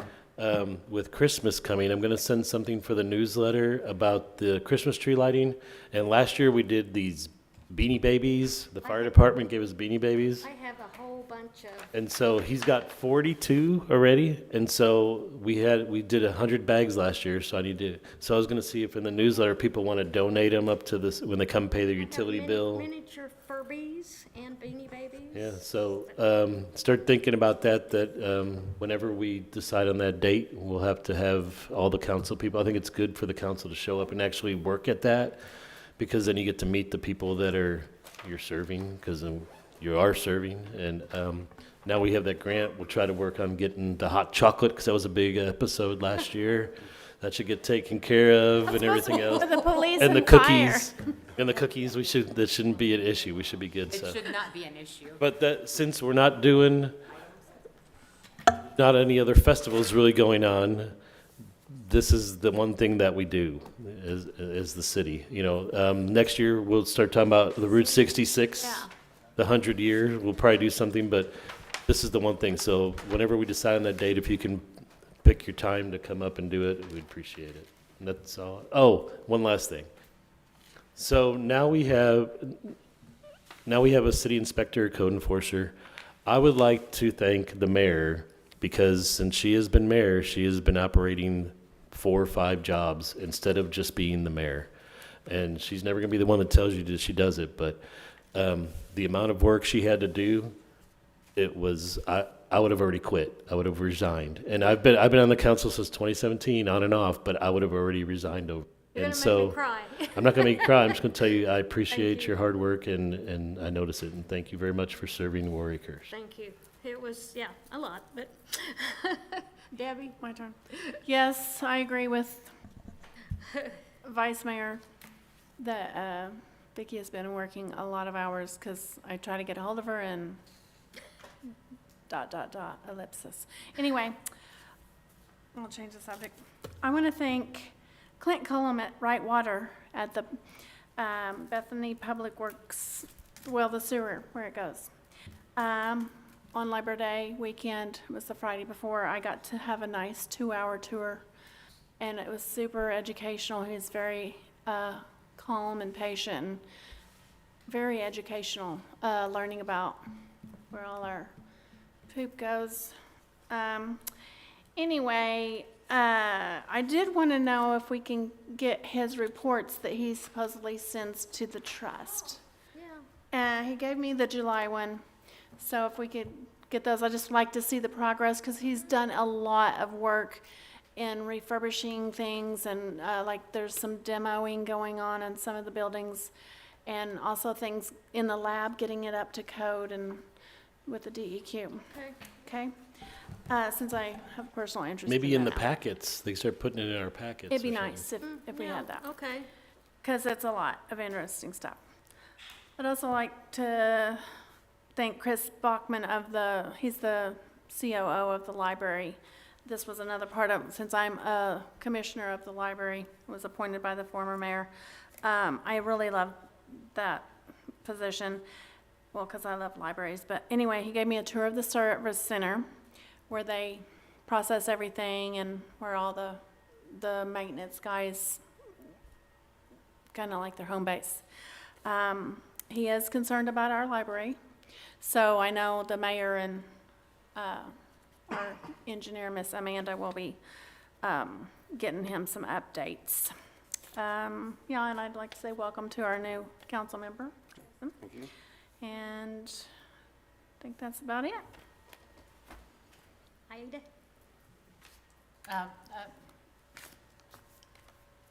with Christmas coming, I'm going to send something for the newsletter about the Christmas tree lighting. And last year we did these Beanie Babies. The fire department gave us Beanie Babies. I have a whole bunch of, And so he's got 42 already. And so we did 100 bags last year. So I I was going to see if in the newsletter people want to donate them up to this when they come pay their utility bill. miniature Furbies and Beanie Babies. Yeah, so start thinking about that whenever we decide on that date, we'll have to have all the council people. I think it's good for the council to show up and actually work at that, because then you get to meet the people that you're serving, because you are serving. And now we have that grant. We'll try to work on getting the hot chocolate, because that was a big episode last year. That should get taken care of and everything else. For the police And the and fire. cookies. And the cookies, that shouldn't be an issue. We should be good, so. It should not be an issue. But that, since we're not doing, not any other festivals really going on, this is the one thing that we do as the city. You know, next year we'll start talking about the Route 66, the 100 year. We'll probably do something, but this is the one thing. So whenever we decide on that date, if you can pick your time to come up and do it, we'd appreciate it. And that's all. Oh, one last thing. So now we have a city inspector, code enforcer. I would like to thank the mayor, because since she has been mayor, she has been operating 4 or 5 jobs instead of just being the mayor. And she's never going to be the one that tells you that she does it, but the amount of work she had to do, I would have already quit. I would have resigned. And I've been on the council since 2017, on and off, but I would have already resigned over. You're And gonna so make me cry. I'm not going to make you cry. I'm just going to tell you I appreciate your hard work, and I notice it. And thank you very much for serving Warrior Curse. Thank you. It was, yeah, a lot, but Debbie? My turn. Yes, I agree with Vice Mayor that Vicki has been working a lot of hours, because I try to get a hold of her and ... ellipsis. Anyway, I'll change the subject. I want to thank Clint Cullum at Right Water at the Bethany Public Works, the sewer, where it goes. On Labor Day weekend, it was the Friday before, I got to have a nice 2-hour tour, and it was super educational. He was very calm and patient, and very educational, learning about where all our poop goes. Anyway, I did want to know if we can get his reports that he supposedly sends to the trust. Yeah. He gave me the July one, so if we could get those, I'd just like to see the progress, because he's done a lot of work in refurbishing things, and like there's some demoing going on in some of the buildings, and also things in the lab, getting it up to code and with the DEQ. Okay? Since I have personal interest Maybe in the that. packets. They start putting it in our packets. It'd be or something. nice if we Yeah, had that, okay. because it's a lot of interesting stuff. I'd also like to thank Chris Bachman he's the COO of the library. This was another part of, since I'm a commissioner of the library, was appointed by the former mayor. I really love that position, well, because I love libraries. But anyway, he gave me a tour of the service center, where they process everything, and where all the maintenance guys, kind of like their home base. He is concerned about our library, so I know the mayor and our engineer, Miss Amanda, will be getting him some updates. Yeah, and I'd like to say welcome to our new council member. Thank you. And I think that's about it. Ida?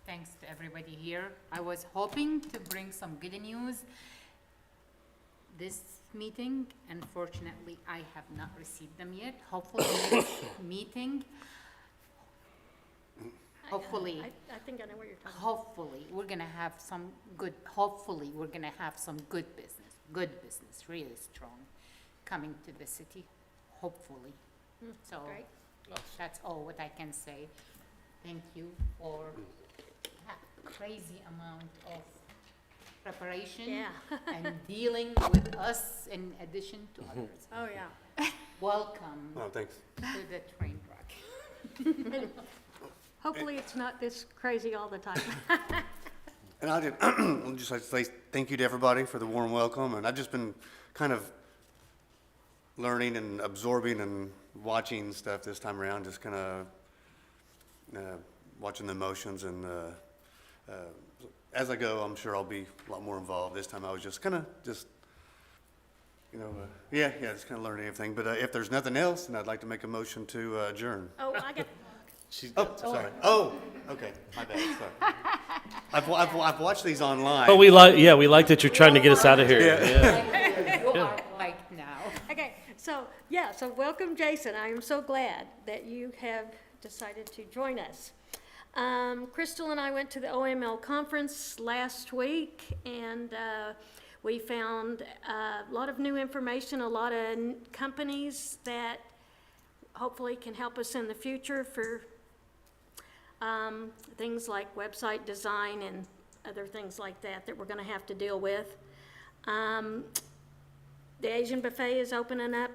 Thanks to everybody here. I was hoping to bring some good news this meeting. Unfortunately, I have not received them yet. Hopefully next meeting, hopefully, I think I know what you're talking about. hopefully, we're gonna have some good business, really strong, coming to the city, hopefully. So, Great. That's all what I can say. Thank you for that crazy amount of preparation Yeah. and dealing with us in addition to others. Oh, yeah. Welcome Oh, thanks. to the train wreck. Hopefully, it's not this crazy all the time. And I did, I'd just like to say thank you to everybody for the warm welcome, and I've just been kind of learning and absorbing and watching stuff this time around, just kind of watching the emotions, and as I go, I'm sure I'll be a lot more involved. This time I was just kind of just, just kind of learning everything. But if there's nothing else, then I'd like to make a motion to adjourn. Oh, I got, Oh, sorry. Oh, okay, my bad, sorry. I've watched these online. Oh, we like that you're trying to get us out of here. Yeah. You are right now. okay, so welcome, Jason. I am so glad that you have decided to join us. Crystal and I went to the OML conference last week, and we found a lot of new information, a lot of companies that hopefully can help us in the future for things like website design and other things like that we're going to have to deal with. The Asian Buffet is opening up,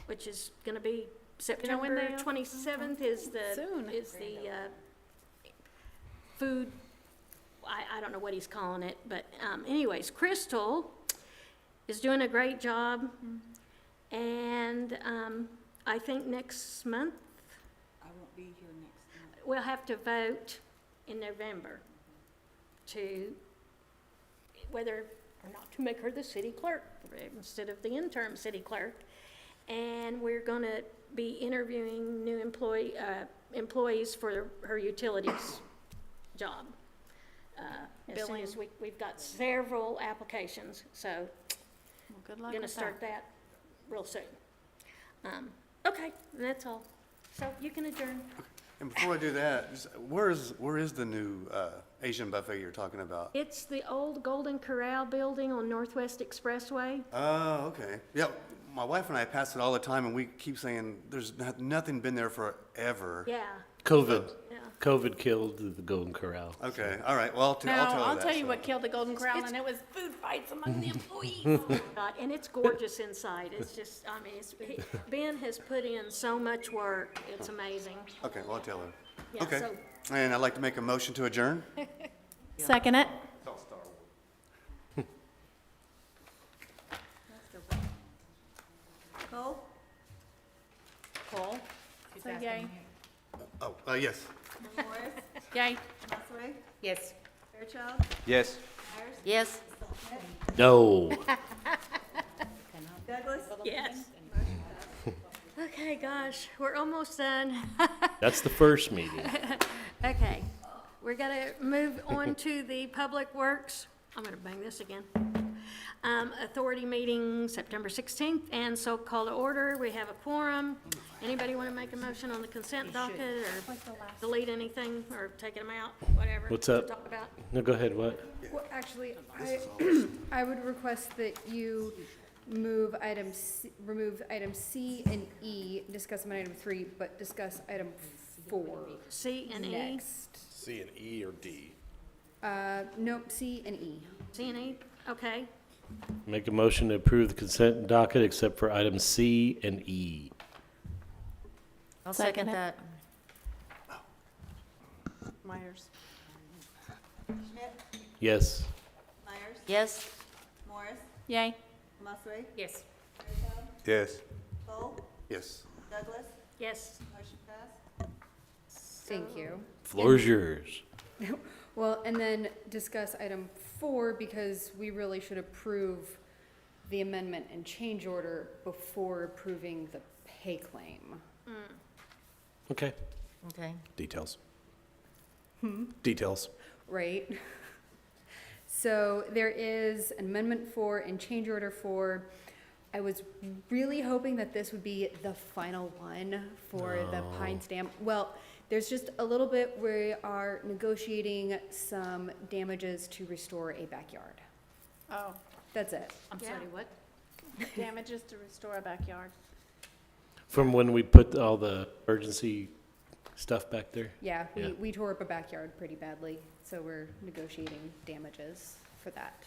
which is going to be September when they open? 27th is the Soon. food, I don't know what he's calling it, but anyways, Crystal is doing a great job, and I think next month I won't be here next month. we'll have to vote in November to whether or not to make her the city clerk instead of the interim city clerk. And we're going to be interviewing new employees for her utilities job. As soon as we've got several applications, so Well, good luck going to with start that. that real soon. Okay, that's all. So you can adjourn. And before I do that, where is the new Asian buffet you're talking about? It's the old Golden Corral building on Northwest Expressway. Oh, okay. Yeah, my wife and I pass it all the time, and we keep saying there's nothing been there forever. Yeah, COVID. yeah. COVID killed the Golden Corral. Okay, all right, well, I'll tell her I'll that, tell you so. what killed the Golden Corral, and it was food fights among the employees. God, and it's gorgeous inside. It's just, I mean, Ben has put in so much work. It's amazing. Okay, well, I'll tell her. Yeah, Okay, so- and I'd like to make a motion to adjourn. Second it. Cole? Cole. Say yay. Oh, yes. Morris? Yay. Musgrave? Yes. Fairchild? Yes. Myers? Yes. No. Douglas? Yes. Okay, gosh, we're almost done. That's the first meeting. Okay, we're gonna move on to the Public Works, I'm gonna bang this again. Authority meeting September 16th, and so call to order, we have a quorum. Anybody wanna make a motion on the consent docket, or delete anything, or take them out, whatever? What's to up? Talk about? No, go ahead, what? Well, actually, I would request that you remove item C and E, discuss them on item 3, but discuss item 4 C and E? next. C and E or D? Nope, C and E. C and E, okay. Make a motion to approve the consent docket except for items C and E. I'll Second second it. that. Myers? Schmidt? Yes. Myers? Yes. Morris? Yay. Musgrave? Yes. Fairchild? Yes. Cole? Yes. Douglas? Yes. Motion passed. Thank you. Floor's yours. Well, and then discuss item 4, because we really should approve the amendment and change order before approving the pay claim. Okay. Okay. Details. Details. Right? So there is an amendment 4 and change order 4. I was really hoping that this would be the final one for the Pine Stamp. Well, there's just a little bit, we are negotiating some damages to restore a backyard. Oh, That's it. I'm sorry, what? damages to restore a backyard. From when we put all the emergency stuff back there? Yeah, Yeah. we tore up a backyard pretty badly, so we're negotiating damages for that.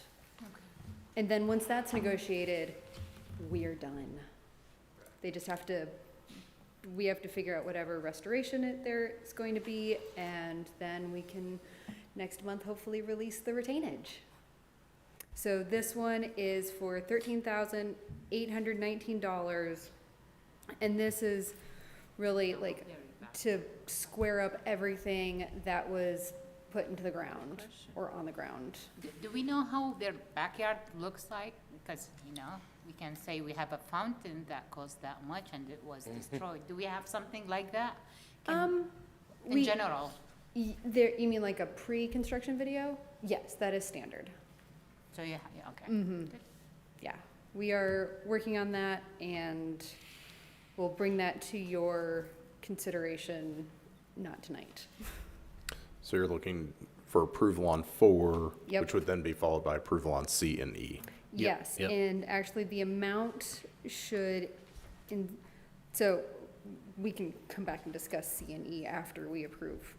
And then once that's negotiated, we're done. They just have to, we have to figure out whatever restoration there is going to be, and then we can, next month, hopefully release the retainage. So this one is for $13,819, and this is really like to square up everything that was put into the ground or on the ground. Do we know how their backyard looks like? Because, you know, we can say we have a fountain that cost that much and it was destroyed. Do we have something like that? In general? You mean like a pre-construction video? Yes, that is standard. So, yeah, okay. Mm-hmm. Yeah, we are working on that, and we'll bring that to your consideration, not tonight. So you're looking for approval on 4, Yep. which would then be followed by approval on C and E. Yes, Yep. and actually the amount should, so we can come back and discuss C and E after we approve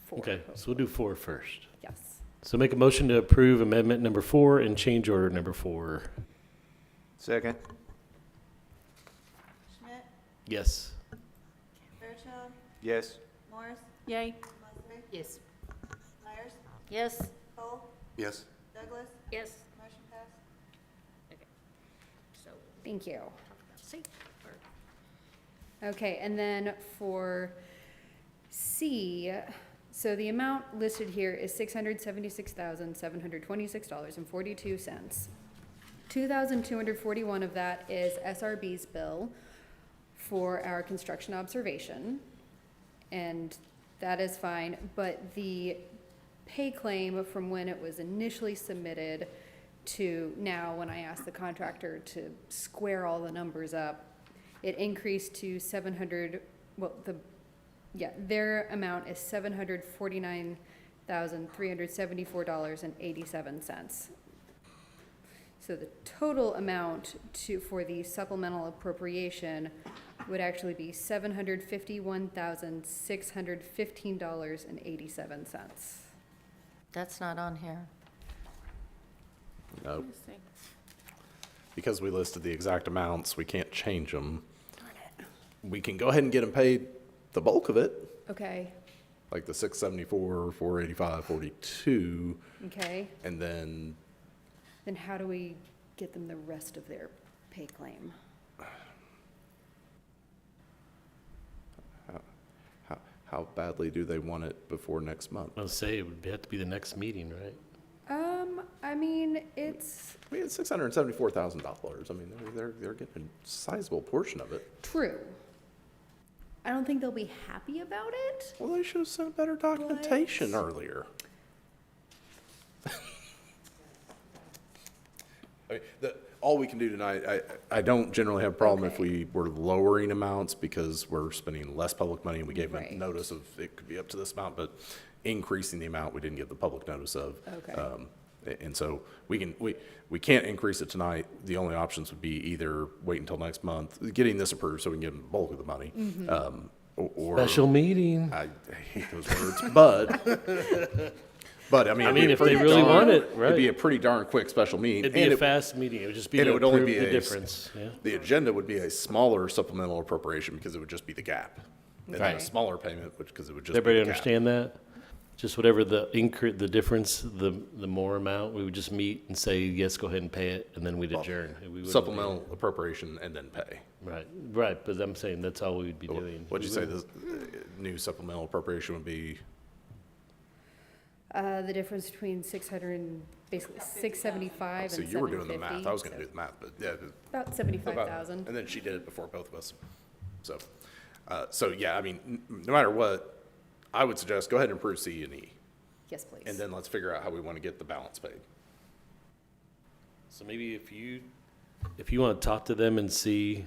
4. Okay, so we'll do 4 first. Yes. So make a motion to approve amendment number 4 and change order number 4. Second. Schmidt, Yes. Fairchild, Yes. Morris, Yay. Musgrave, Yes. Myers, Yes. Cole, Yes. Douglas, Yes. motion passed. So, Thank you. Okay, and then for C, so the amount listed here is $676,726.42. 2,241 of that is SRB's bill for our construction observation, and that is fine, but the pay claim from when it was initially submitted to now, when I asked the contractor to square all the numbers up, it increased to 700, well, their amount is $749,374.87. So the total amount for the supplemental appropriation would actually be $751,615.87. That's not on here. No. Because we listed the exact amounts, we can't change them. We can go ahead and get them paid the bulk of it, Okay, like the 674, 485, 42, okay. and then Then how do we get them the rest of their pay claim? how badly do they want it before next month? I'll say it would have to be the next meeting, right? I mean, it's I mean, it's $674,000. I mean, they're getting a sizable portion of it. true. I don't think they'll be happy about it. Well, they should have sent better documentation earlier. I mean, all we can do tonight, I don't generally have a problem if Okay. we were lowering amounts because we're spending less public money and we gave them Right. notice of it could be up to this amount, but increasing the amount we didn't give the public notice of. Okay. And so we can't increase it tonight. The only options would be either wait until next month, getting this approved so we can give them the bulk of the money. Or Special meeting. I hate those words, but I mean, I it'd mean, be a if they pretty really darn- want it, It'd right. be a pretty darn quick special meeting. It'd be and a it- fast meeting. It would just be and to it would only approve be the a difference. Yeah. The agenda would be a smaller supplemental appropriation because it would just be the gap. And then a Right. smaller payment, because it would just Does be everybody the gap. understand that? Just whatever the the difference, the more amount, we would just meet and say, yes, go ahead and pay it, and then we'd adjourn. We wouldn't be- Supplemental appropriation and then pay. Right, but I'm saying that's all we would be doing. What'd you We say wouldn't- the new supplemental appropriation would be? The difference between 600 and basically 675 So and 750. you were doing the math. I was gonna do the math, but yeah. About 75,000. And then she did it before both of us. So yeah, I mean, no matter what, I would suggest go ahead and approve C and E. Yes, please. And then let's figure out how we want to get the balance paid. So maybe if you want to talk to them and see,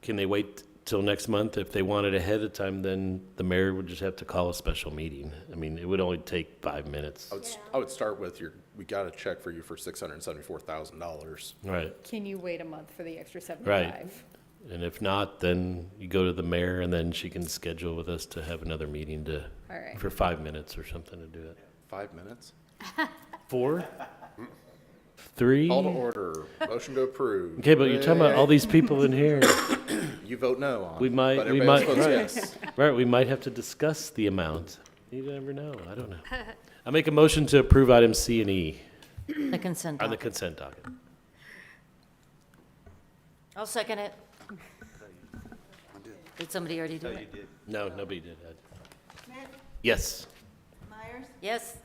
can they wait till next month? If they want it ahead of time, then the mayor would just have to call a special meeting. I mean, it would only take 5 minutes. I would start with we got a check for you for $674,000. Right. Can you wait a month for the extra 75? And if not, then you go to the mayor and then she can schedule with us to have another meeting to, All right. for 5 minutes or something to do it. 5 minutes? 4? 3? Call to order. Motion to approve. Okay, but you're talking about all these people in here. You vote no on. We might, but we everybody might, else votes right, yes. right, we might have to discuss the amount. You never know, I don't know. I make a motion to approve items C and E The consent on the docket. consent docket. I'll second it. Did somebody already do it? No, nobody did. Schmidt? Yes. Myers? Yes?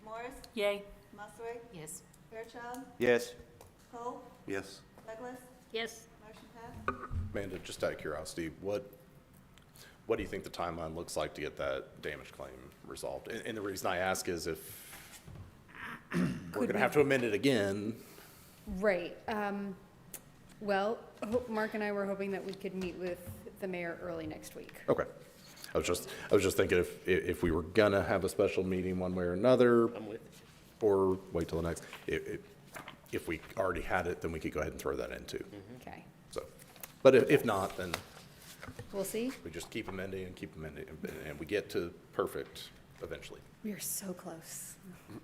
Morris? Yay. Musgrave? Yes. Fairchild? Yes. Cole? Yes. Douglas? Yes. Motion passed. Amanda, just out of curiosity, what do you think the timeline looks like to get that damage claim resolved? And the reason I ask is if we're gonna have to amend it again. Right. Well, Mark and I were hoping that we could meet with the mayor early next week. Okay. I was just thinking if we were gonna have a special meeting one way or another, or wait till the next, if we already had it, then we could go ahead and throw that in too. Okay. So, but if not, then We'll see. we just keep amending and we get to perfect eventually. We are so close. All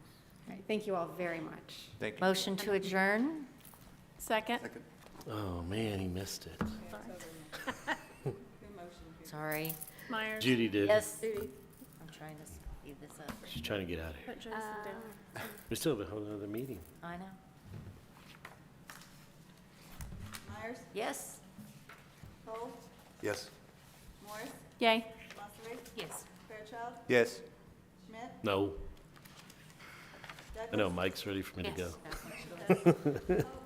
right. Thank you all very much. Thank you. Motion to adjourn? Second? Oh, man, he missed it. Sorry. Myers? Judy did. Yes? I'm trying to speed this up. She's trying to get out of here. Put Jason down. We still have a whole other meeting. I know. Myers? Yes? Cole? Yes. Morris? Yay. Musgrave? Yes. Fairchild? Yes. Schmidt? No, Douglas? I know, Mike's ready for me to go. Oh,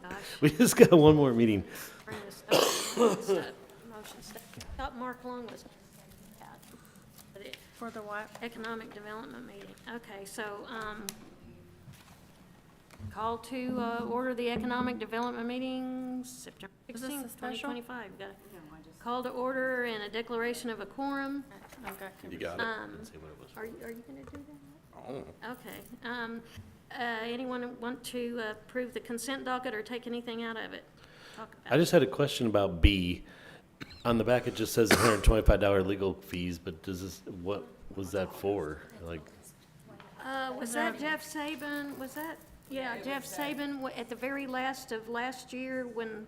gosh. We just got one more meeting. Bring this up. Motion stuff. Thought Mark Long was at the For the what? Economic Development meeting. Okay, so, call to, order the Economic Development meeting, September Is this a 16th, special? 2025. Got it. Call to order and a declaration of a quorum. Okay. You got it. Are you gonna do that? Oh. Okay. Anyone want to approve the consent docket or take anything out of it? Talk about I just had a question about B. On the back, it just says $125 legal fees, but does this, what was that for? Like, Was that Jeff Saban, was that, yeah, Jeff Saban, at the very last of last year, when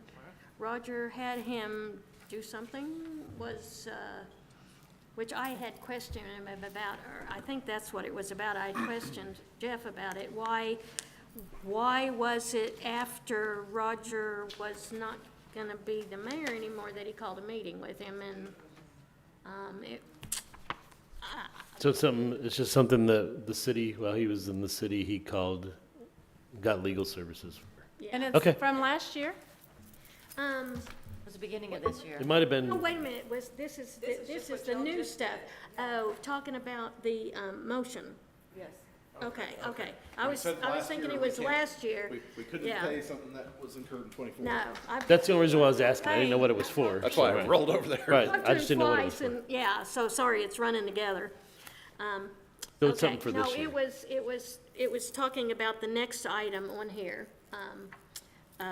Roger had him do something, was, which I had questioned him about, or I think that's what it was about, I had questioned Jeff about it, why was it after Roger was not gonna be the mayor anymore that he called a meeting with him, and, so it's just something that the city, while he was in the city, he called, got legal services for. And Okay. it's from last year? It was the beginning of this year. It might have been. Oh, wait a minute, this is the new stuff. Oh, talking about the, motion. Yes. Okay. I was thinking it was last year. We couldn't Yeah. pay something that was incurred in '24. No. That's the only reason why I was asking. I didn't know what it was for. That's why I Right. rolled over there. Right, I've I just didn't know what it was twice, for. and, yeah, so sorry, it's running together. So it's something Okay, for this year. No, it was talking about the next item on here.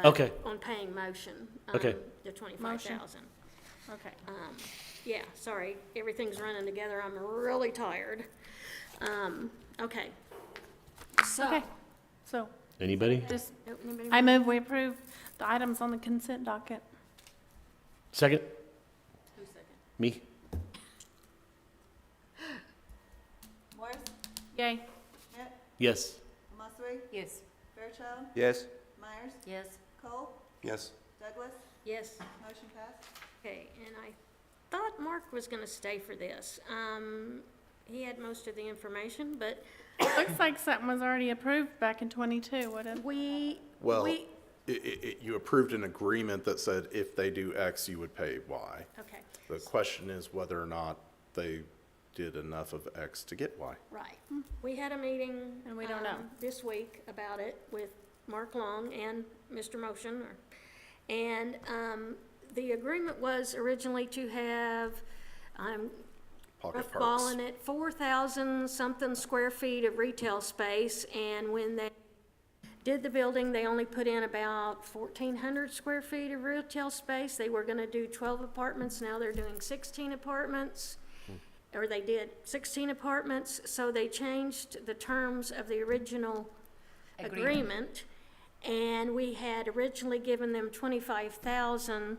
Okay. On paying motion. Okay. The 25,000. Okay. Yeah, sorry, everything's running together, I'm really tired. Okay. So, Okay. So, Anybody? just, anybody I move we approve the items on the consent docket. Second? Me? Morris? Yay. Schmidt? Yes. Musgrave? Yes. Fairchild? Yes. Myers? Yes? Cole? Yes. Douglas? yes. Motion passed. Okay, and I thought Mark was gonna stay for this. He had most of the information, but Looks like something was already approved back in '22, what if? Well, you approved an agreement that said if they do X, you would pay Y. Okay, The question is whether or not they did enough of X to get Y. right. We had a meeting. And we don't know. This week about it with Mark Long and Mr. Motion. And, the agreement was originally to have, Pocket balling parks. it 4,000 something square feet of retail space, and when they did the building, they only put in about 1,400 square feet of retail space. They were gonna do 12 apartments, now they're doing 16 apartments. Or they did 16 apartments, so they changed the terms of the original agreement. And we had originally given them 25,000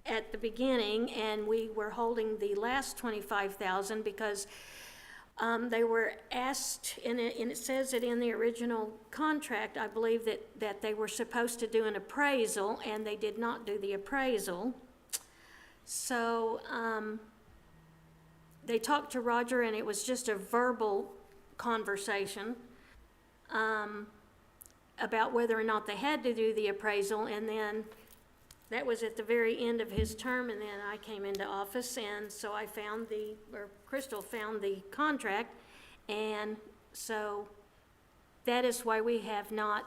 at the beginning, and we were holding the last 25,000 because they were asked, and it says it in the original contract, I believe, that they were supposed to do an appraisal, and they did not do the appraisal. So, they talked to Roger, and it was just a verbal conversation, about whether or not they had to do the appraisal, and then that was at the very end of his term, and then I came into office, and so I found Crystal found the contract, and so that is why we have not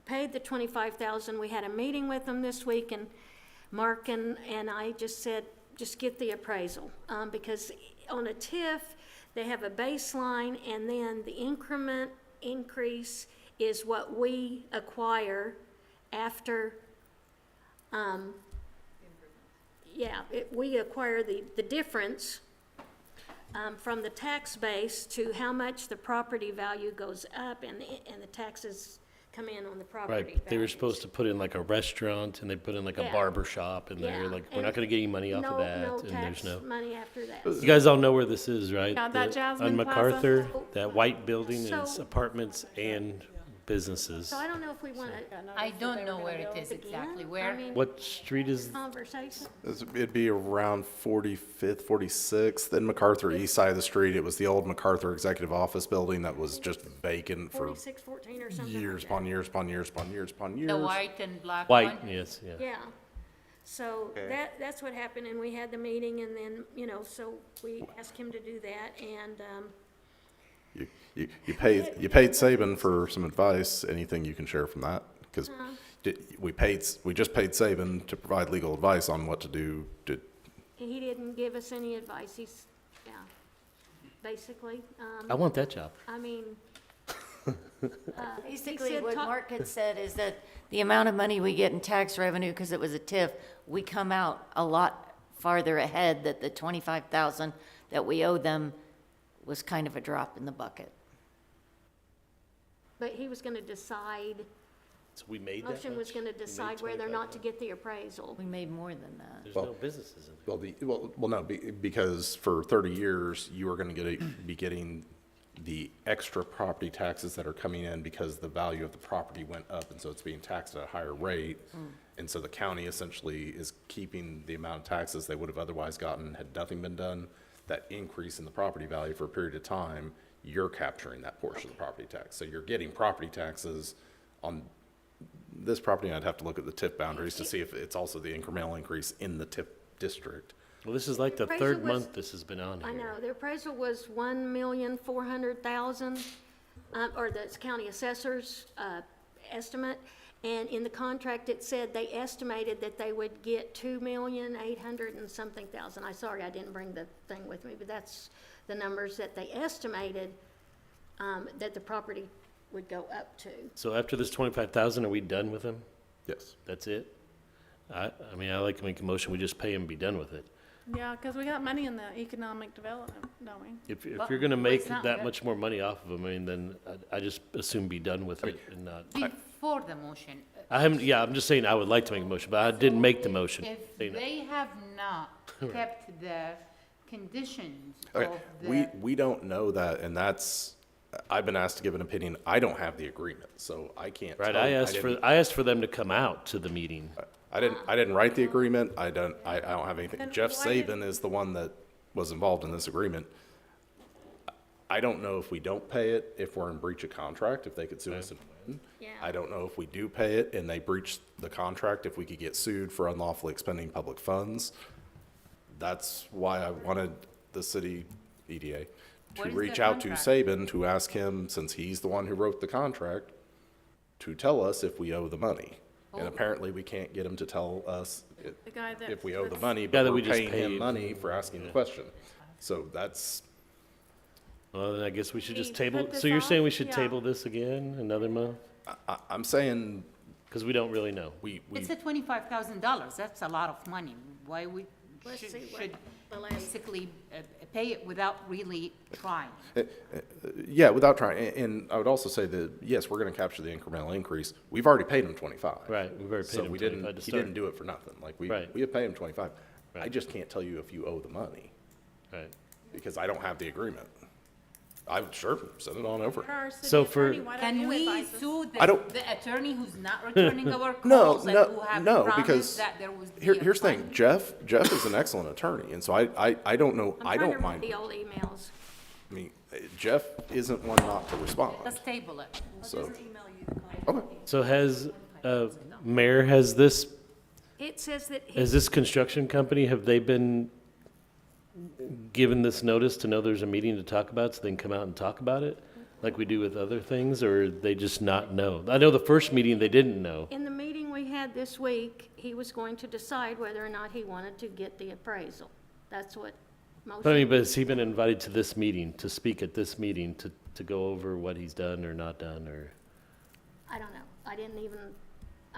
paid the 25,000. We had a meeting with them this week, and Mark and I just said, just get the appraisal, because on a TIF, they have a baseline, and then the increment increase is what we acquire after, we acquire the difference from the tax base to how much the property value goes up, and the taxes come in on the property Right, they were values. supposed to put in like a restaurant, and they put in like a Yeah. barber shop, and they're Yeah, like, we're and not gonna get any money off of No that, and tax there's no. money after that. You guys all know where this is, right? Yeah, that The- Jasmine On Plaza. MacArthur, that white building is So- apartments and businesses. So I don't know if we want to I don't know where it is exactly, where. What street is, conversation. It'd be around 45th, 46th, then MacArthur, east side of the street. It was the old MacArthur Executive Office Building that was just vacant for 4614 or something years like upon years upon years upon years upon years. The white and black white, one? yes, yeah. that. Yeah. So Okay. that's what happened, and we had the meeting, and then, so we asked him to do that, and, You paid Saban for some advice. Anything you can share from that? Because we just paid Saban to provide legal advice on what to do. he didn't give us any advice. Basically. I want that job. I mean, he Basically, said what talk- Mark had said is that the amount of money we get in tax revenue, because it was a TIF, we come out a lot farther ahead, that the 25,000 that we owe them was kind of a drop in the bucket. But he was gonna decide, So we made that motion was much? gonna We made decide whether or not to 25,000? get the appraisal. We made more than that. There's Well- no businesses in there. Well, no, because for 30 years, you are going to be getting the extra property taxes that are coming in because the value of the property went up, and so it's being taxed at a higher rate. And so the county essentially is keeping the amount of taxes they would have otherwise gotten had nothing been done. That increase in the property value for a period of time, you're capturing that portion of the property tax. So you're getting property taxes on this property. I'd have to look at the TIF boundaries to see if it's also the incremental increase in the TIF district. Well, this is like the Appraisal third was- month this has been on I here. know, the appraisal was 1,400,000, or the county assessor's, estimate. And in the contract, it said they estimated that they would get 2,800,000 and something thousand. Sorry, I didn't bring the thing with me, but that's the numbers that they estimated, that the property would go up to. So after this 25,000, are we done with them? Yes. That's it? I mean, I like to make a motion, we just pay and be done with it. Yeah, because we got money in the economic development, don't we? If Well, you're gonna make it's not that good. much more money off of them, I mean, then I just assume be done with it and not. Before the motion, I'm just saying I would like to make a motion, but I didn't make the motion. if Saying that- they have not kept the conditions Okay, of the. we don't know that, and I've been asked to give an opinion. I don't have the agreement, so I can't. Right, tell I you. asked for them to come out to the meeting. I didn't write the agreement. I don't have anything. Then Jeff why did- Saban is the one that was involved in this agreement. I don't know if we don't pay it, if we're in breach of contract, if they could sue us and win. Yeah. I don't know if we do pay it and they breach the contract, if we could get sued for unlawfully expending public funds. That's why I wanted the city EDA What to is reach the out to contract? Saban to ask him, since he's the one who wrote the contract, to tell us if we owe the money. And Oh. apparently, we can't get him to tell us The guy that. if we owe the that's- money, Yeah, but that we're we just paying him paid. money for asking the question. So that's, Well, then I guess we should just We table, put so this you're off? saying we should Yeah. table this again, another month? I'm saying Because we don't really know. we It's a $25,000. That's a lot of money. Why we Let's should see what should the last- basically pay it without really trying. yeah, without trying. And I would also say that, yes, we're going to capture the incremental increase. We've already paid him 25. Right, we've already paid So him we 25 didn't, to he start. didn't do it for nothing. Like, Right. we have paid him 25. I Right. just can't tell you if you owe the money Right. because I don't have the agreement. I would sure send it on over. So for- Can we sue I don't- the attorney who's not returning our No, calls and no, who have no, promised because that there was be here's the a thing. fine? Jeff is an excellent attorney. And so I don't know, I'm I trying don't to read mind. the old emails. I mean, Jeff isn't one not to respond. Let's table it. So, okay. So has, Mayor, has this It says that he Has this construction company, have they been given this notice to know there's a meeting to talk about, so they can come out and talk about it? Like we do with other things, or they just not know? I know the first meeting they didn't know. in the meeting we had this week, he was going to decide whether or not he wanted to get the appraisal. That's what most. But I mean, but has he been invited to this meeting, to speak at this meeting, to go over what he's done or not done, or? I don't know. I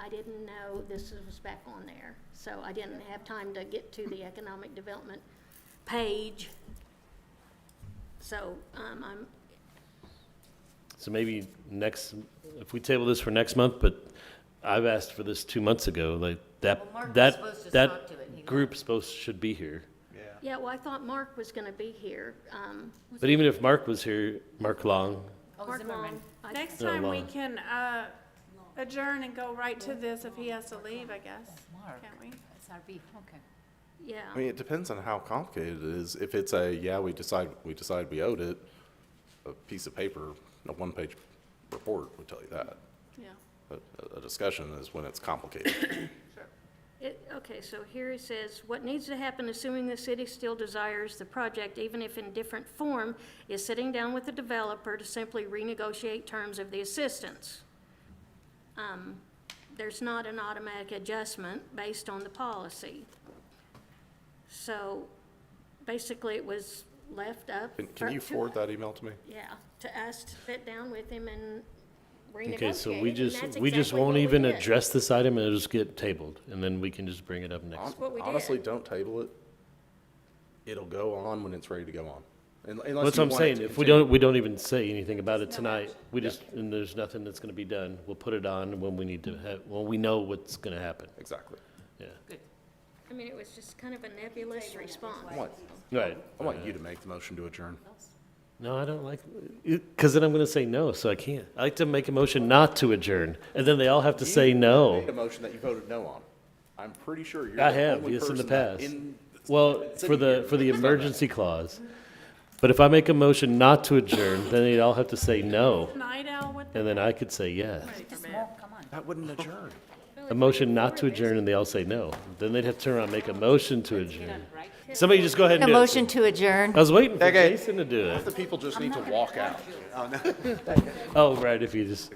didn't know this was back on there, so I didn't have time to get to the economic development page. So, So maybe if we table this for next month, but I've asked for this 2 months ago, like Well, Mark was supposed to talk to it, and he that group should be here. yeah, well, I thought Mark was gonna be here. But even if Mark was here, Mark Long, Mark Long. Next No, time we Long. can adjourn and go right to this if he has to leave, I guess. Mark, Can't we? SRB, okay. Yeah. I mean, it depends on how complicated it is. If it's we decide we owed it, a piece of paper, a one-page report would tell you that. Yeah. A discussion is when it's complicated. Okay, so here it says, what needs to happen, assuming the city still desires the project, even if in different form, is sitting down with the developer to simply renegotiate terms of the assistance. There's not an automatic adjustment based on the policy. So basically, it was left up. Can you forward that email to me? Yeah, to us to sit down with him and renegotiate. okay, so it, we and just, that's we just exactly won't what we even did. address this item, and it'll just get tabled, and then we can just bring it up next. what we did. Honestly, don't table it. It'll go on when it's ready to go on. Well, that's what I'm saying, if we don't even say anything about it tonight, and there's nothing that's gonna be done, we'll put it on when we need to when we know what's gonna happen. Exactly. Yeah, I mean, it was just kind of a nebulous response. right. I want you to make the motion to adjourn. No, I don't like, because then I'm gonna say no, so I can't. I like to make a motion not to adjourn, and then they all have to say no. Made a motion that you voted no on. I'm pretty sure you're I the have, only yes, in the person that past. in Well, for the emergency clause. But if I make a motion not to adjourn, then they'd all have to say no, Night Owl, what the and then I could say yes. That wouldn't adjourn. A motion not to adjourn, and they all say no. Then they'd have to turn around and make a motion to adjourn. Somebody just go ahead A and do it. motion to adjourn. I was waiting for Okay. Jason to do Half it. the people just need to walk out. Oh, right, if you just,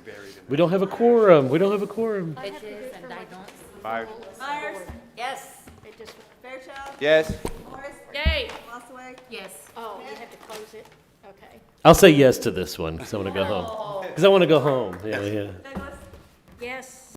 we don't have a quorum, we don't have a quorum. Bitches and I don't. Myers? Myers, Yes. It just, Fairchild, Yes? Morris, Yay! Mossaway, Yes. oh, you have to close it, okay. I'll say yes to this one, because I want to go home. Because I want to go home, yeah. Douglas, Yes.